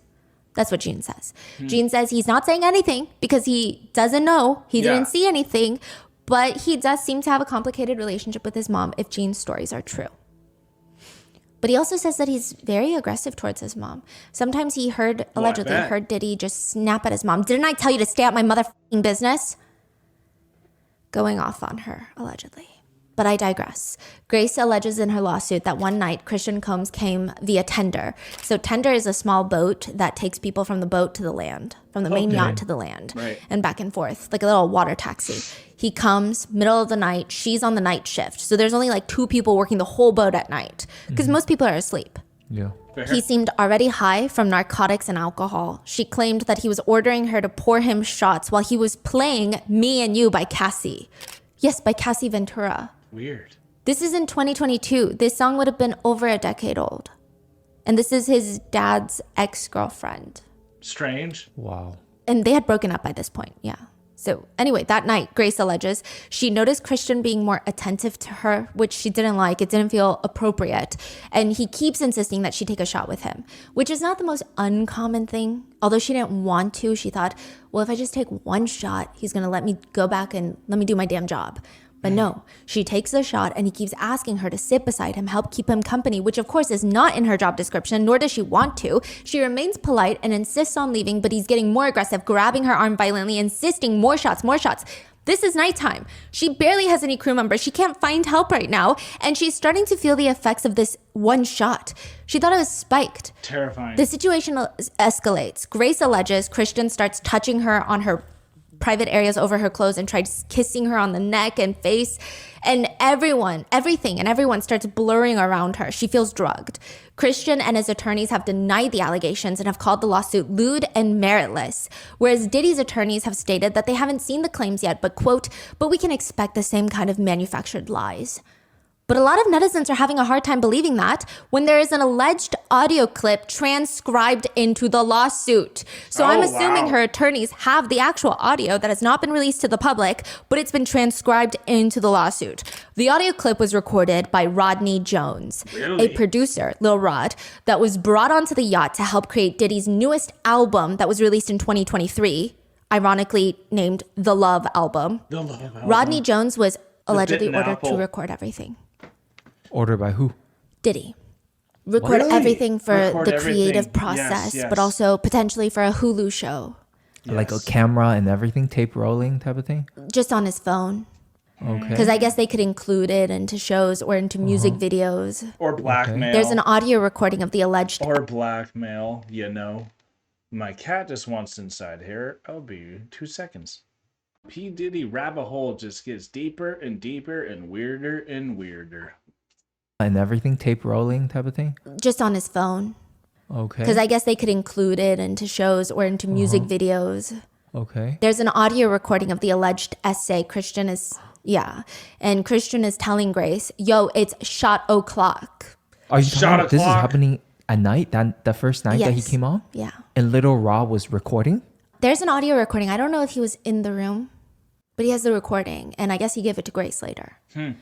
That's what Gene says. Gene says he's not saying anything because he doesn't know. He didn't see anything, but he does seem to have a complicated relationship with his mom if Gene's stories are true. But he also says that he's very aggressive towards his mom. Sometimes he allegedly heard Diddy just snap at his mom. Didn't I tell you to stay out my motherfucking business? Going off on her, allegedly. But I digress. Grace alleges in her lawsuit that one night Christian Combs came via tender. So tender is a small boat that takes people from the boat to the land, from the main yacht to the land, and back and forth, like a little water taxi. He comes, middle of the night, she's on the night shift. So there's only like 2 people working the whole boat at night because most people are asleep.
Yeah.
He seemed already high from narcotics and alcohol. She claimed that he was ordering her to pour him shots while he was playing Me and You by Cassie. Yes, by Cassie Ventura.
Weird.
This is in 2022. This song would have been over a decade old. And this is his dad's ex-girlfriend.
Strange.
Wow.
And they had broken up by this point, yeah. So anyway, that night, Grace alleges, she noticed Christian being more attentive to her, which she didn't like. It didn't feel appropriate. And he keeps insisting that she take a shot with him, which is not the most uncommon thing. Although she didn't want to, she thought, well, if I just take one shot, he's going to let me go back and let me do my damn job. But no, she takes the shot and he keeps asking her to sit beside him, help keep him company, which of course is not in her job description, nor does she want to. She remains polite and insists on leaving, but he's getting more aggressive, grabbing her arm violently, insisting more shots, more shots. This is nighttime. She barely has any crew members. She can't find help right now. And she's starting to feel the effects of this one shot. She thought it was spiked.
Terrifying.
The situation escalates. Grace alleges Christian starts touching her on her private areas over her clothes and tries kissing her on the neck and face. And everyone starts blurring around her. She feels drugged. Christian and his attorneys have denied the allegations and have called the lawsuit lewd and meritless, whereas Diddy's attorneys have stated that they haven't seen the claims yet, but quote, but we can expect the same kind of manufactured lies. But a lot of netizens are having a hard time believing that when there is an alleged audio clip transcribed into the lawsuit. So I'm assuming her attorneys have the actual audio that has not been released to the public, but it's been transcribed into the lawsuit. The audio clip was recorded by Rodney Jones, a producer, Lil Rod, that was brought onto the yacht to help create Diddy's newest album that was released in 2023, ironically named The Love Album.
The Love Album.
Rodney Jones was allegedly
Bitten
ordered
Apple.
to record everything.
Ordered by who?
Diddy. Record
Really?
everything for
Record
the
everything.
creative process,
Yes.
but also potentially for a Hulu show.
Like a
Yes.
camera and everything, tape rolling type of thing?
Just on his phone.
Okay.
Because I guess they could include it into shows or into music videos.
Or blackmail.
There's an audio recording of the alleged...
Or blackmail, you know. My cat just wants inside here. I'll be 2 seconds. P. Diddy rabbit hole just gets deeper and deeper and weirder and weirder.
And everything, tape rolling type of thing?
Just on his phone.
Okay.
Because I guess they could include it into shows or into music videos.
Okay.
There's an audio recording of the alleged essay Christian is... Yeah. And Christian is telling Grace, yo, it's shot o'clock.
Are you talking
Shot
about this is
o'clock.
happening at night? The first night that he
Yes.
came on?
Yeah.
And Little Raw was recording?
There's an audio recording. I don't know if he was in the room, but he has the recording. And I guess he gave it to Grace later.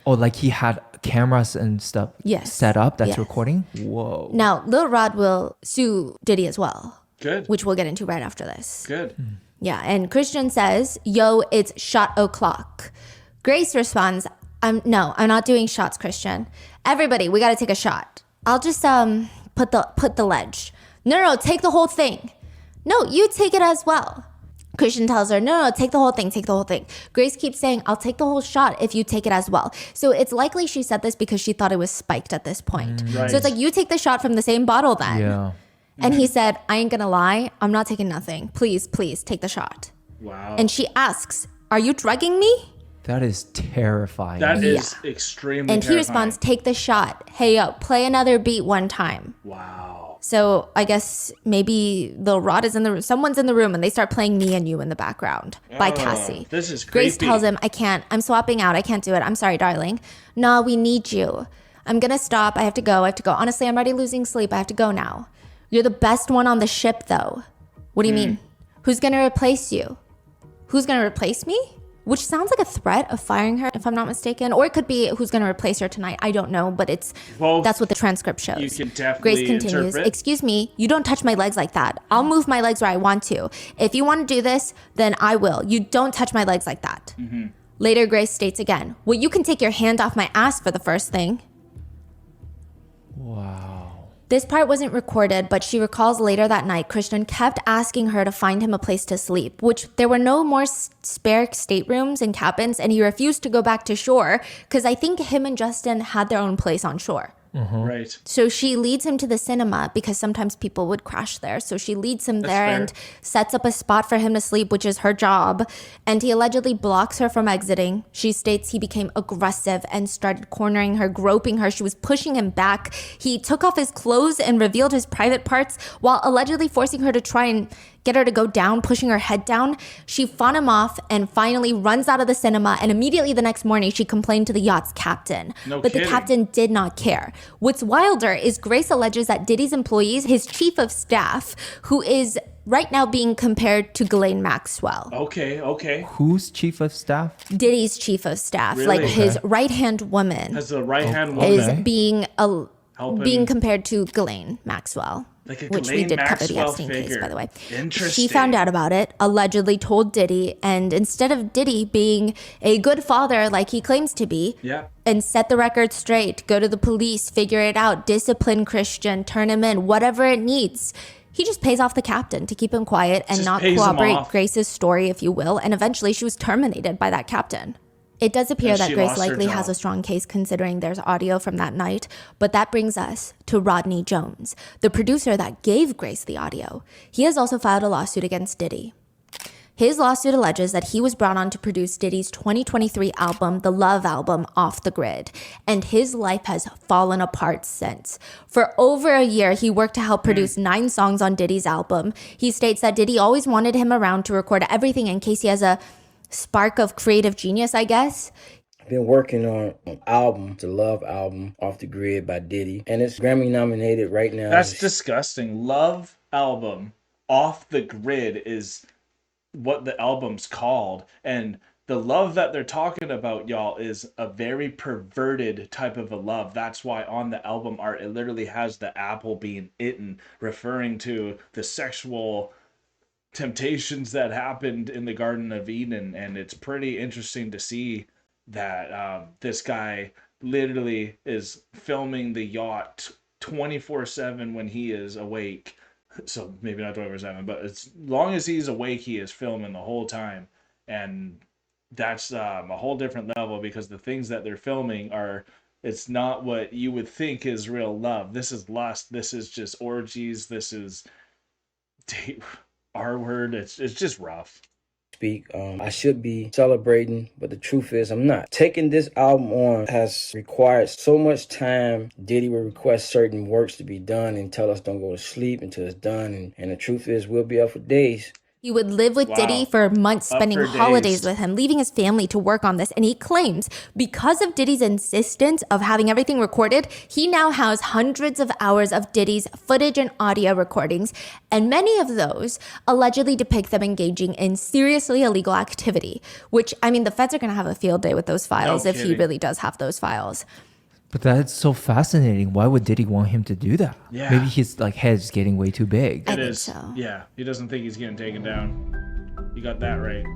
Oh, like he had cameras and stuff
Yes.
set up that's
Yes.
recording? Whoa.
Now, Lil Rod will sue Diddy as well,
Good.
which we'll get into right after this.
Good.
Yeah, and Christian says, yo, it's shot o'clock. Grace responds, I'm not doing shots, Christian. Everybody, we got to take a shot. I'll just put the ledge. No, take the whole thing. No, you take it as well. Christian tells her, no, take the whole thing, take the whole thing. Grace keeps saying, I'll take the whole shot if you take it as well. So it's likely she said this because she thought it was spiked at this point.
Right.
So it's like, you take the shot from the same bottle then.
Yeah.
And he said, I ain't gonna lie, I'm not taking nothing. Please, take the shot.
Wow.
And she asks, are you drugging me?
That is terrifying.
That is extremely
And he
terrifying.
responds, take the shot. Hey, yo, play another beat one time.
Wow.
So I guess maybe the Rod is in the room. Someone's in the room and they start playing Me and You in the background by Cassie.
This is
Grace
creepy.
tells him, I can't. I'm swapping out. I can't do it. I'm sorry, darling. No, we need you. I'm going to stop. I have to go. Honestly, I'm already losing sleep. I have to go now. You're the best one on the ship, though. What do you mean? Who's going to replace you? Who's going to replace me? Which sounds like a threat of firing her, if I'm not mistaken. Or it could be who's going to replace her tonight. I don't know, but
Both.
that's what the transcript shows.
You can definitely
Grace continues,
interpret.
excuse me, you don't touch my legs like that. I'll move my legs where I want to. If you want to do this, then I will. You don't touch my legs like that.
Mm-hmm.
Later, Grace states again, well, you can take your hand off my ass for the first thing.
Wow.
This part wasn't recorded, but she recalls later that night, Christian kept asking her to find him a place to sleep, which there were no more spare staterooms and cabins, and he refused to go back to shore because I think him and Justin had their own place on shore.
Right.
So she leads him to the cinema because sometimes people would crash there. So she leads him there
fair.
and sets up a spot for him to sleep, which is her job. And he allegedly blocks her from exiting. She states he became aggressive and started cornering her, groping her. She was pushing him back. He took off his clothes and revealed his private parts while allegedly forcing her to try and get her to go down, pushing her head down. She fought him off and finally runs out of the cinema. And immediately the next morning, she complained to the yacht's captain.
No
but
kidding.
The captain did not care. What's wilder is Grace alleges that Diddy's employees, his chief of staff, who is right now being compared to Ghislaine Maxwell.
Okay.
Who's chief of staff?
Diddy's chief of staff,
Really?
like his right-hand woman,
As the right-hand
is
woman.
being compared to Ghislaine Maxwell.
Like a
which we
Ghislaine
did cover the
Maxwell
Epstein case,
figure.
by the way.
Interesting.
She found out about it, allegedly told Diddy, and instead of Diddy being a good father like he claims to be,
Yeah.
and set the record straight, go to the police, figure it out, discipline Christian, turn him in, whatever it needs, he just pays off the captain to keep him quiet and
Just
not
pays him
corroborate
off.
Grace's story, if you will, and eventually she was terminated by that captain. It does appear
And
that
she
Grace
lost her
likely has
job.
a strong case considering there's audio from that night, but that brings us to Rodney Jones, the producer that gave Grace the audio. He has also filed a lawsuit against Diddy. His lawsuit alleges that he was brought on to produce Diddy's 2023 album, the Love Album, Off the Grid, and his life has fallen apart since. For over a year, he worked to help produce 9 songs on Diddy's album. He states that Diddy always wanted him around to record everything in case he has a spark of creative genius, I guess.
I've been working on an album, the Love Album, Off the Grid by Diddy, and it's Grammy nominated right now.
That's disgusting. Love album Off the Grid is what the album's called, and the love that they're talking about, y'all, is a very perverted type of a love. That's why on the album art it literally has the apple being eaten, referring to the sexual temptations that happened in the Garden of Eden. And it's pretty interesting to see that this guy literally is filming the yacht 24/7 when he is awake. So maybe not 24/7, but as long as he's awake, he is filming the whole time. And that's a whole different level, because the things that they're filming it's not what you would think is real love. This is lust. This is just orgies. This is R word. It's just rough.
Speak. I should be celebrating, but the truth is I'm not. Taking this album on has required so much time. Diddy will request certain works to be done and tell us don't go to sleep until it's done. And the truth is we'll be up for days.
He would live with Diddy for months,
Up
spending
for
holidays
days.
with him, leaving his family to work on this. And he claims because of Diddy's insistence of having everything recorded, he now has hundreds of hours of Diddy's footage and audio recordings. And many of those allegedly depict them engaging in seriously illegal activity, which, I mean, the feds are going to have a field day with those files if he
kidding.
really does have those files.
But that's so fascinating. Why would Diddy want him to do that?
Yeah.
Maybe his head's getting way too big.
I
It
think
is.
so.
Yeah, he doesn't think he's getting taken down. You got that right.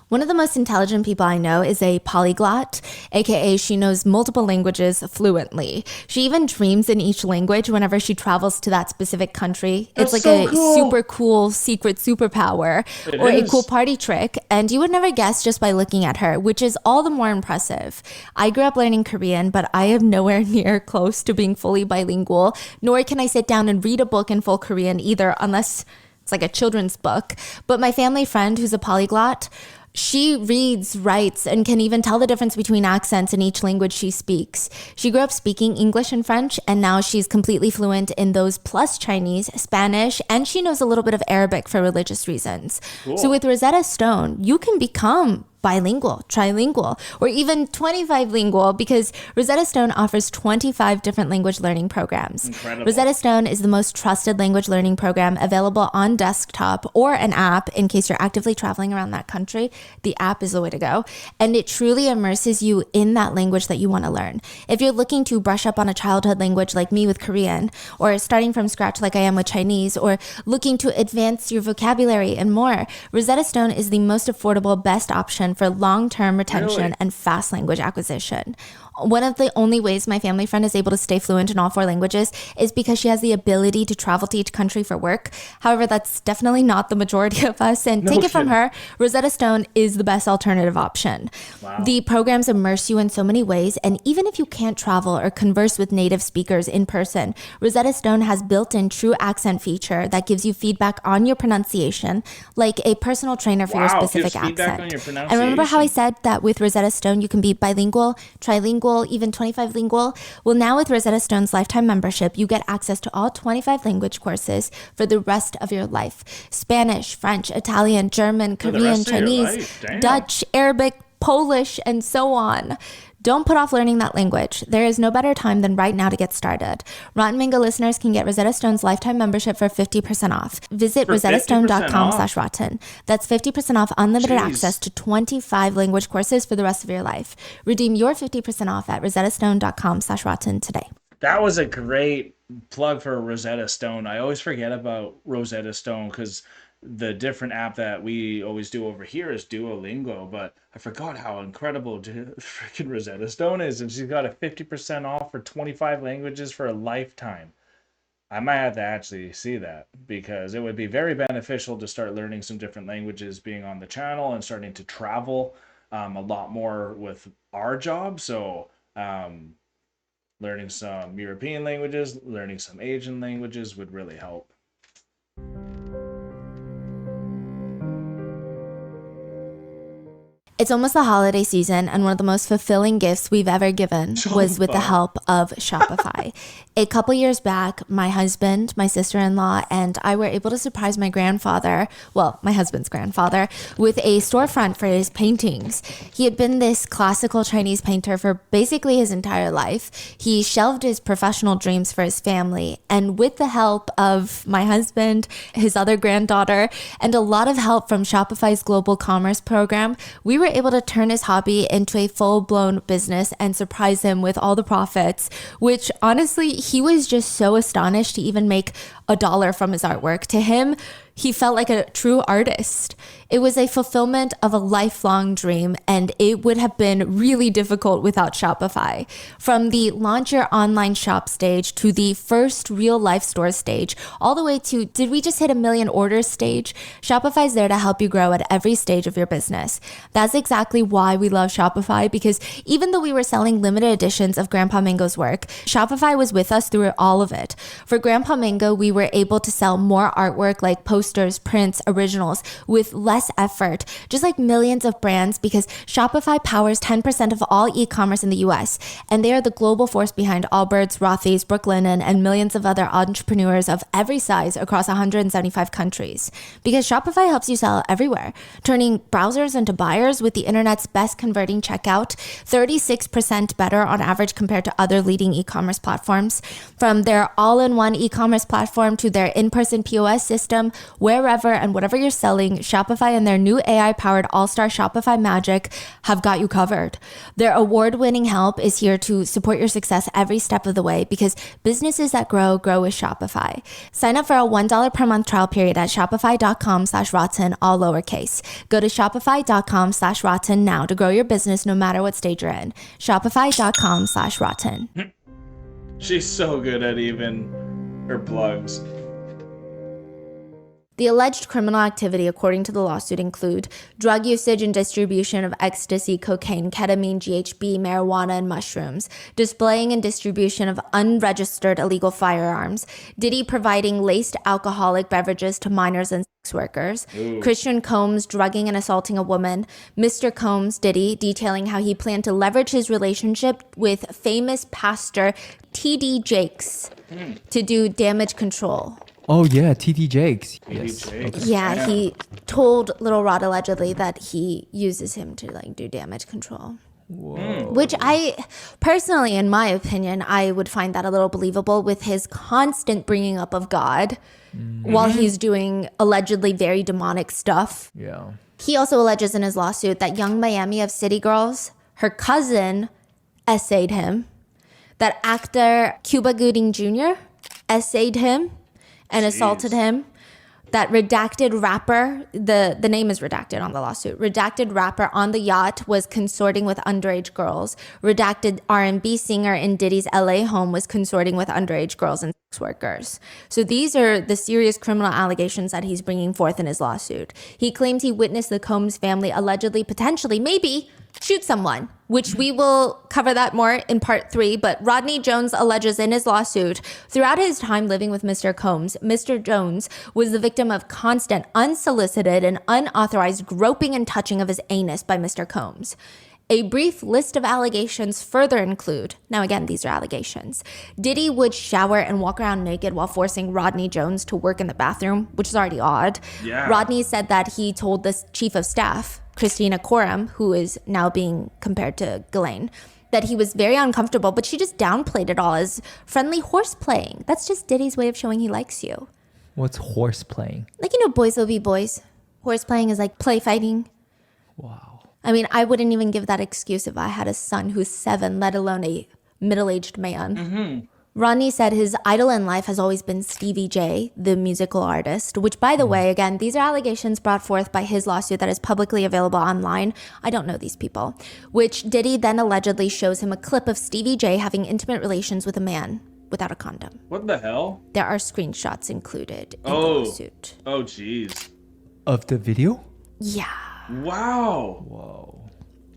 One of the most intelligent people I know is a polyglot, aka she knows multiple languages fluently. She even dreams in each language whenever she travels to that specific country.
That's
it's like
so
a
cool.
super cool secret superpower or a
is.
cool party trick, and you would never guess just by looking at her, which is all the more impressive. I grew up learning Korean, but I am nowhere near close to being fully bilingual, nor can I sit down and read a book in full Korean either, unless it's like a children's book. But my family friend who's a polyglot, she reads, writes, and can even tell the difference between accents in each language she speaks. She grew up speaking English and French, and now she's completely fluent in those plus Chinese, Spanish, and she knows a little bit of Arabic for religious reasons. So with Rosetta Stone, you can become bilingual, trilingual, or even 25 lingual, because Rosetta Stone offers 25 different language learning programs.
Incredible.
Rosetta Stone is the most trusted language learning program available on desktop or an app in case you're actively traveling around that country. The app is the way to go. And it truly immerses you in that language that you want to learn. If you're looking to brush up on a childhood language like me with Korean, or starting from scratch like I am with Chinese, or looking to advance your vocabulary and more, Rosetta Stone is the most affordable, best option for long-term retention
Really?
and fast language acquisition. One of the only ways my family friend is able to stay fluent in all 4 languages is because she has the ability to travel to each country for work. However, that's definitely not the majority of us. And take it from
kidding.
her, Rosetta Stone is the best alternative option. The programs immerse you in so many ways. And even if you can't travel or converse with native speakers in person, Rosetta Stone has built-in true accent feature that gives you feedback on your pronunciation, like a personal trainer for your
Wow,
specific
gives feedback
accent.
on your
And
pronunciation.
remember how I said that with Rosetta Stone, you can be bilingual, trilingual, even 25 lingual? Well, now with Rosetta Stone's lifetime membership, you get access to all 25 language courses for the rest of your life. Spanish, French, Italian, German, Korean, Chinese, Dutch, Arabic, Polish, and so on. Don't put off learning that language. There is no better time than right now to get started. Rotten Mango listeners can get Rosetta Stone's lifetime membership for 50% off. Visit rosettastone.com/rotten. That's 50% off unlimited access to 25 language courses for the rest of your life. Redeem your 50% off at rosettastone.com/rotten today.
That was a great plug for Rosetta Stone. I always forget about Rosetta Stone because the different app that we always do over here is Duolingo, but I forgot how incredible freaking Rosetta Stone is, and she's got a 50% off for 25 languages for a lifetime. I might have to actually see that because it would be very beneficial to start learning some different languages being on the channel and starting to travel a lot more with our job. So learning some European languages, learning some Asian languages would really help.
It's almost the holiday season, and one of the most fulfilling gifts we've ever given was with the help of Shopify. A couple years back, my husband, my sister-in-law, and I were able to surprise my grandfather, well, my husband's grandfather, with a storefront for his paintings. He had been this classical Chinese painter for basically his entire life. He shelved his professional dreams for his family, and with the help of my husband, his other granddaughter, and a lot of help from Shopify's global commerce program, we were able to turn his hobby into a full-blown business and surprise him with all the profits, which honestly, he was just so astonished to even make $1 from his artwork. To him, he felt like a true artist. It was a fulfillment of a lifelong dream, and it would have been really difficult without Shopify. From the launch your online shop stage to the first real life store stage, all the way to did we just hit 1 million orders stage? Shopify's there to help you grow at every stage of your business. That's exactly why we love Shopify, because even though we were selling limited editions of Grandpa Mango's work, Shopify was with us through all of it. For Grandpa Mango, we were able to sell more artwork like posters, prints, originals with less effort, just like millions of brands, because Shopify powers 10% of all e-commerce in the US, and they are the global force behind Allbirds, Rothy's, Brooklinen, and millions of other entrepreneurs of every size across 175 countries. Because Shopify helps you sell everywhere, turning browsers into buyers with the internet's best converting checkout, 36% better on average compared to other leading e-commerce platforms. From their all-in-one e-commerce platform to their in-person POS system, wherever and whatever you're selling, Shopify and their new AI-powered all-star Shopify magic have got you covered. Their award-winning help is here to support your success every step of the way, because businesses that grow with Shopify. Sign up for a $1 per month trial period at shopify.com/rotten, all lowercase. Go to shopify.com/rotten now to grow your business no matter what stage you're in. Shopify.com/rotten.
She's so good at even her plugs.
The alleged criminal activity, according to the lawsuit, include drug usage and distribution of ecstasy, cocaine, ketamine, GHB, marijuana, and mushrooms, displaying and distribution of unregistered illegal firearms, Diddy providing laced alcoholic beverages to minors and sex workers, Christian Combs drugging and assaulting a woman, Mr. Combs, Diddy, detailing how he planned to leverage his relationship with famous pastor T.D. Jakes to do damage control.
Oh yeah, T.D. Jakes. Yes.
Yeah, he told Little Rod allegedly that he uses him to like do damage control. Whoa. Which I personally, in my opinion, I would find that a little believable with his constant bringing up of God while he's doing allegedly very demonic stuff.
Yeah.
He also alleges in his lawsuit that Young Miami of City Girls, her cousin, essayed him. That actor Cuba Gooding Jr. essayed him and assaulted him. That redacted rapper, the name is redacted on the lawsuit. Redacted rapper on the yacht was consorting with underage girls. Redacted R&B singer in Diddy's LA home was consorting with underage girls and sex workers. So these are the serious criminal allegations that he's bringing forth in his lawsuit. He claims he witnessed the Combs family allegedly, potentially, maybe shoot someone, which we will cover that more in part 3. But Rodney Jones alleges in his lawsuit, throughout his time living with Mr. Combs, Mr. Jones was the victim of constant, unsolicited, and unauthorized groping and touching of his anus by Mr. Combs. A brief list of allegations further include, now again, these are allegations, Diddy would shower and walk around naked while forcing Rodney Jones to work in the bathroom, which is already odd.
Yeah.
Rodney said that he told the chief of staff, Christina Coram, who is now being compared to Ghislaine, that he was very uncomfortable, but she just downplayed it all as friendly horse playing. That's just Diddy's way of showing he likes you.
What's horse playing?
Like, boys will be boys. Horse playing is like play fighting.
Wow.
I mean, I wouldn't even give that excuse if I had a son who's 7, let alone a middle-aged man.
Mm-hmm.
Rodney said his idol in life has always been Stevie J, the musical artist, which, by the way, again, these are allegations brought forth by his lawsuit that is publicly available online. I don't know these people. Which Diddy then allegedly shows him a clip of Stevie J having intimate relations with a man without a condom.
What the hell?
There are screenshots included in the lawsuit.
Oh, jeez.
Of the video?
Yeah.
Wow.
Whoa.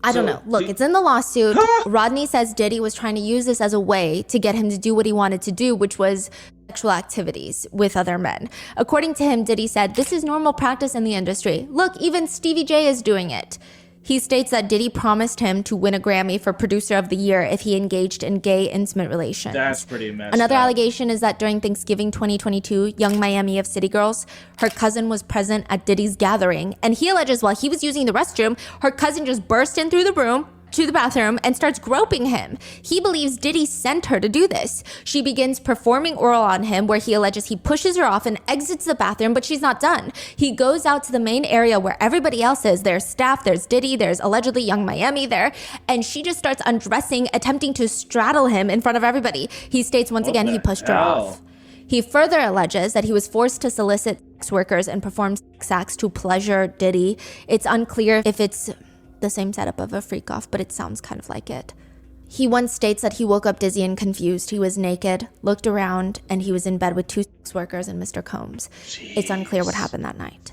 I don't know. Look, it's in the lawsuit. Rodney says Diddy was trying to use this as a way to get him to do what he wanted to do, which was sexual activities with other men. According to him, Diddy said, "This is normal practice in the industry. Look, even Stevie J is doing it." He states that Diddy promised him to win a Grammy for Producer of the Year if he engaged in gay intimate relations.
That's pretty messed
Another
up.
allegation is that during Thanksgiving 2022, Young Miami of City Girls, her cousin was present at Diddy's gathering, and he alleges while he was using the restroom, her cousin just burst in through the room to the bathroom and starts groping him. He believes Diddy sent her to do this. She begins performing oral on him, where he alleges he pushes her off and exits the bathroom, but she's not done. He goes out to the main area where everybody else is. There's staff, there's Diddy, there's allegedly Young Miami there, and she just starts undressing, attempting to straddle him in front of everybody. He states once again he pushed her off. He further alleges that he was forced to solicit sex workers and perform sex acts to pleasure Diddy. It's unclear if it's the same setup of a freak off, but it sounds kind of like it. He once states that he woke up dizzy and confused. He was naked, looked around, and he was in bed with 2 sex workers and Mr. Combs.
Jeez.
It's unclear what happened that night.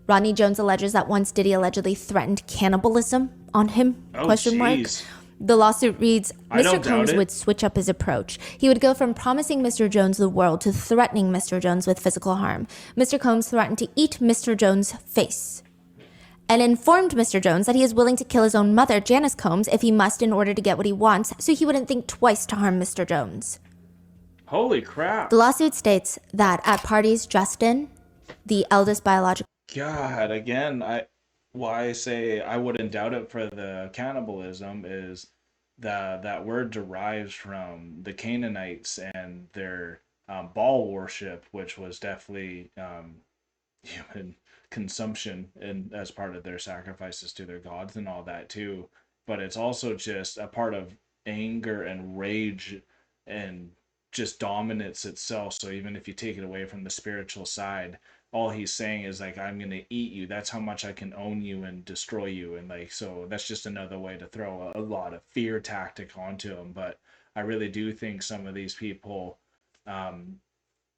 Rodney Jones alleges that once Diddy allegedly threatened cannibalism on him, question mark. The lawsuit reads, Mr. Combs would switch up his approach. He would go from promising Mr. Jones the world to threatening Mr. Jones with physical harm. Mr. Combs threatened to eat Mr. Jones' face and informed Mr. Jones that he is willing to kill his own mother, Janice Combs, if he must in order to get what he wants, so he wouldn't think twice to harm Mr. Jones.
Holy crap.
The lawsuit states that at parties, Justin, the eldest biological...
God, again, why I say I wouldn't doubt it for the cannibalism is that word derives from the Canaanites and their Baal worship, which was definitely human consumption and as part of their sacrifices to their gods and all that too. But it's also just a part of anger and rage and just dominance itself. So even if you take it away from the spiritual side, all he's saying is like, I'm going to eat you. That's how much I can own you and destroy you. And like, so that's just another way to throw a lot of fear tactic onto him. But I really do think some of these people,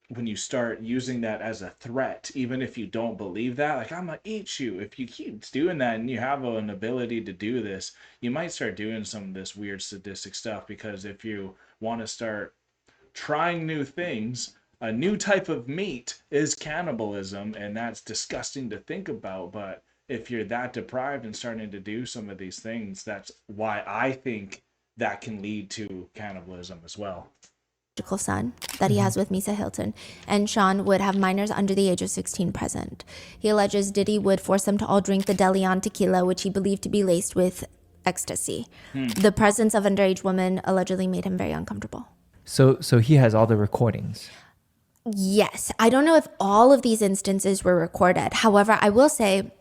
when you start using that as a threat, even if you don't believe that, like, I'm going to eat you. If you keep doing that and you have an ability to do this, you might start doing some of this weird sadistic stuff, because if you want to start trying new things, a new type of meat is cannibalism, and that's disgusting to think about. But if you're that deprived and starting to do some of these things, that's why I think that can lead to cannibalism as well.
Son that he has with Misa Hilton, and Sean would have minors under the age of 16 present. He alleges Diddy would force them to all drink the De Leon tequila, which he believed to be laced with ecstasy. The presence of underage women allegedly made him very uncomfortable.
So he has all the recordings.
Yes. I don't know if all of these instances were recorded. However, I will say,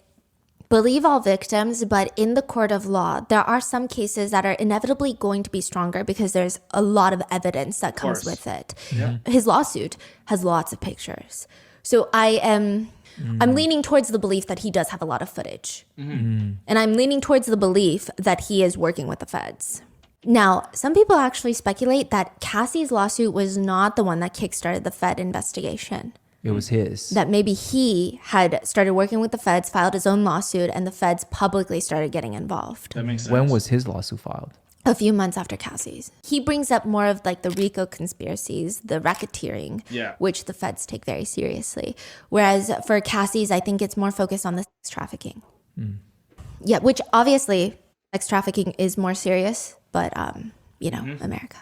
believe all victims, but in the court of law, there are some cases that are inevitably going to be stronger because there's a lot of evidence that comes with it. Yeah. His lawsuit has lots of pictures. So I'm leaning towards the belief that he does have a lot of footage. And I'm leaning towards the belief that he is working with the feds. Now, some people actually speculate that Cassie's lawsuit was not the one that kickstarted the Fed investigation.
It was his.
That maybe he had started working with the feds, filed his own lawsuit, and the feds publicly started getting involved.
That makes sense.
When was his lawsuit filed?
A few months after Cassie's. He brings up more of like the RICO conspiracies, the racketeering, which the feds take very seriously. Whereas for Cassie's, I think it's more focused on the sex trafficking. Yeah, which obviously sex trafficking is more serious, but America.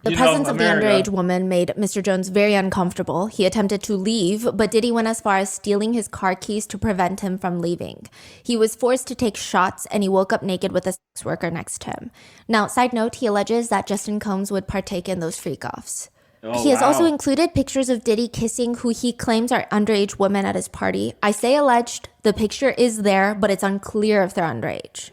The presence of the underage woman made Mr. Jones very uncomfortable. He attempted to leave, but Diddy went as far as stealing his car keys to prevent him from leaving. He was forced to take shots, and he woke up naked with a sex worker next to him. Now, side note, he alleges that Justin Combs would partake in those freak-offs. He has also included pictures of Diddy kissing who he claims are underage women at his party. I say alleged. The picture is there, but it's unclear if they're underage.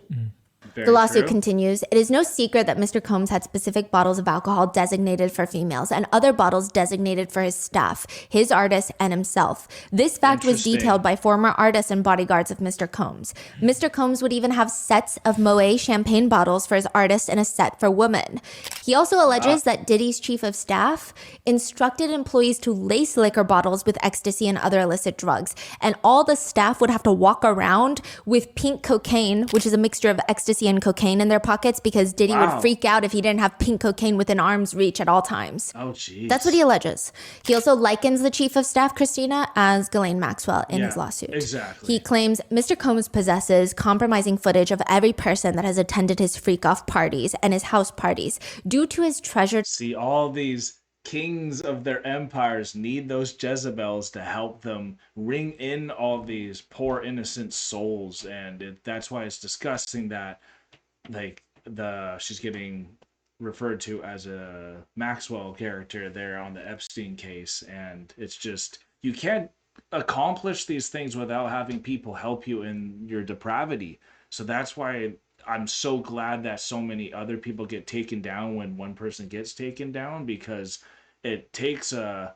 The lawsuit continues. It is no secret that Mr. Combs had specific bottles of alcohol designated for females and other bottles designated for his staff, his artists, and himself. This fact was detailed by former artists and bodyguards of Mr. Combs. Mr. Combs would even have sets of Moet champagne bottles for his artists and a set for women. He also alleges that Diddy's chief of staff instructed employees to lace liquor bottles with ecstasy and other illicit drugs, and all the staff would have to walk around with pink cocaine, which is a mixture of ecstasy and cocaine in their pockets, because Diddy would freak out if he didn't have pink cocaine within arm's reach at all times.
Oh, jeez.
That's what he alleges. He also likens the chief of staff, Christina, as Ghislaine Maxwell in his lawsuit.
Exactly.
He claims Mr. Combs possesses compromising footage of every person that has attended his freak-off parties and his house parties due to his treasured...
See, all these kings of their empires need those Jezebels to help them ring in all these poor innocent souls, and that's why it's disgusting that she's getting referred to as a Maxwell character there on the Epstein case, and it's just, you can't accomplish these things without having people help you in your depravity. So that's why I'm so glad that so many other people get taken down when one person gets taken down, because it takes a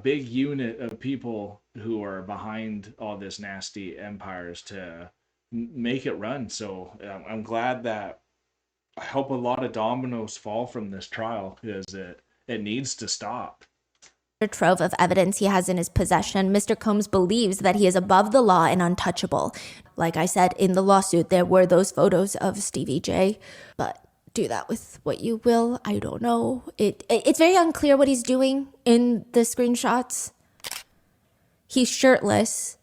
big unit of people who are behind all this nasty empires to make it run. So I'm glad that, I hope a lot of dominoes fall from this trial, because it needs to stop.
Trove of evidence he has in his possession, Mr. Combs believes that he is above the law and untouchable. Like I said, in the lawsuit, there were those photos of Stevie J, but do that with what you will. I don't know. It's very unclear what he's doing in the screenshots. He's shirtless.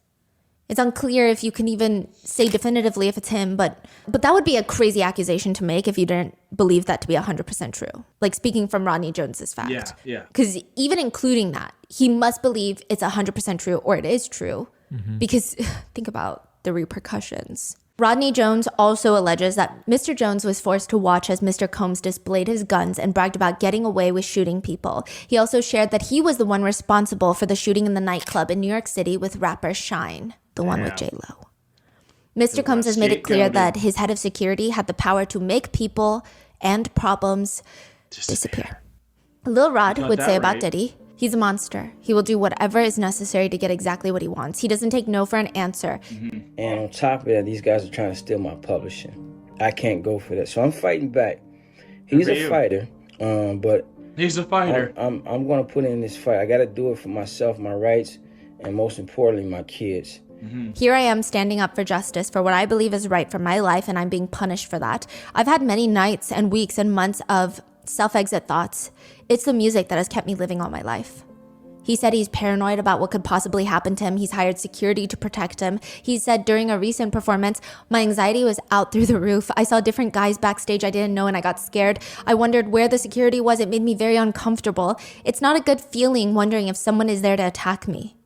It's unclear if you can even say definitively if it's him, but that would be a crazy accusation to make if you didn't believe that to be 100% true. Like speaking from Rodney Jones's fact.
Yeah.
Because even including that, he must believe it's 100% true, or it is true. Because think about the repercussions. Rodney Jones also alleges that Mr. Jones was forced to watch as Mr. Combs displayed his guns and bragged about getting away with shooting people. He also shared that he was the one responsible for the shooting in the nightclub in New York City with rapper Shine, the one with J-Lo. Mr. Combs has made it clear that his head of security had the power to make people and problems disappear. Lil Rod would say about Diddy, he's a monster. He will do whatever is necessary to get exactly what he wants. He doesn't take no for an answer.
And on top of that, these guys are trying to steal my publishing. I can't go for that. So I'm fighting back. He's a fighter, but
he's a fighter.
I'm going to put in this fight. I got to do it for myself, my rights, and most importantly, my kids.
Here I am standing up for justice, for what I believe is right for my life, and I'm being punished for that. I've had many nights and weeks and months of self-exit thoughts. It's the music that has kept me living all my life. He said he's paranoid about what could possibly happen to him. He's hired security to protect him. He said during a recent performance, my anxiety was out through the roof. I saw different guys backstage I didn't know and I got scared. I wondered where the security was. It made me very uncomfortable. It's not a good feeling wondering if someone is there to attack me.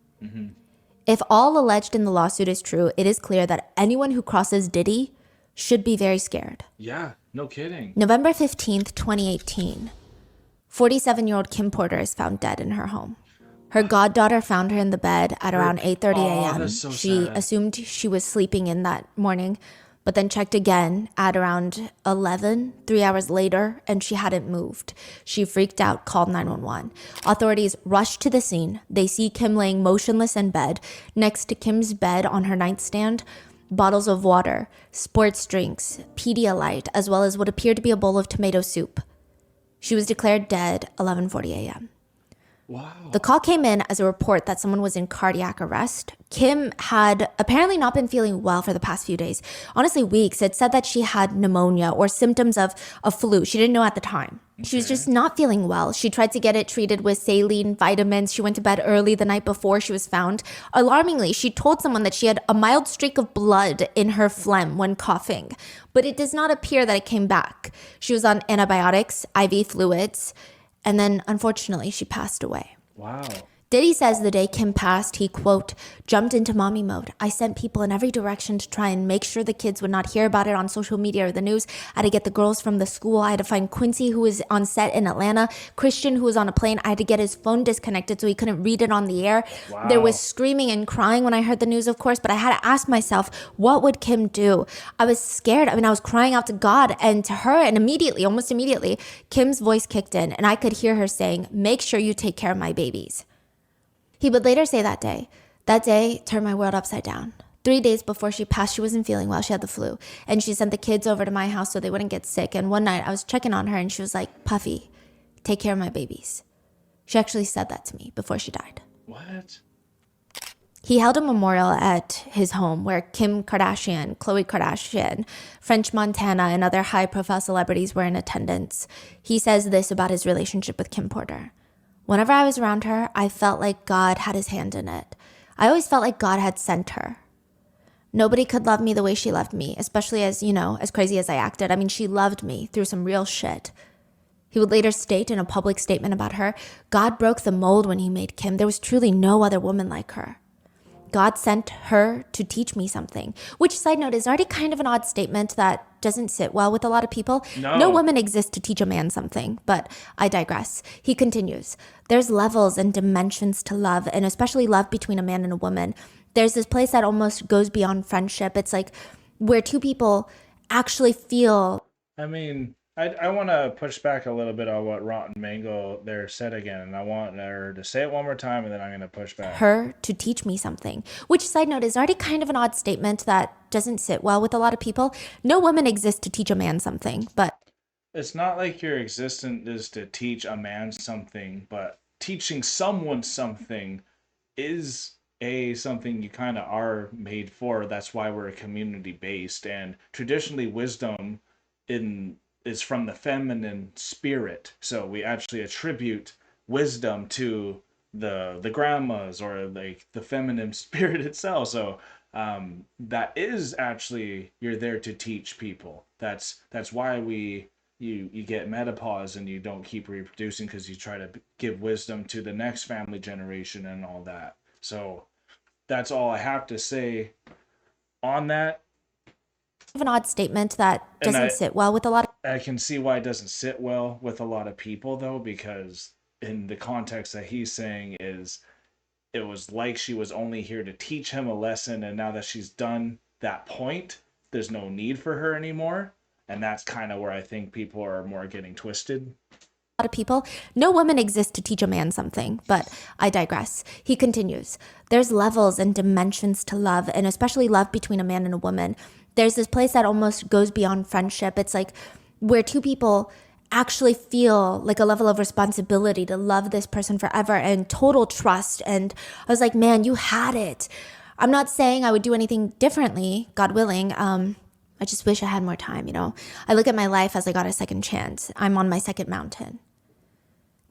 If all alleged in the lawsuit is true, it is clear that anyone who crosses Diddy should be very scared.
Yeah, no kidding.
November 15th, 2018. 47-year-old Kim Porter is found dead in her home. Her goddaughter found her in the bed at around 8:30 a.m.
That's so
She
sad.
assumed she was sleeping in that morning, but then checked again at around 11, 3 hours later, and she hadn't moved. She freaked out, called 911. Authorities rushed to the scene. They see Kim laying motionless in bed. Next to Kim's bed on her nightstand, bottles of water, sports drinks, Pedialyte, as well as what appeared to be a bowl of tomato soup. She was declared dead 11:40 a.m.
Wow.
The call came in as a report that someone was in cardiac arrest. Kim had apparently not been feeling well for the past few days, honestly weeks. It said that she had pneumonia or symptoms of a flu. She didn't know at the time. She was just not feeling well. She tried to get it treated with saline, vitamins. She went to bed early the night before she was found. Alarmingly, she told someone that she had a mild streak of blood in her phlegm when coughing, but it does not appear that it came back. She was on antibiotics, IV fluids, and then unfortunately she passed away.
Wow.
Diddy says the day Kim passed, he, quote, jumped into mommy mode. I sent people in every direction to try and make sure the kids would not hear about it on social media or the news. I had to get the girls from the school. I had to find Quincy, who was on set in Atlanta, Christian, who was on a plane. I had to get his phone disconnected so he couldn't read it on the air.
Wow.
There was screaming and crying when I heard the news, of course, but I had to ask myself, what would Kim do? I was scared. I was crying out to God and to her, and immediately, almost immediately, Kim's voice kicked in, and I could hear her saying, make sure you take care of my babies. He would later say that day turned my world upside down. 3 days before she passed, she wasn't feeling well. She had the flu. And she sent the kids over to my house so they wouldn't get sick. And one night I was checking on her and she was like, Puffy, take care of my babies. She actually said that to me before she died.
What?
He held a memorial at his home where Kim Kardashian, Khloe Kardashian, French Montana, and other high-profile celebrities were in attendance. He says this about his relationship with Kim Porter. Whenever I was around her, I felt like God had his hand in it. I always felt like God had sent her. Nobody could love me the way she loved me, especially as crazy as I acted. She loved me through some real shit. He would later state in a public statement about her, God broke the mold when he made Kim. There was truly no other woman like her. God sent her to teach me something, which, side note, is already kind of an odd statement that doesn't sit well with a lot of people. No woman exists to teach a man something, but I digress. He continues, there's levels and dimensions to love, and especially love between a man and a woman. There's this place that almost goes beyond friendship. It's like where two people actually feel.
I want to push back a little bit on what Rotten Mango there said again, and I want her to say it one more time, and then I'm going to push back.
Her to teach me something, which, side note, is already kind of an odd statement that doesn't sit well with a lot of people. No woman exists to teach a man something, but
it's not like your existence is to teach a man something, but teaching someone something is something you kind of are made for. That's why we're community based, and traditionally wisdom is from the feminine spirit. So we actually attribute wisdom to the grandmas or like the feminine spirit itself. So that is actually, you're there to teach people. That's why you get menopause and you don't keep reproducing, because you try to give wisdom to the next family generation and all that. So that's all I have to say on that.
An odd statement that doesn't sit well with a lot of.
I can see why it doesn't sit well with a lot of people, though, because in the context that he's saying is it was like she was only here to teach him a lesson, and now that she's done that point, there's no need for her anymore. And that's kind of where I think people are more getting twisted.
A lot of people, no woman exists to teach a man something, but I digress. He continues, there's levels and dimensions to love, and especially love between a man and a woman. There's this place that almost goes beyond friendship. It's like where two people actually feel like a level of responsibility to love this person forever and total trust. And I was like, man, you had it. I'm not saying I would do anything differently, God willing. I just wish I had more time, I look at my life as I got a second chance. I'm on my second mountain.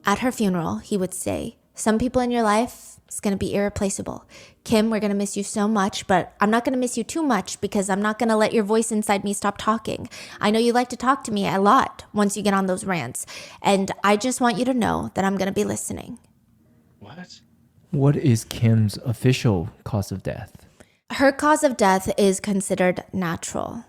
At her funeral, he would say, some people in your life, it's going to be irreplaceable. Kim, we're going to miss you so much, but I'm not going to miss you too much because I'm not going to let your voice inside me stop talking. I know you like to talk to me a lot once you get on those rants, and I just want you to know that I'm going to be listening.
What?
What is Kim's official cause of death?
Her cause of death is considered natural.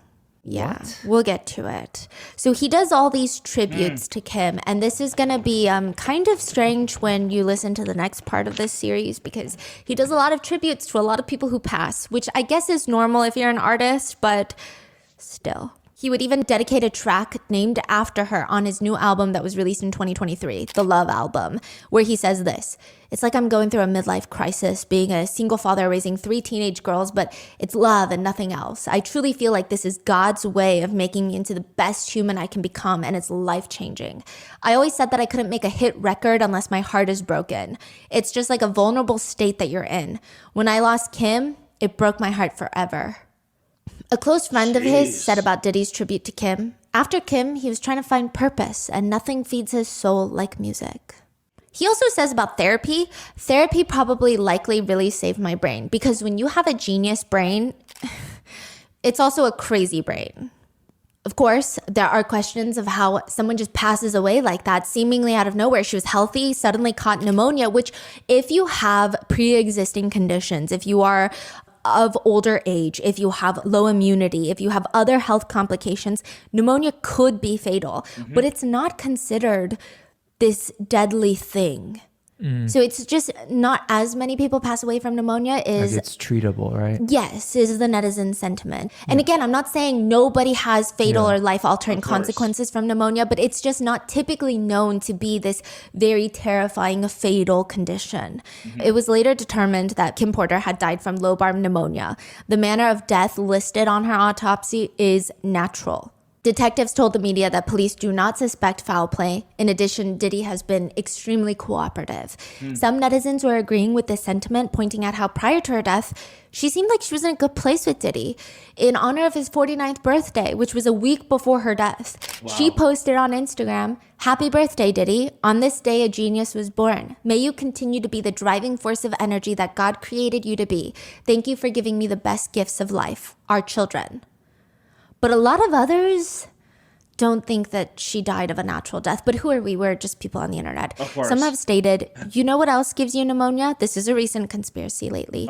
Yeah,
What?
We'll get to it. So he does all these tributes to Kim, and this is going to be kind of strange when you listen to the next part of this series, because he does a lot of tributes to a lot of people who pass, which I guess is normal if you're an artist, but still. He would even dedicate a track named after her on his new album that was released in 2023, the Love album, where he says this: "It's like I'm going through a midlife crisis, being a single father raising 3 teenage girls, but it's love and nothing else. I truly feel like this is God's way of making me into the best human I can become, and it's life-changing. I always said that I couldn't make a hit record unless my heart is broken. It's just like a vulnerable state that you're in. When I lost Kim, it broke my heart forever." A close friend of his said about Diddy's tribute to Kim, "After Kim, he was trying to find purpose, and nothing feeds his soul like music." He also says about therapy probably likely really saved my brain, because when you have a genius brain, it's also a crazy brain. Of course, there are questions of how someone just passes away like that, seemingly out of nowhere. She was healthy, suddenly caught pneumonia, which if you have pre-existing conditions, if you are of older age, if you have low immunity, if you have other health complications, pneumonia could be fatal, but it's not considered this deadly thing. So it's just not as many people pass away from pneumonia is...
Like it's treatable, right?
Yes, is the netizen sentiment. And again, I'm not saying nobody has fatal or life-altering consequences from pneumonia, but it's just not typically known to be this very terrifying, fatal condition. It was later determined that Kim Porter had died from lobar pneumonia. The manner of death listed on her autopsy is natural. Detectives told the media that police do not suspect foul play. In addition, Diddy has been extremely cooperative. Some netizens were agreeing with this sentiment, pointing out how prior to her death, she seemed like she was in a good place with Diddy. In honor of his 49th birthday, which was a week before her death, she posted on Instagram, "Happy birthday, Diddy. On this day, a genius was born. May you continue to be the driving force of energy that God created you to be. Thank you for giving me the best gifts of life, our children." But a lot of others don't think that she died of a natural death. But who are we? We're just people on the internet.
Of course.
Some have stated, you know what else gives you pneumonia? This is a recent conspiracy lately.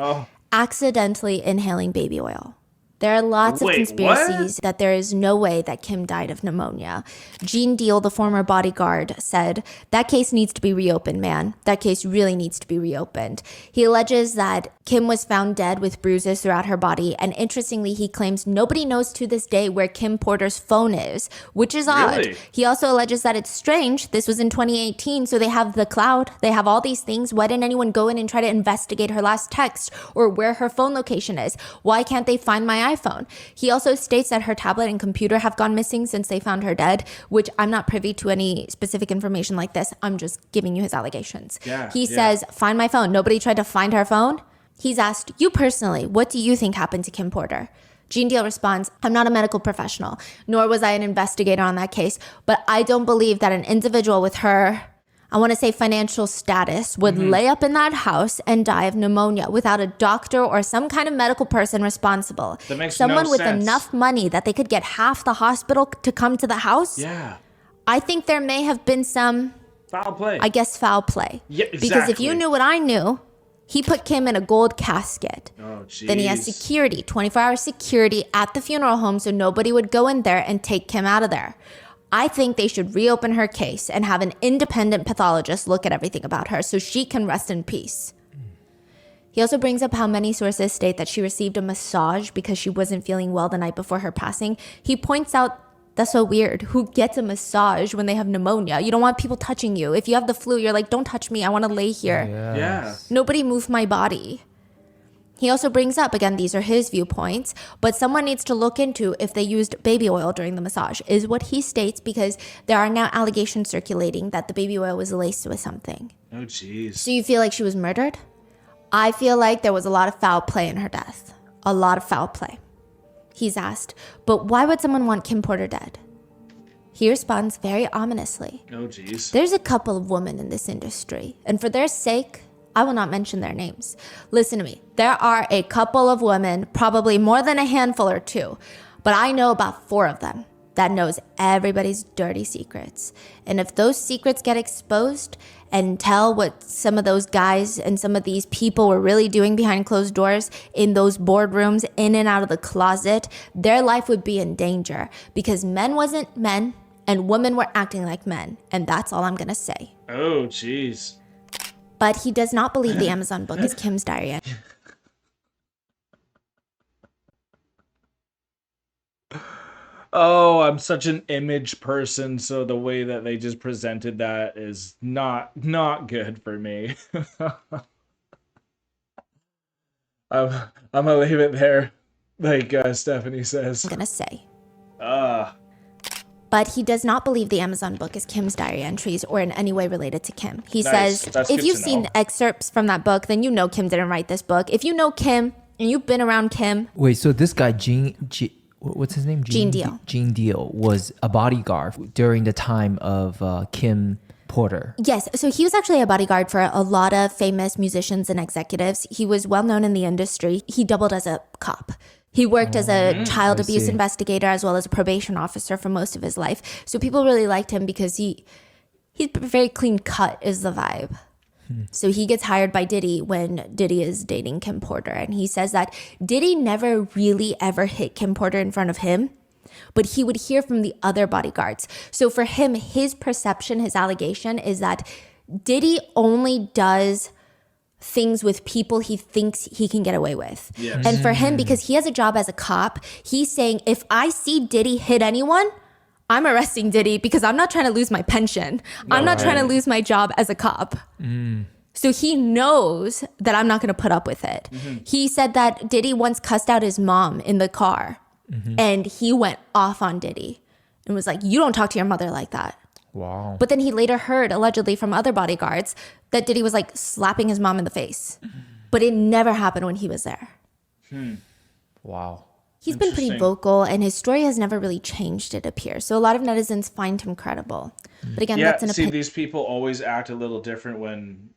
Accidentally inhaling baby oil. There are lots of conspiracies that there is no way that Kim died of pneumonia. Gene Deal, the former bodyguard, said, "That case needs to be reopened, man. That case really needs to be reopened." He alleges that Kim was found dead with bruises throughout her body, and interestingly, he claims nobody knows to this day where Kim Porter's phone is, which is odd. He also alleges that it's strange. This was in 2018, so they have the cloud. They have all these things. Why didn't anyone go in and try to investigate her last text or where her phone location is? Why can't they find my iPhone? He also states that her tablet and computer have gone missing since they found her dead, which I'm not privy to any specific information like this. I'm just giving you his allegations. He says, "Find my phone." Nobody tried to find her phone. He's asked, "You personally, what do you think happened to Kim Porter?" Gene Deal responds, "I'm not a medical professional, nor was I an investigator on that case, but I don't believe that an individual with her, I want to say financial status, would lay up in that house and die of pneumonia without a doctor or some kind of medical person responsible.
That makes
Someone
no
with
sense.
Enough money that they could get half the hospital to come to the house. I think there may have been some
foul play.
I guess foul play. Because if you knew what I knew, he put Kim in a gold casket. Then he has security, 24-hour security at the funeral home so nobody would go in there and take Kim out of there. I think they should reopen her case and have an independent pathologist look at everything about her so she can rest in peace." He also brings up how many sources state that she received a massage because she wasn't feeling well the night before her passing. He points out, that's so weird. Who gets a massage when they have pneumonia? You don't want people touching you. If you have the flu, you're like, don't touch me. I want to lay here. Nobody move my body. He also brings up, again, these are his viewpoints, but someone needs to look into if they used baby oil during the massage, is what he states, because there are now allegations circulating that the baby oil was laced with something. So you feel like she was murdered? I feel like there was a lot of foul play in her death. A lot of foul play. He's asked, but why would someone want Kim Porter dead? He responds very ominously. There's a couple of women in this industry, and for their sake, I will not mention their names. Listen to me. There are a couple of women, probably more than a handful or two, but I know about 4 of them that knows everybody's dirty secrets. And if those secrets get exposed and tell what some of those guys and some of these people were really doing behind closed doors in those boardrooms, in and out of the closet, their life would be in danger because men wasn't men and women were acting like men. And that's all I'm going to say. But he does not believe the Amazon book is Kim's diary.
Oh, I'm such an image person, so the way that they just presented that is not good for me. I'm, I'm gonna leave it there, like Stephanie says.
I'm gonna say.
Uh,
But he does not believe the Amazon book is Kim's diary entries or in any way related to Kim. He
Nice.
says,
That's
if
good
you've
to
seen
know.
excerpts from that book, then you know Kim didn't write this book. If you know Kim and you've been around Kim,
Wait, so this guy, what's his name?
Gene Deal.
Gene Deal was a bodyguard during the time of Kim Porter.
yes, so he was actually a bodyguard for a lot of famous musicians and executives. He was well known in the industry. He doubled as a cop. He worked as a child
I
abuse
see.
investigator as well as a probation officer for most of his life. So people really liked him because he's very clean cut is the vibe. So he gets hired by Diddy when Diddy is dating Kim Porter. And he says that Diddy never really ever hit Kim Porter in front of him, but he would hear from the other bodyguards. So for him, his perception, his allegation is that Diddy only does things with people he thinks he can get away with.
Yes.
And for him, because he has a job as a cop, he's saying, if I see Diddy hit anyone, I'm arresting Diddy because I'm not trying to lose my pension. I'm not trying to lose my job as a cop. So he knows that I'm not going to put up with it. He said that Diddy once cussed out his mom in the car and he went off on Diddy and was like, you don't talk to your mother like that.
Wow.
But then he later heard, allegedly from other bodyguards, that Diddy was like slapping his mom in the face. But it never happened when he was there.
Wow.
He's been pretty
Interesting.
vocal and his story has never really changed, it appears. So a lot of netizens find him credible. But again,
yeah,
that's an
see,
opinion.
these people always act a little different when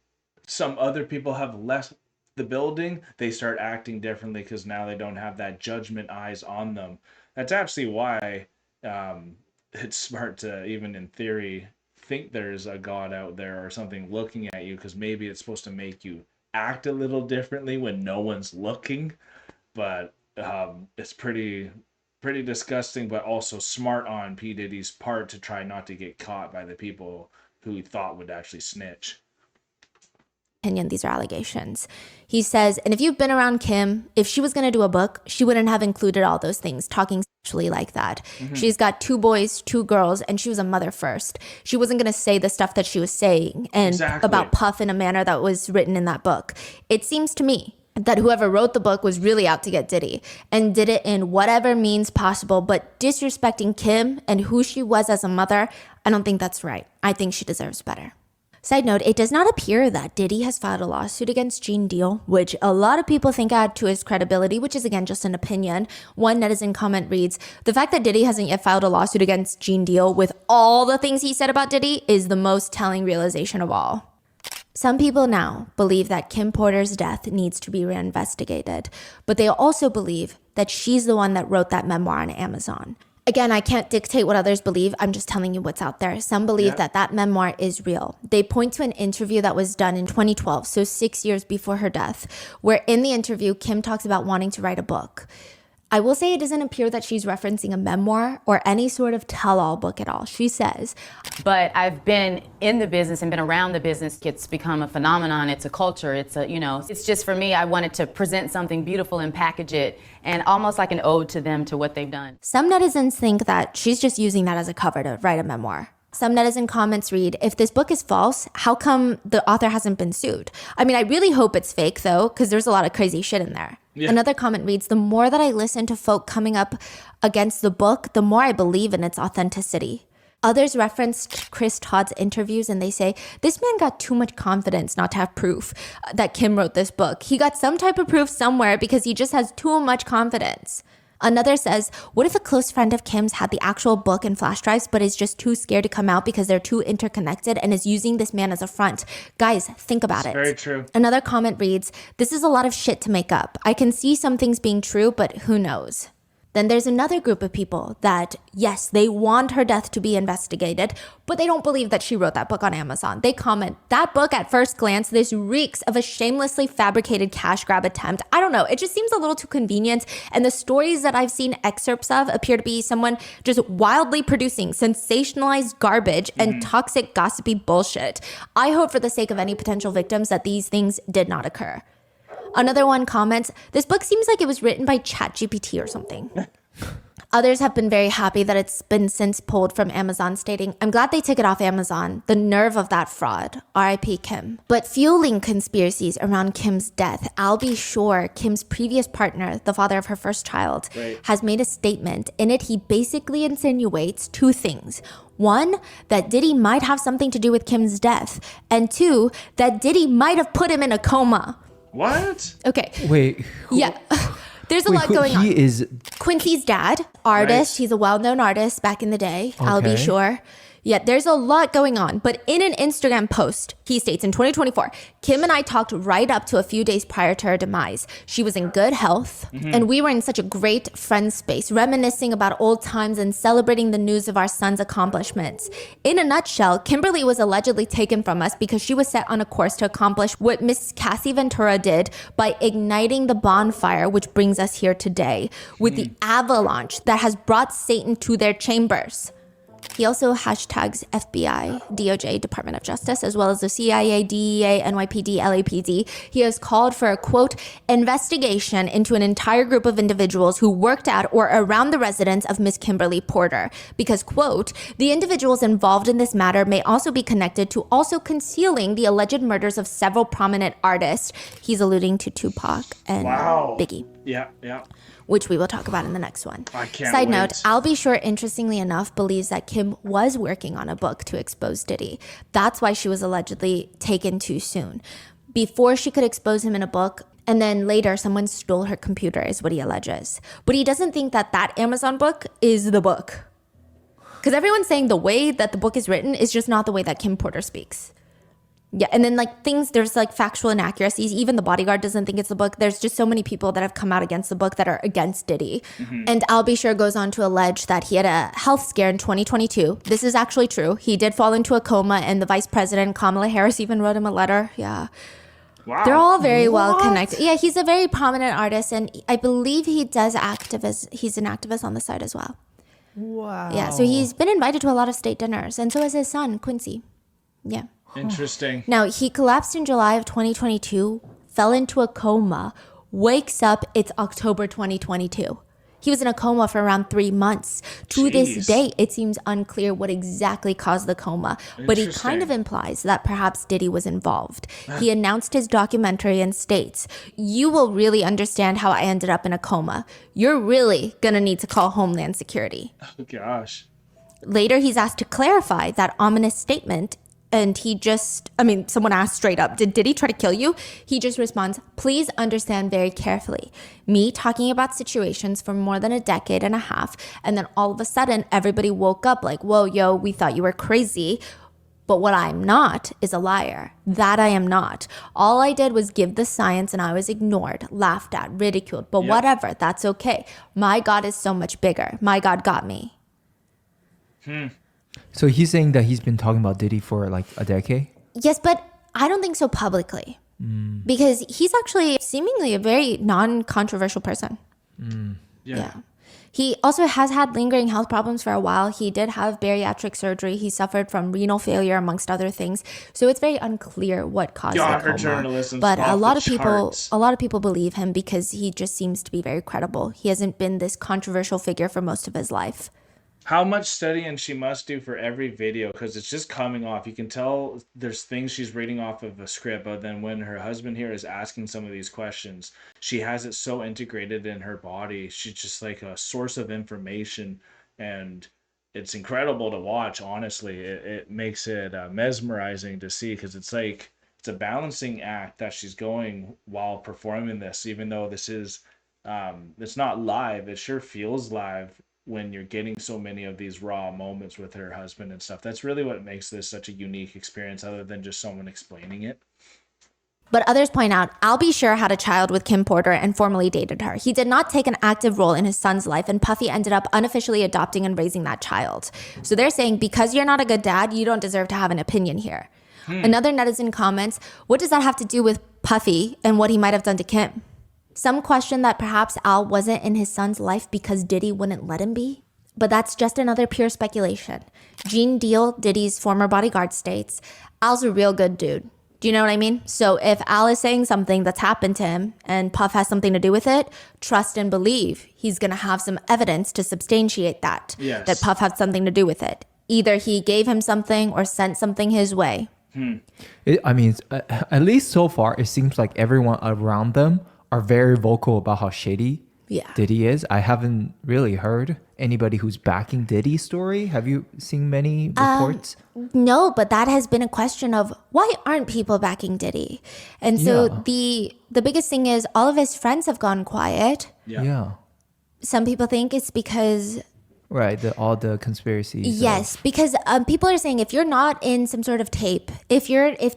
some other people have left the building. They start acting differently because now they don't have that judgment eyes on them. That's absolutely why it's smart to, even in theory, think there's a God out there or something looking at you, because maybe it's supposed to make you act a little differently when no one's looking. But it's pretty disgusting, but also smart on P. Diddy's part to try not to get caught by the people who he thought would actually snitch.
These are allegations. He says, and if you've been around Kim, if she was going to do a book, she wouldn't have included all those things, talking sexually like that. She's got 2 boys, 2 girls, and she was a mother first. She wasn't going to say the stuff that she was saying and
Exactly.
about Puff in a manner that was written in that book. It seems to me that whoever wrote the book was really out to get Diddy and did it in whatever means possible, but disrespecting Kim and who she was as a mother, I don't think that's right. I think she deserves better. Side note, it does not appear that Diddy has filed a lawsuit against Gene Deal, which a lot of people think add to his credibility, which is again just an opinion. One netizen comment reads, the fact that Diddy hasn't yet filed a lawsuit against Gene Deal with all the things he said about Diddy is the most telling realization of all. Some people now believe that Kim Porter's death needs to be reinvestigated, but they also believe that she's the one that wrote that memoir on Amazon. Again, I can't dictate what others believe. I'm just telling you what's out there. Some believe that memoir is real. They point to an interview that was done in 2012, so 6 years before her death, where in the interview, Kim talks about wanting to write a book. I will say it doesn't appear that she's referencing a memoir or any sort of tell-all book at all. She says,
but I've been in the business and been around the business. It's become a phenomenon. It's a culture. It's just for me, I wanted to present something beautiful and package it and almost like an ode to them, to what they've done.
some netizens think that she's just using that as a cover to write a memoir. Some netizen comments read, if this book is false, how come the author hasn't been sued? I mean, I really hope it's fake though, because there's a lot of crazy shit in there. Yeah. Another comment reads, the more that I listen to folk coming up against the book, the more I believe in its authenticity. Others referenced Chris Todd's interviews and they say, this man got too much confidence not to have proof that Kim wrote this book. He got some type of proof somewhere because he just has too much confidence. Another says, what if a close friend of Kim's had the actual book and flash drives, but is just too scared to come out because they're too interconnected and is using this man as a front? Guys, think about it.
Very true.
Another comment reads, this is a lot of shit to make up. I can see some things being true, but who knows? Then there's another group of people that, yes, they want her death to be investigated, but they don't believe that she wrote that book on Amazon. They comment, that book at first glance, this reeks of a shamelessly fabricated cash grab attempt. I don't know, it just seems a little too convenient. And the stories that I've seen excerpts of appear to be someone just wildly producing sensationalized garbage and toxic gossipy bullshit. I hope for the sake of any potential victims that these things did not occur. Another one comments, this book seems like it was written by ChatGPT or something. Others have been very happy that it's been since pulled from Amazon, stating, I'm glad they took it off Amazon. The nerve of that fraud. R.I.P. Kim. But fueling conspiracies around Kim's death, I'll be sure Kim's previous partner, the father of her first child, has made a statement. In it, he basically insinuates two things. One, that Diddy might have something to do with Kim's death. And two, that Diddy might have put him in a coma.
What?
Okay.
Wait.
Yeah. There's a lot going on.
He is
Quincy's dad, artist.
Right.
He's a well-known artist back in the day. I'll be
Okay.
sure. Yeah, there's a lot going on. But in an Instagram post, he states in 2024, Kim and I talked right up to a few days prior to her demise. She was in good health, and we were in such a great friend space, reminiscing about old times and celebrating the news of our son's accomplishments. In a nutshell, Kimberly was allegedly taken from us because she was set on a course to accomplish what Miss Cassie Ventura did by igniting the bonfire, which brings us here today, with the avalanche that has brought Satan to their chambers. He also hashtags FBI, DOJ, Department of Justice, as well as the CIA, DEA, NYPD, LAPD. He has called for a, quote, investigation into an entire group of individuals who worked at or around the residence of Miss Kimberly Porter. Because, quote, the individuals involved in this matter may also be connected to also concealing the alleged murders of several prominent artists. He's alluding to Tupac and Biggie.
Yeah.
Which we will talk about in the next one.
I can't
Side
wait.
note, I'll be sure, interestingly enough, believes that Kim was working on a book to expose Diddy. That's why she was allegedly taken too soon. Before she could expose him in a book, and then later someone stole her computer, is what he alleges. But he doesn't think that that Amazon book is the book. Because everyone's saying the way that the book is written is just not the way that Kim Porter speaks. Yeah, and then there's factual inaccuracies. Even the bodyguard doesn't think it's the book. There's just so many people that have come out against the book that are against Diddy. And Al B. Sure goes on to allege that he had a health scare in 2022. This is actually true. He did fall into a coma, and the vice president, Kamala Harris, even wrote him a letter. Yeah.
Wow.
They're all very well connected. Yeah, he's a very prominent artist, and I believe he does he's an activist on the side as well.
wow.
Yeah, so he's been invited to a lot of state dinners, and so is his son, Quincy. Yeah.
Interesting.
Now, he collapsed in July of 2022, fell into a coma, wakes up, it's October 2022. He was in a coma for around 3 months. To
Jeez.
this day, it seems unclear what exactly caused the coma, but he kind of implies that perhaps Diddy was involved. He announced his documentary and states, you will really understand how I ended up in a coma. You're really gonna need to call Homeland Security.
Oh, gosh.
Later, he's asked to clarify that ominous statement. And someone asked straight up, did Diddy try to kill you? He just responds, please understand very carefully. Me talking about situations for more than a decade and a half, and then all of a sudden, everybody woke up like, whoa, yo, we thought you were crazy. But what I'm not is a liar. That I am not. All I did was give the science, and I was ignored, laughed at, ridiculed. But whatever, that's okay. My God is so much bigger. My God got me.
So he's saying that he's been talking about Diddy for a decade?
Yes, but I don't think so publicly. Because he's actually seemingly a very non-controversial person. Yeah. He also has had lingering health problems for a while. He did have bariatric surgery. He suffered from renal failure, amongst other things. So it's very unclear what caused the coma.
Journalism's
But a
off
lot
the
of people believe him because he just seems to be very credible. He hasn't been this controversial figure for most of his life.
How much studying she must do for every video, because it's just coming off. You can tell there's things she's reading off of a script, but then when her husband here is asking some of these questions, she has it so integrated in her body. She's just like a source of information, and it's incredible to watch, honestly. It makes it mesmerizing to see, because it's a balancing act that she's going while performing this, even though this is, it's not live. It sure feels live when you're getting so many of these raw moments with her husband and stuff. That's really what makes this such a unique experience, other than just someone explaining it.
But others point out, Al B. Sure had a child with Kim Porter and formally dated her. He did not take an active role in his son's life, and Puffy ended up unofficially adopting and raising that child. So they're saying, because you're not a good dad, you don't deserve to have an opinion here. Another netizen comments, what does that have to do with Puffy and what he might have done to Kim? Some question that perhaps Al wasn't in his son's life because Diddy wouldn't let him be. But that's just another pure speculation. Gene Deal, Diddy's former bodyguard, states, Al's a real good dude. Do you know what I mean? So if Al is saying something that's happened to him and Puff has something to do with it, trust and believe he's going to have some evidence to substantiate that, that Puff had something to do with it. Either he gave him something or sent something his way.
At least so far, it seems like everyone around them are very vocal about how shady Diddy is. I haven't really heard anybody who's backing Diddy's story. Have you seen many reports?
No, but that has been a question of why aren't people backing Diddy? And so the biggest thing is all of his friends have gone quiet.
Yeah.
Some people think it's because...
Right, all the conspiracies.
Yes, because people are saying if you're not in some sort of tape, if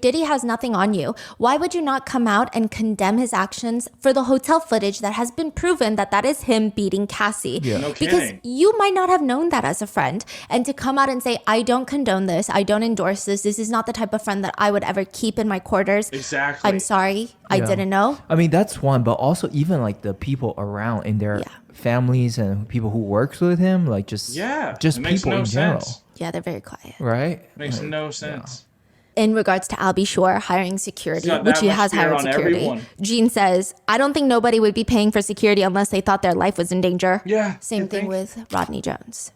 Diddy has nothing on you, why would you not come out and condemn his actions for the hotel footage that has been proven that is him beating Cassie?
Yeah.
No
Because
kidding.
you might not have known that as a friend. And to come out and say, I don't condone this, I don't endorse this, this is not the type of friend that I would ever keep in my quarters.
Exactly.
I'm sorry, I didn't know.
I mean, that's one, but also even like the people around in their families and people who works with him, like just
it makes
people
no
in general,
sense.
Yeah, they're very quiet.
right?
Makes no sense.
In regards to Albie Shore hiring security,
got
which
that
he
much
has
fear
hired
on
security,
everyone.
Gene says, I don't think nobody would be paying for security unless they thought their life was in danger.
Yeah,
Same
you
thing
think?
with Rodney Jones.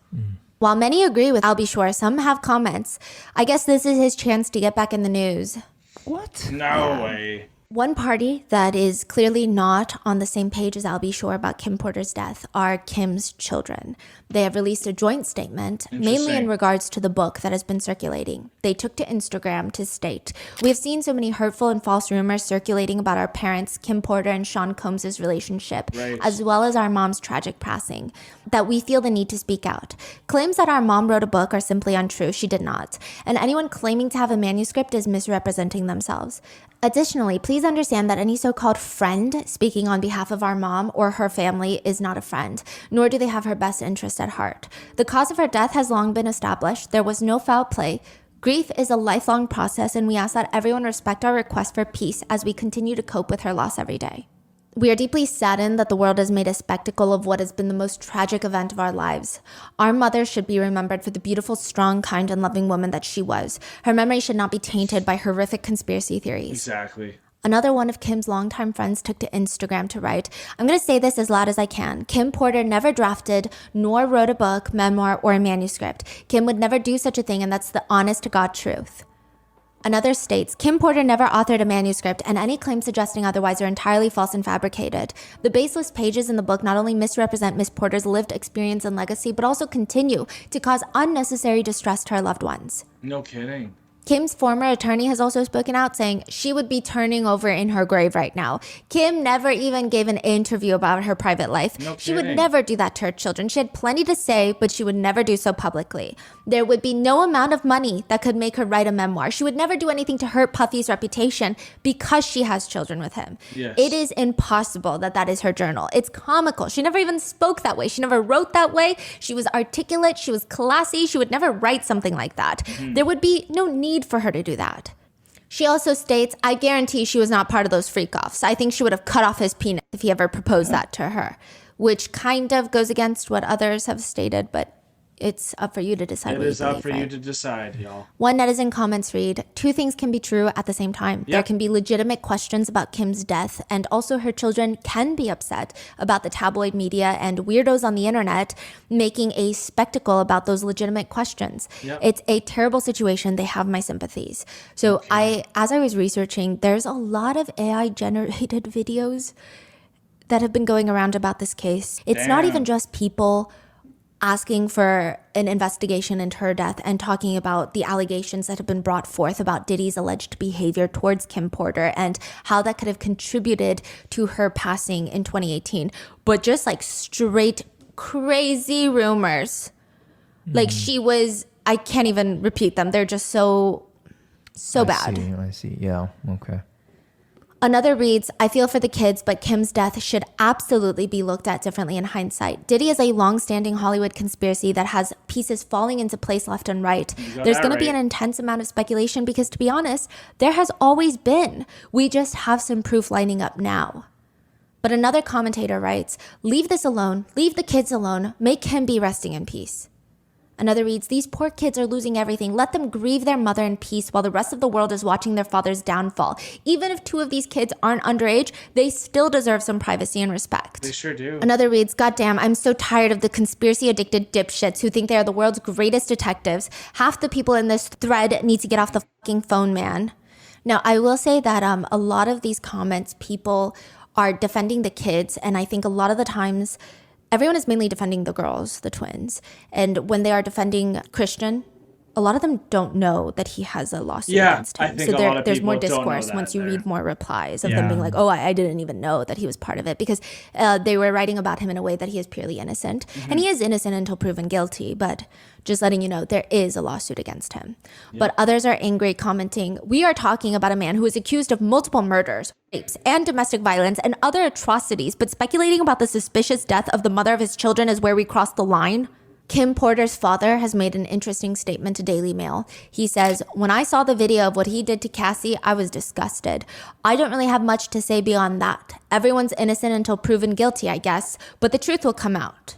While many agree with Albie Shore, some have comments. I guess this is his chance to get back in the news.
What?
No way.
One party that is clearly not on the same page as Albie Shore about Kim Porter's death are Kim's children. They have released a joint statement, mainly in
Interesting.
regards to the book that has been circulating. They took to Instagram to state, we have seen so many hurtful and false rumors circulating about our parents, Kim Porter and Sean Combs' relationship,
Right.
as well as our mom's tragic passing, that we feel the need to speak out. Claims that our mom wrote a book are simply untrue. She did not. And anyone claiming to have a manuscript is misrepresenting themselves. Additionally, please understand that any so-called friend speaking on behalf of our mom or her family is not a friend, nor do they have her best interest at heart. The cause of her death has long been established. There was no foul play. Grief is a lifelong process, and we ask that everyone respect our request for peace as we continue to cope with her loss every day. We are deeply saddened that the world has made a spectacle of what has been the most tragic event of our lives. Our mother should be remembered for the beautiful, strong, kind, and loving woman that she was. Her memory should not be tainted by horrific conspiracy theories.
Exactly.
Another one of Kim's longtime friends took to Instagram to write, I'm going to say this as loud as I can. Kim Porter never drafted nor wrote a book, memoir, or a manuscript. Kim would never do such a thing, and that's the honest to God truth. Another states, Kim Porter never authored a manuscript, and any claims suggesting otherwise are entirely false and fabricated. The baseless pages in the book not only misrepresent Miss Porter's lived experience and legacy, but also continue to cause unnecessary distress to her loved ones.
No kidding.
Kim's former attorney has also spoken out saying she would be turning over in her grave right now. Kim never even gave an interview about her private life.
No
She would
kidding.
never do that to her children. She had plenty to say, but she would never do so publicly. There would be no amount of money that could make her write a memoir. She would never do anything to hurt Puffy's reputation because she has children with him.
Yes.
It is impossible that is her journal. It's comical. She never even spoke that way. She never wrote that way. She was articulate. She was classy. She would never write something like that. There would be no need for her to do that. She also states, I guarantee she was not part of those freak-offs. I think she would have cut off his penis if he ever proposed that to her, which kind of goes against what others have stated, but it's up for you to decide.
It
what
is
you
up
believe,
for you
right?
to decide, y'all.
One netizen comments read, two things can be true at the same time. There
Yep.
can be legitimate questions about Kim's death, and also her children can be upset about the tabloid media and weirdos on the internet making a spectacle about those legitimate questions.
Yep.
It's a terrible situation. They have my sympathies. So as I was researching, there's a lot of AI generated videos that have been going around about this case. It's not
Damn.
even just people asking for an investigation into her death and talking about the allegations that have been brought forth about Diddy's alleged behavior towards Kim Porter and how that could have contributed to her passing in 2018. But just like straight crazy rumors. Like she was, I can't even repeat them. They're just so bad.
I see. Yeah. Okay.
Another reads, I feel for the kids, but Kim's death should absolutely be looked at differently in hindsight. Diddy is a long-standing Hollywood conspiracy that has pieces falling into place left and right.
got
There's
that
going to be
right.
an intense amount of speculation because, to be honest, there has always been. We just have some proof lining up now. But another commentator writes, leave this alone, leave the kids alone, make him be resting in peace. Another reads, these poor kids are losing everything. Let them grieve their mother in peace while the rest of the world is watching their father's downfall. Even if 2 of these kids aren't underage, they still deserve some privacy and respect.
They sure do.
Another reads, goddamn, I'm so tired of the conspiracy-addicted dipshits who think they are the world's greatest detectives. Half the people in this thread need to get off the fucking phone, man. Now, I will say that a lot of these comments, people are defending the kids, and I think a lot of the times everyone is mainly defending the girls, the twins. And when they are defending Christian, a lot of them don't know that he has a lawsuit against him.
I think so
there's more discourse once you read more replies of them being like, oh, I didn't even know that he was part of it, because they were writing about him in a way that he is purely innocent. And he is innocent until proven guilty, but just letting you know, there is a lawsuit against him. But others are angry, commenting, we are talking about a man who is accused of multiple murders, rapes, and domestic violence and other atrocities, but speculating about the suspicious death of the mother of his children is where we cross the line. Kim Porter's father has made an interesting statement to Daily Mail. He says, when I saw the video of what he did to Cassie, I was disgusted. I don't really have much to say beyond that. Everyone's innocent until proven guilty, I guess, but the truth will come out.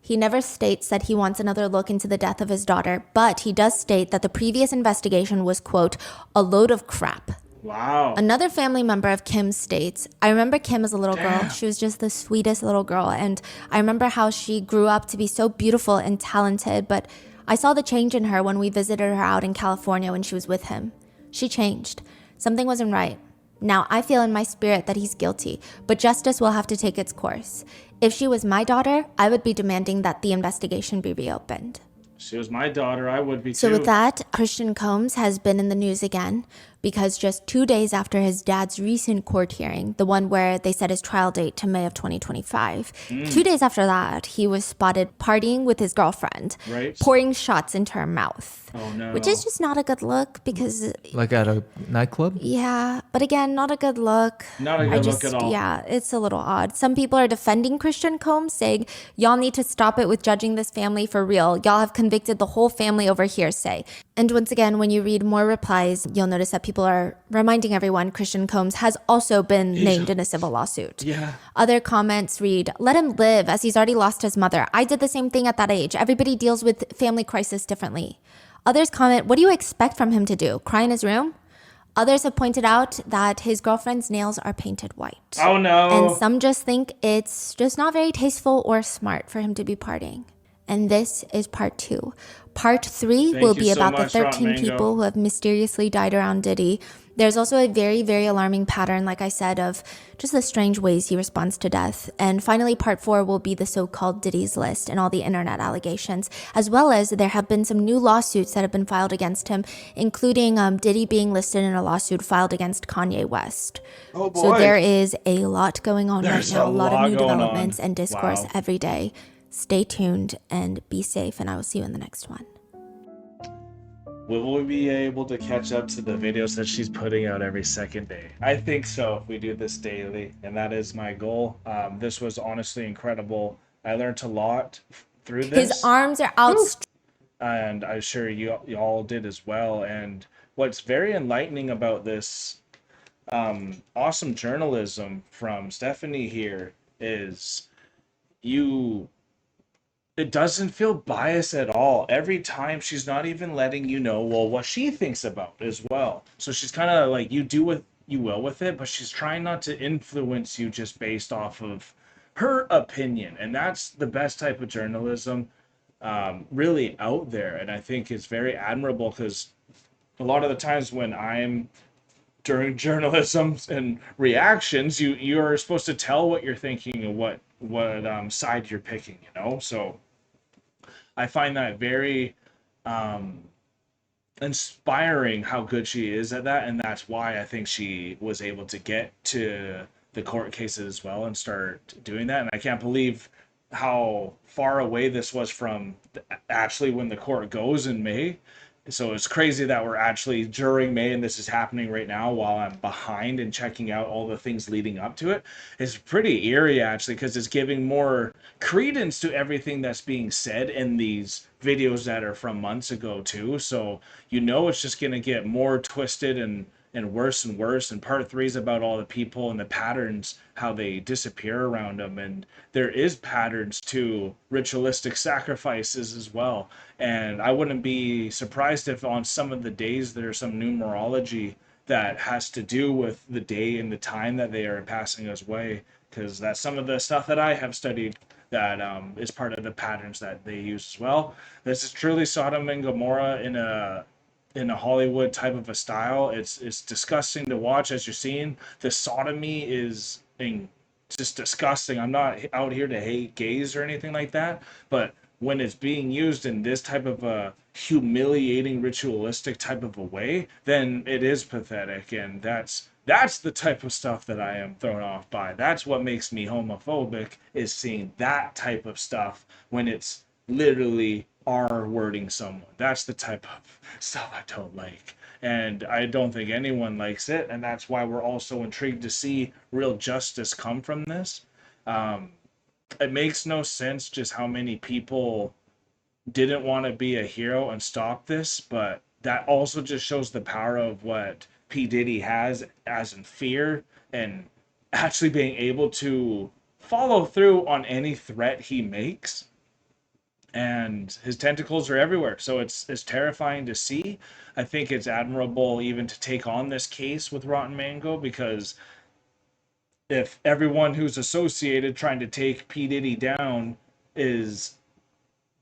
He never states that he wants another look into the death of his daughter, but he does state that the previous investigation was, quote, a load of crap.
Wow.
Another family member of Kim states, I remember Kim as a little girl. She was just the sweetest little girl. And I remember how she grew up to be so beautiful and talented. But I saw the change in her when we visited her out in California when she was with him. She changed. Something wasn't right. Now, I feel in my spirit that he's guilty, but justice will have to take its course. If she was my daughter, I would be demanding that the investigation be reopened.
If she was my daughter, I would be too.
So with that, Christian Combs has been in the news again because just 2 days after his dad's recent court hearing, the one where they set his trial date to May of 2025, 2 days after that, he was spotted partying with his girlfriend, pouring shots into her mouth.
Oh, no.
Which is just not a good look because...
Like at a nightclub?
Yeah, but again, not a good look.
Not a good look at all.
Yeah, it's a little odd. Some people are defending Christian Combs, saying, y'all need to stop it with judging this family for real. Y'all have convicted the whole family over hearsay. And once again, when you read more replies, you'll notice that people are reminding everyone Christian Combs has also been named in a civil lawsuit.
Yeah.
Other comments read, let him live as he's already lost his mother. I did the same thing at that age. Everybody deals with family crisis differently. Others comment, what do you expect from him to do? Cry in his room? Others have pointed out that his girlfriend's nails are painted white.
Oh no.
And some just think it's just not very tasteful or smart for him to be partying. And this is part 2. Part 3 will be about the 13 people who have mysteriously died around Diddy. There's also a very, very alarming pattern, like I said, of just the strange ways he responds to death. And finally, part 4 will be the so-called Diddy's List and all the internet allegations, as well as there have been some new lawsuits that have been filed against him, including Diddy being listed in a lawsuit filed against Kanye West.
Oh boy.
So there is a lot going on right now, a lot of new developments and discourse every day. Stay tuned and be safe, and I will see you in the next one.
Will we be able to catch up to the videos that she's putting out every second day? I think so, if we do this daily, and that is my goal. This was honestly incredible. I learned a lot through this.
His arms are out.
And I'm sure you all did as well. And what's very enlightening about this awesome journalism from Stephanie here is it doesn't feel biased at all. Every time she's not even letting you know, well, what she thinks about as well. So she's kind of like, you do what you will with it, but she's trying not to influence you just based off of her opinion. And that's the best type of journalism really out there. And I think it's very admirable because a lot of the times when I'm during journalism and reactions, you're supposed to tell what you're thinking and what side you're picking, you know? So I find that very inspiring how good she is at that, and that's why I think she was able to get to the court cases as well and start doing that. And I can't believe how far away this was from actually when the court goes in May. So it's crazy that we're actually during May and this is happening right now while I'm behind and checking out all the things leading up to it. It's pretty eerie actually because it's giving more credence to everything that's being said in these videos that are from months ago too. So you know it's just going to get more twisted and and worse and worse. And part 3 is about all the people and the patterns, how they disappear around them. And there is patterns to ritualistic sacrifices as well. And I wouldn't be surprised if on some of the days there's some numerology that has to do with the day and the time that they are passing us away, because that's some of the stuff that I have studied that is part of the patterns that they use as well. This is truly Sodom and Gomorrah in a Hollywood type of a style. It's disgusting to watch. As you're seeing, the sodomy is just disgusting. I'm not out here to hate gays or anything like that, but when it's being used in this type of a humiliating ritualistic type of a way, then it is pathetic. And that's the type of stuff that I am thrown off by. That's what makes me homophobic, is seeing that type of stuff when it's literally R-wording someone. That's the type of stuff I don't like. And I don't think anyone likes it. And that's why we're all so intrigued to see real justice come from this. It makes no sense just how many people didn't want to be a hero and stop this, but that also just shows the power of what P. Diddy has as in fear, and actually being able to follow through on any threat he makes. And his tentacles are everywhere, so it's terrifying to see. I think it's admirable even to take on this case with Rotten Mango, because if everyone who's associated trying to take P. Diddy down is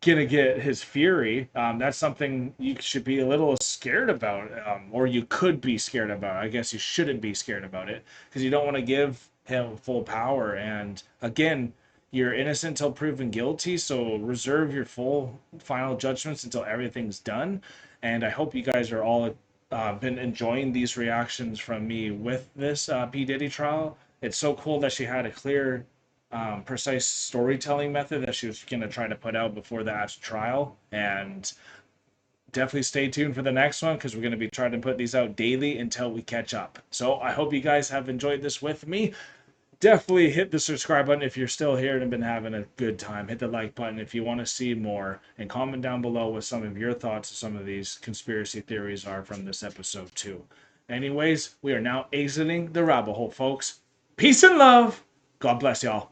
gonna get his fury, that's something you should be a little scared about, or you could be scared about. I guess you shouldn't be scared about it, because you don't want to give him full power. And again, you're innocent until proven guilty, so reserve your full final judgments until everything's done. And I hope you guys are all been enjoying these reactions from me with this P. Diddy trial. It's so cool that she had a clear, precise storytelling method that she was going to try to put out before the actual trial. And definitely stay tuned for the next one, because we're going to be trying to put these out daily until we catch up. So I hope you guys have enjoyed this with me. Definitely hit the subscribe button if you're still here and have been having a good time. Hit the like button if you want to see more, and comment down below what some of your thoughts of some of these conspiracy theories are from this episode too. Anyways, we are now exiting the rabbit hole, folks. Peace and love. God bless y'all.